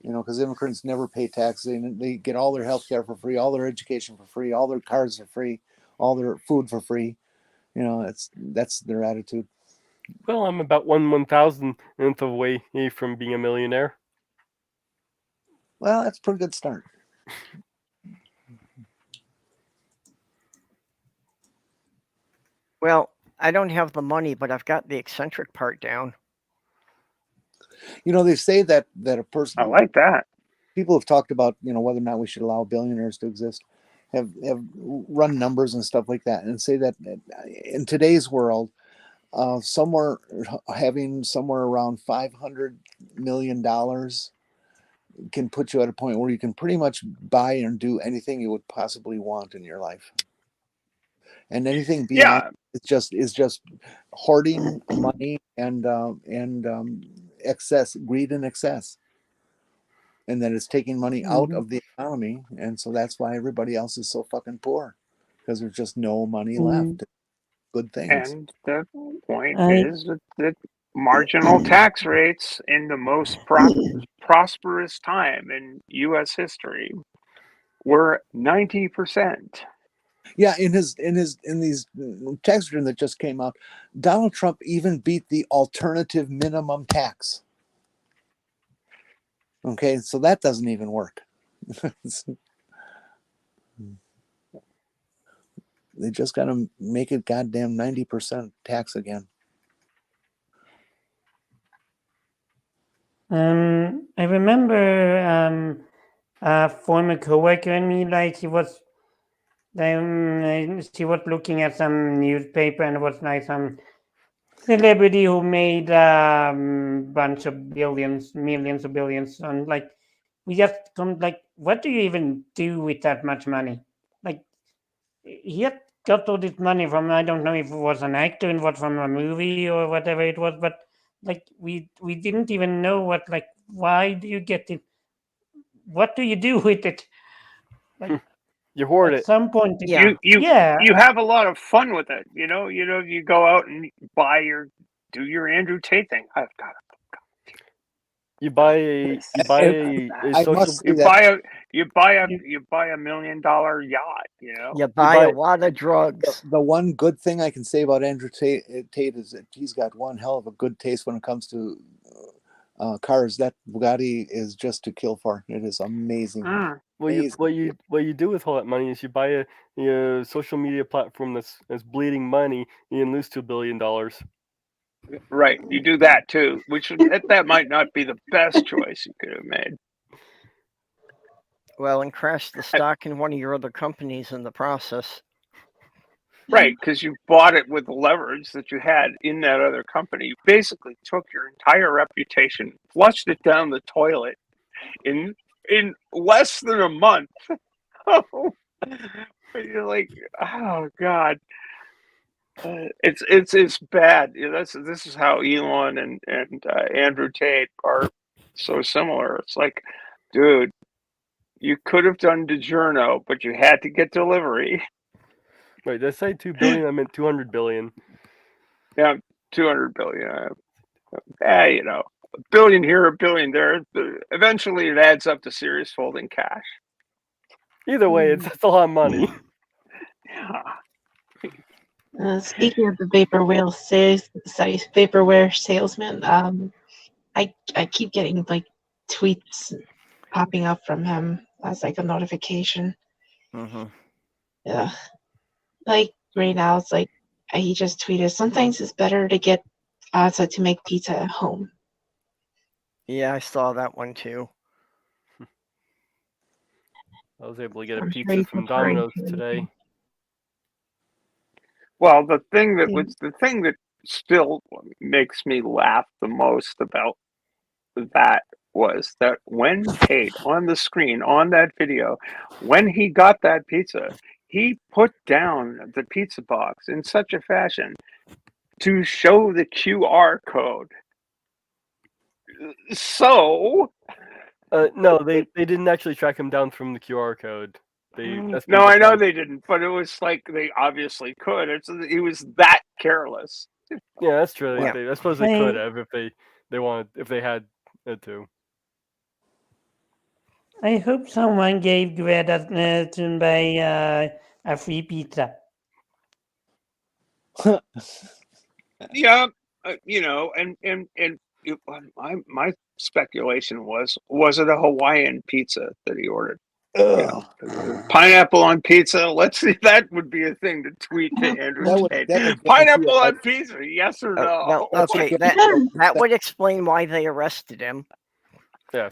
Because immigrants never pay taxes. They get all their health care for free, all their education for free, all their cars for free, all their food for free. That's their attitude. Well, I'm about 1/1000th of the way from being a millionaire. Well, that's a pretty good start. Well, I don't have the money, but I've got the eccentric part down. They say that a person. I like that. People have talked about whether or not we should allow billionaires to exist. Have run numbers and stuff like that, and say that in today's world, somewhere around $500 million can put you at a point where you can pretty much buy and do anything you would possibly want in your life, and anything beyond is just hoarding money and excess, greed and excess, and that it's taking money out of the economy, and so that's why everybody else is so fucking poor, because there's just no money left. Good things. And the point is that marginal tax rates in the most prosperous time in U.S. history were 90%. Yeah, in these tax returns that just came out, Donald Trump even beat the alternative minimum tax. Okay, so that doesn't even work. They just got to make it goddamn 90% tax again. I remember a former coworker and me, like she was looking at some newspaper, and it was like some celebrity who made bunch of millions of billions, and like we just come like, what do you even do with that much money? Like he had got all this money from, I don't know if it was an actor and what, from a movie or whatever it was, but like we didn't even know what, like, why do you get it? What do you do with it? Like you hoard at it. some point. You have a lot of fun with it. You go out and do your Andrew Tate thing. I've got it. You buy a social. You buy a $1 million yacht. You buy a lot of drugs. The one good thing I can say about Andrew Tate is that he's got one hell of a good taste when it comes to cars. That Bugatti is just to kill for. It is amazing. What you do with all that money is you buy a social media platform that's bleeding money. You can lose $2 billion. Right, you do that too, which that might not be the best choice you could have made. Well, and crash the stock in one of your other companies in the process. Right, because you bought it with the leverage that you had in that other company. You basically took your entire reputation, flushed it down the toilet in less than a month. You're like, oh God. It's bad. This is how Elon and Andrew Tate are so similar. It's like, dude, you could have done DiGiorno, but you had to get delivery. Right, did I say 2 billion? I meant 200 billion. Yeah, 200 billion. A billion here, a billion there. Eventually, it adds up to serious folding cash. Either way, that's a lot of money. Yeah. Speaking of the vaporware salesman, I keep getting like tweets popping up from him as like a notification. Mm-hmm. Yeah, like right now it's like he just tweeted, sometimes it's better to get to make pizza at home. Yeah, I saw that one too. I was able to get a pizza from Domino's today. Well, the thing that still makes me laugh the most about that was that when Tate on the screen on that video, when he got that pizza, he put down the pizza box in such a fashion to show the QR code. So No, they didn't actually track him down from the QR code. no, I know they didn't, but it was like they obviously could. He was that careless. Yeah, that's true. Yeah. I suppose they could have if they wanted, if they had to. I hope someone gave Greta Thunberg a free pizza. Yeah, and my speculation was it a Hawaiian pizza that he ordered? Pineapple on pizza. Let's see, that would be a thing to tweet to Andrew Tate. Pineapple on pizza, yes or no? Well, okay, that would explain why they arrested him. Yeah.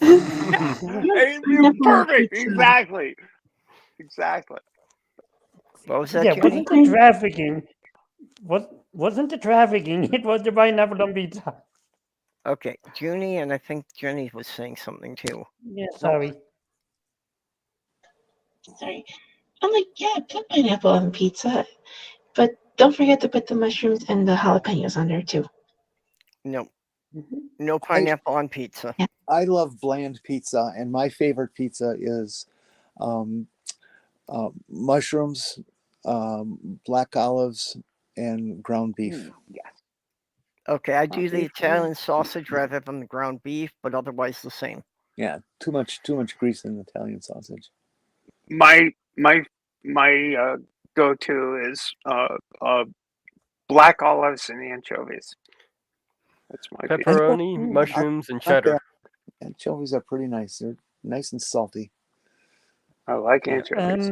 Perfect. Exactly. What was that? Yeah, Judy? wasn't the trafficking? Wasn't the trafficking? It was the pineapple on pizza. Okay, Junie, and I think Jenny was saying something too. Yeah, sorry. Sorry. I'm like, yeah, put pineapple on pizza, but don't forget to put the mushrooms and the jalapenos on there too. No, no pineapple on pizza. Yeah. I love bland pizza, and my favorite pizza is mushrooms, black olives, and ground beef. Yes. Okay, I do the Italian sausage rather than the ground beef, but otherwise the same. Yeah, too much grease in Italian sausage. My go-to is black olives and anchovies. That's my pepperoni, mushrooms, and cheddar. Anchovies are pretty nice. They're nice and salty. I like anchovies.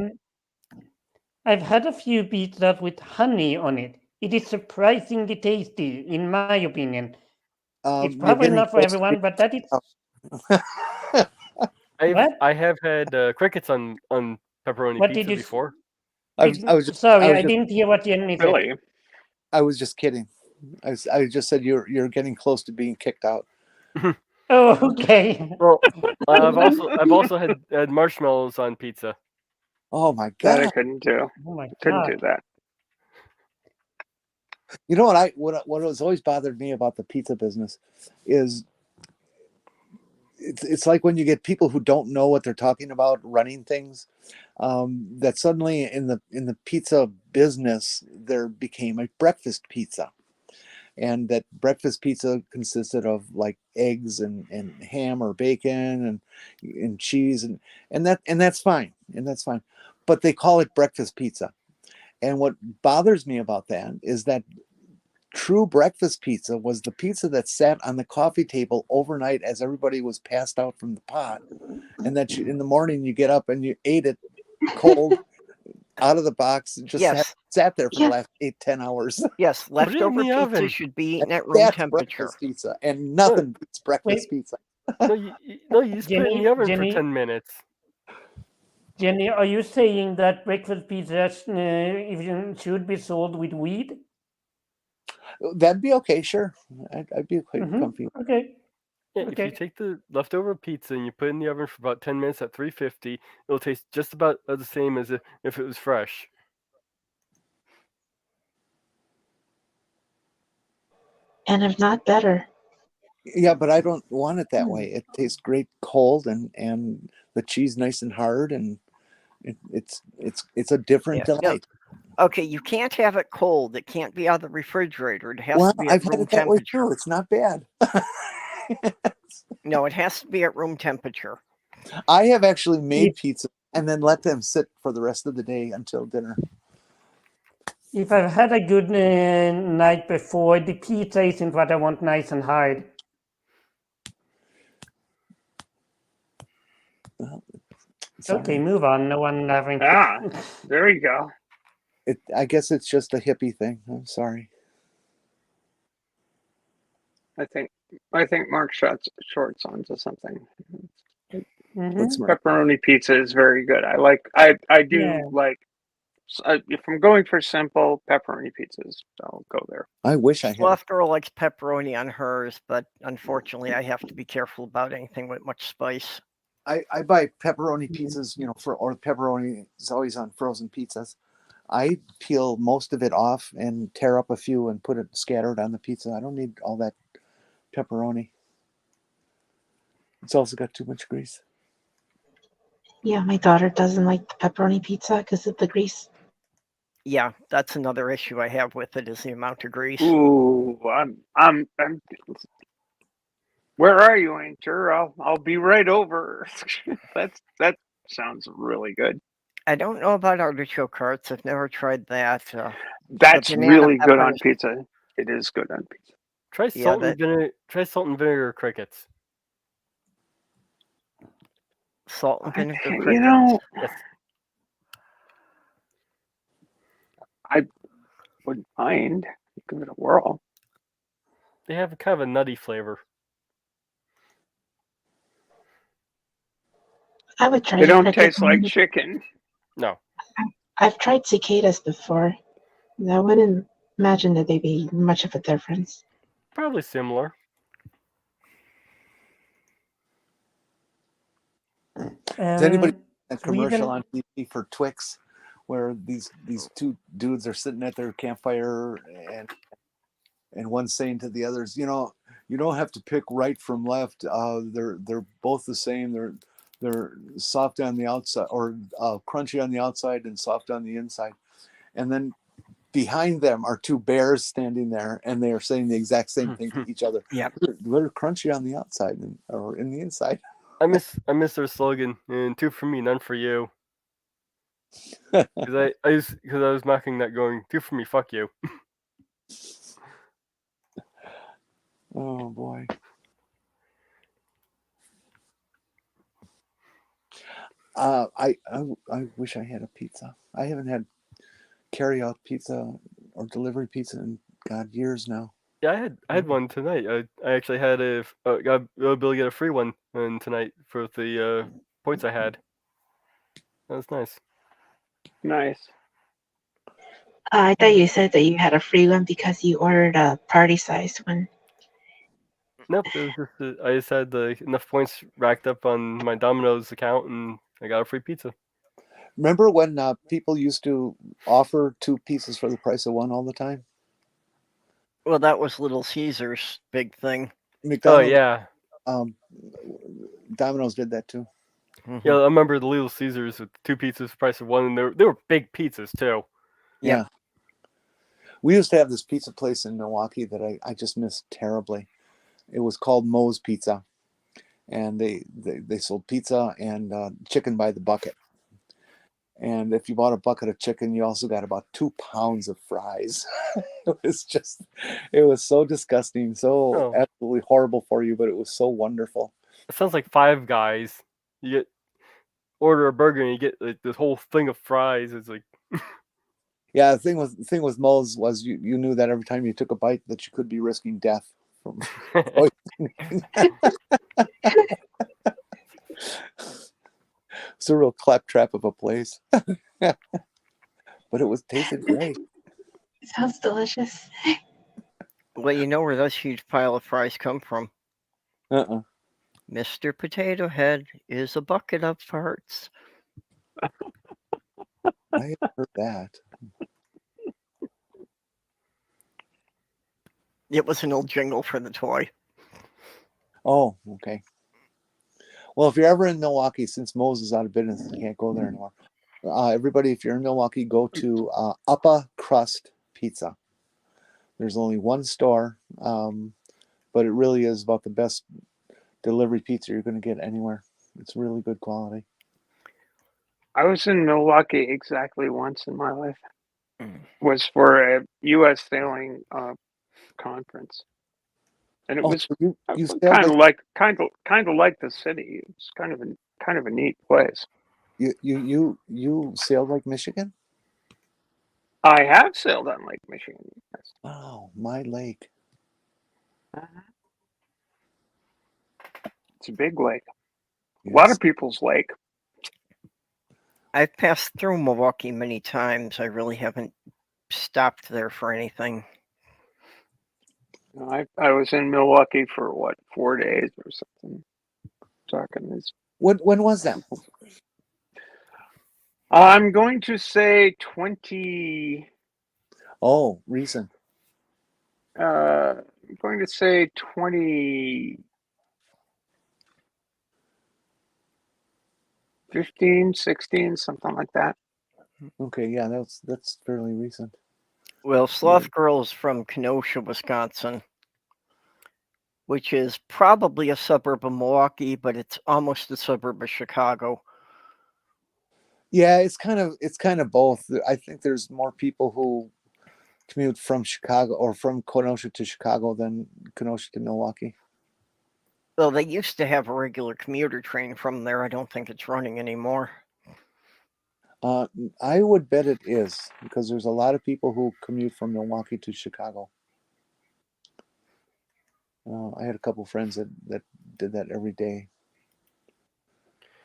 I've had a few pizzas with honey on it. It is surprisingly tasty, in my opinion. It's probably not for everyone, but that is. I have had crickets on pepperoni What pizza did you before. I was sorry, I just, didn't hear what Jenny said. Really? I was just kidding. I just said you're getting close to being kicked out. Oh, okay. Well, I've also had marshmallows on pizza. Oh my That I god! couldn't do. Oh my Couldn't god. do that. You know what has always bothered me about the pizza business is it's like when you get people who don't know what they're talking about running things, that suddenly in the pizza business there became a breakfast pizza, and that breakfast pizza consisted of like eggs and ham or bacon and cheese and that's fine, but they call it breakfast pizza. And what bothers me about that is that true breakfast pizza was the pizza that sat on the coffee table overnight as everybody was passed out from the pot, and that in the morning you get up and you ate it cold out of the box and just sat there for the last 8-10 hours. Yes, leftover pizza oven. should be eaten at room temperature. Breakfast pizza, and nothing beats breakfast pizza. No, you just put it in the oven for 10 minutes. Jenny, are you saying that breakfast pizzas even should be sold with weed? That'd be okay, sure. I'd be quite comfy. Okay. Yeah, if you take the leftover pizza and you put it in the oven for about 10 minutes at 350, it'll taste just about the same as if it was fresh. And if not, better. Yeah, but I don't want it that way. It tastes great cold and the cheese nice and hard, and it's a different delight. No. Okay, you can't have it cold. It can't be out of the refrigerator. It has Well, to be at I've had room it that way temperature. too. It's not bad. No, it has to be at room temperature. I have actually made pizza and then let them sit for the rest of the day until dinner. If I've had a good night before, the pizza isn't what I want nice and hard. Well, okay, move on. No one having. There you go. I guess it's just a hippie thing. I'm sorry. I think Mark shorts onto something. Mm-hmm. Pepperoni pizza is very good. I do like if I'm going for simple pepperoni pizzas, I'll go there. I wish I had. Sloth Girl likes pepperoni on hers, but unfortunately, I have to be careful about anything with much spice. I buy pepperoni pizzas, or pepperoni is always on frozen pizzas. I peel most of it off and tear up a few and put it scattered on the pizza. I don't need all that pepperoni. It's also got too much grease. Yeah, my daughter doesn't like the pepperoni pizza because of the grease. Yeah, that's another issue I have with it is the amount of grease. Ooh, I'm. Where are you, Anchor? I'll be right over. that sounds really good. I don't know about artichoke hearts. I've never tried that. That's banana really good on peppers- pizza. It is good on pizza. Try Yeah, salt and vinegar. Try salt and vinegar crickets. Salt and vinegar You crickets. know, Yes. I wouldn't mind. Give it a whirl. They have kind of a nutty flavor. I would try. They don't crickets taste like and- chicken. No. I've tried cicadas before. I wouldn't imagine that they'd be much of a difference. Probably similar. Does anybody that we commercial even- on TV for Twix, where these two dudes are sitting at their campfire and one's saying to the others, you don't have to pick right from left. They're both the same. They're soft on the outside, or crunchy on the outside and soft on the inside. And then behind them are two bears standing there, and they are saying the exact same thing to each other. Yep. They're crunchy on the outside or in the inside. I miss their slogan. And 2 for me, none for you. Because I was mocking that, going 2 for me, fuck you. Oh boy. I wish I had a pizza. I haven't had carry out pizza or delivery pizza in years now. Yeah, I had one tonight. I actually had got able to get a free one tonight for the points I had. That was nice. Nice. I thought you said that you had a free one because you ordered a party-sized one. Nope, it was just I just had enough points racked up on my Domino's account, and I got a free pizza. Remember when people used to offer 2 pieces for the price of 1 all the time? Well, that was Little Caesar's big thing. McDonald's, Oh yeah, Domino's did that too. Mhm. yeah. I remember the Little Caesars with 2 pizzas for the price of 1, and they were big pizzas too. Yeah. We used to have this pizza place in Milwaukee that I just missed terribly. It was called Moe's Pizza, and they sold pizza and chicken by the bucket. And if you bought a bucket of chicken, you also got about 2 pounds of fries. It was so disgusting, so absolutely horrible for you, but it was so wonderful. It sounds like Five Guys. You order a burger and you get like this whole thing of fries. It's like Yeah, the thing with Moe's was you knew that every time you took a bite that you could be risking death from poisoning. It's a real claptrap of a place. But it tasted great. It sounds delicious. Well, you know where those huge pile of fries come from. Uh-uh. Mr. Potato Head is a bucket of farts. I have heard that. It was an old jingle for the toy. Oh, okay. Well, if you're ever in Milwaukee, since Moe's is out of business and can't go there anymore, everybody, if you're in Milwaukee, go to Uppa Crust Pizza. There's only one store, but it really is about the best delivery pizza you're going to get anywhere. It's really good quality. I was in Milwaukee exactly once in my life. Was for a U.S. sailing conference, and it was you kind of like the city. It's kind of a neat place. You sailed Lake Michigan? I have sailed on Lake Michigan. Yes. Oh, my lake. It's a big lake. Yes. A lot of people's lake. I've passed through Milwaukee many times. I really haven't stopped there for anything. I was in Milwaukee for what, 4 days or something. Talking this. When was that? I'm going to say 20. Oh, recent. I'm going to say 2015, 16, something like that. Okay, yeah, that's fairly recent. Well, Sloth Girl is from Kenosha, Wisconsin, which is probably a suburb of Milwaukee, but it's almost a suburb of Chicago. Yeah, it's kind of both. I think there's more people who commute from Chicago or from Kenosha to Chicago than Kenosha to Milwaukee. Well, they used to have a regular commuter train from there. I don't think it's running anymore. I would bet it is, because there's a lot of people who commute from Milwaukee to Chicago. I had a couple friends that did that every day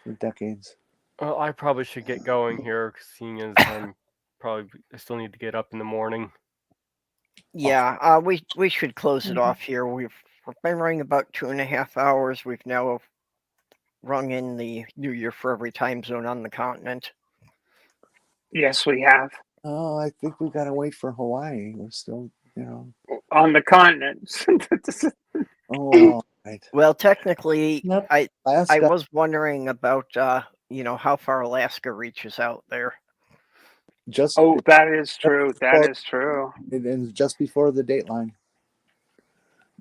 for decades. Well, I probably should get going here, seeing as I still need to get up in the morning. Yeah, we should close it off here. We've been running about 2.5 hours. We've now rung in the New Year for every time zone on the continent. Yes, we have. Oh, I think we gotta wait for Hawaii. We're still, on the continent. Oh, right. Well, technically, Yep. I Alaska, was wondering about how far Alaska reaches out there. just Oh, that is true. That is true. and just before the Dateline.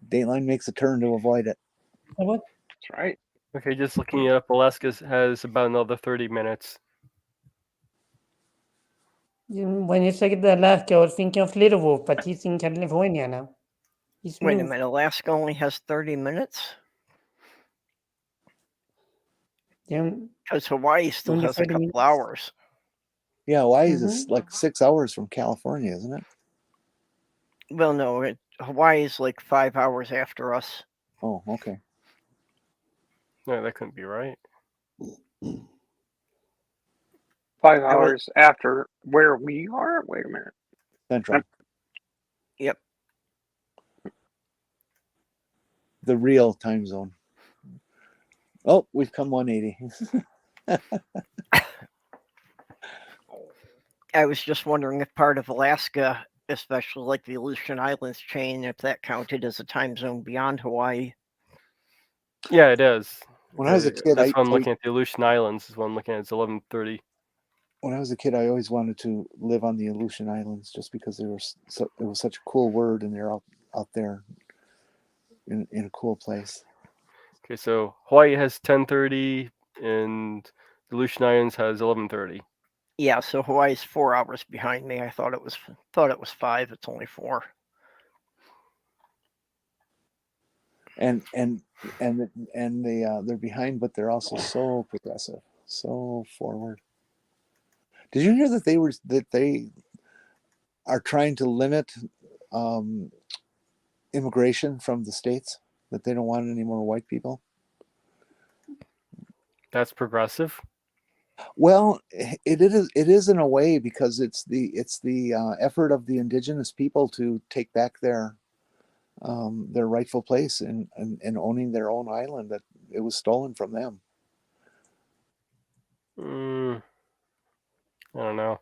Dateline makes a turn to avoid it. What? That's right. Okay, just looking it up, Alaska has about another 30 minutes. When you said Alaska, I was thinking of Little Wolf, but he's in California now. He's Wait a moved. minute, Alaska only has 30 minutes? Yeah. Because Hawaii still Only has a 30 couple minutes. hours. Yeah, Hawaii is like 6 hours from California, isn't it? Well, no, Hawaii is like 5 hours after us. Oh, okay. No, that couldn't be right. 5 hours after where we are? Wait a minute. Central. Yep. The real time zone. Oh, we've come 180. I was just wondering if part of Alaska, especially like the Aleutian Islands chain, if that counted as a time zone beyond Hawaii. Yeah, it is. When I was a kid, that's why I'm looking at the Aleutian Islands. Is what I'm looking at. It's 11:30. When I was a kid, I always wanted to live on the Aleutian Islands just because it was such a cool word, and they're out there in a cool place. Okay, so Hawaii has 10:30, and the Aleutian Islands has 11:30. Yeah, so Hawaii's 4 hours behind me. I thought it was 5. It's only 4. And they're behind, but they're also so progressive, so forward. Did you hear that they are trying to limit immigration from the states? That they don't want any more white people? That's progressive. Well, it is in a way, because it's the effort of the indigenous people to take back their rightful place in owning their own island that it was stolen from them. I don't know.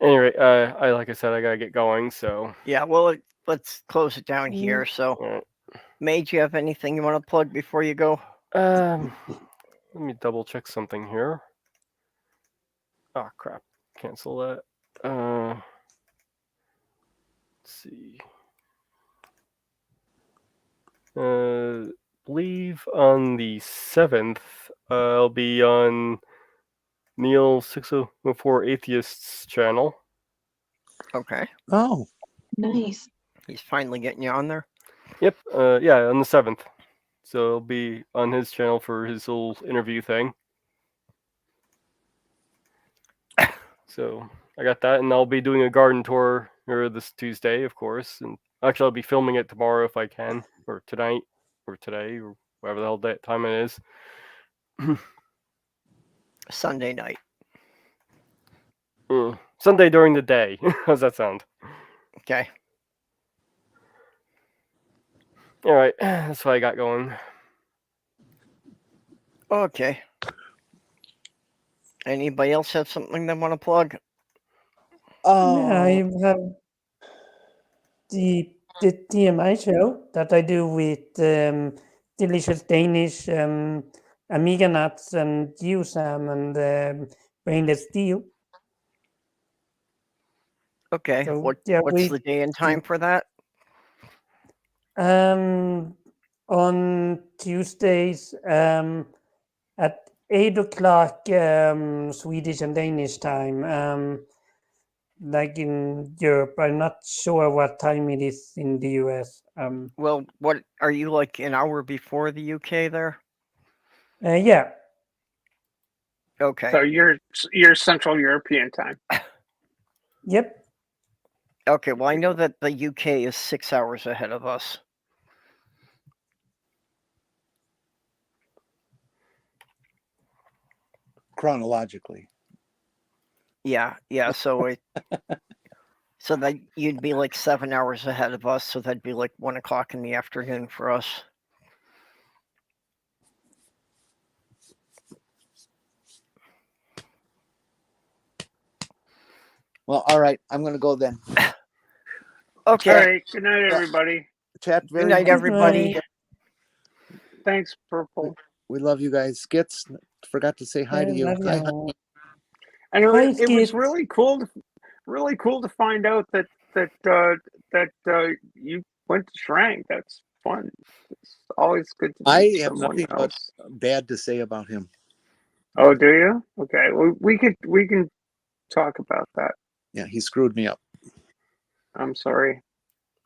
Anyway, like I said, I gotta get going. So yeah, well, let's close it down here. So, May, do you have anything you want to plug before you go? Let me double check something here. Oh crap! Cancel that. Let's see. Believe on the 7th, I'll be on Neil 604 Atheists channel. Okay. Oh, nice. He's finally getting you on there. Yep. Yeah, on the 7th. So I'll be on his channel for his little interview thing. So I got that, and I'll be doing a garden tour this Tuesday, of course. And actually, I'll be filming it tomorrow if I can, or tonight, or today, or whatever the hell time it is. Sunday night. Sunday during the day. How's that sound? Okay. All right, that's what I got going. Okay. Anybody else have something they want to plug? Yeah, I have the TMI show that I do with Delicious Danish, Amiga Nuts, and you, Sam, and Brainless Steel. Okay. So, What's we the day and time for that? on Tuesdays at 8 o'clock Swedish and Danish time. Like in Europe, I'm not sure what time it is in the US. Well, what are you like an hour before the UK there? Yeah. Okay. So you're Central European time. Yep. Okay. Well, I know that the UK is 6 hours ahead of us. Chronologically. Yeah. So so that you'd be like 7 hours ahead of us. So that'd be like 1 o'clock in the afternoon for us. Well, all right. I'm going to go then. Okay. All right. Good night, everybody. Chat very Good night, much. everybody. Thanks, Purple. We love you guys. Skits, forgot to say hi to you. Hi, hi. And Hi, it was Skits. really cool to find out that you went to Shrank. That's fun. It's always good to I meet have someone nothing but else. bad to say about him. Oh, do you? Okay. Well, we can talk about that. Yeah, he screwed me up. I'm sorry.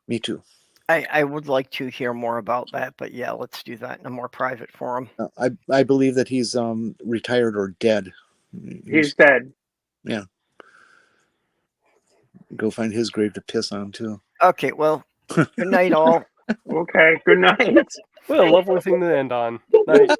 Me too. I would like to hear more about that, but yeah, let's do that in a more private forum. I believe that he's retired or dead. He's dead. Yeah. Go find his grave to piss on too. Okay, well, good night, all. Okay. Good night. What a lovely thing to end on. Night.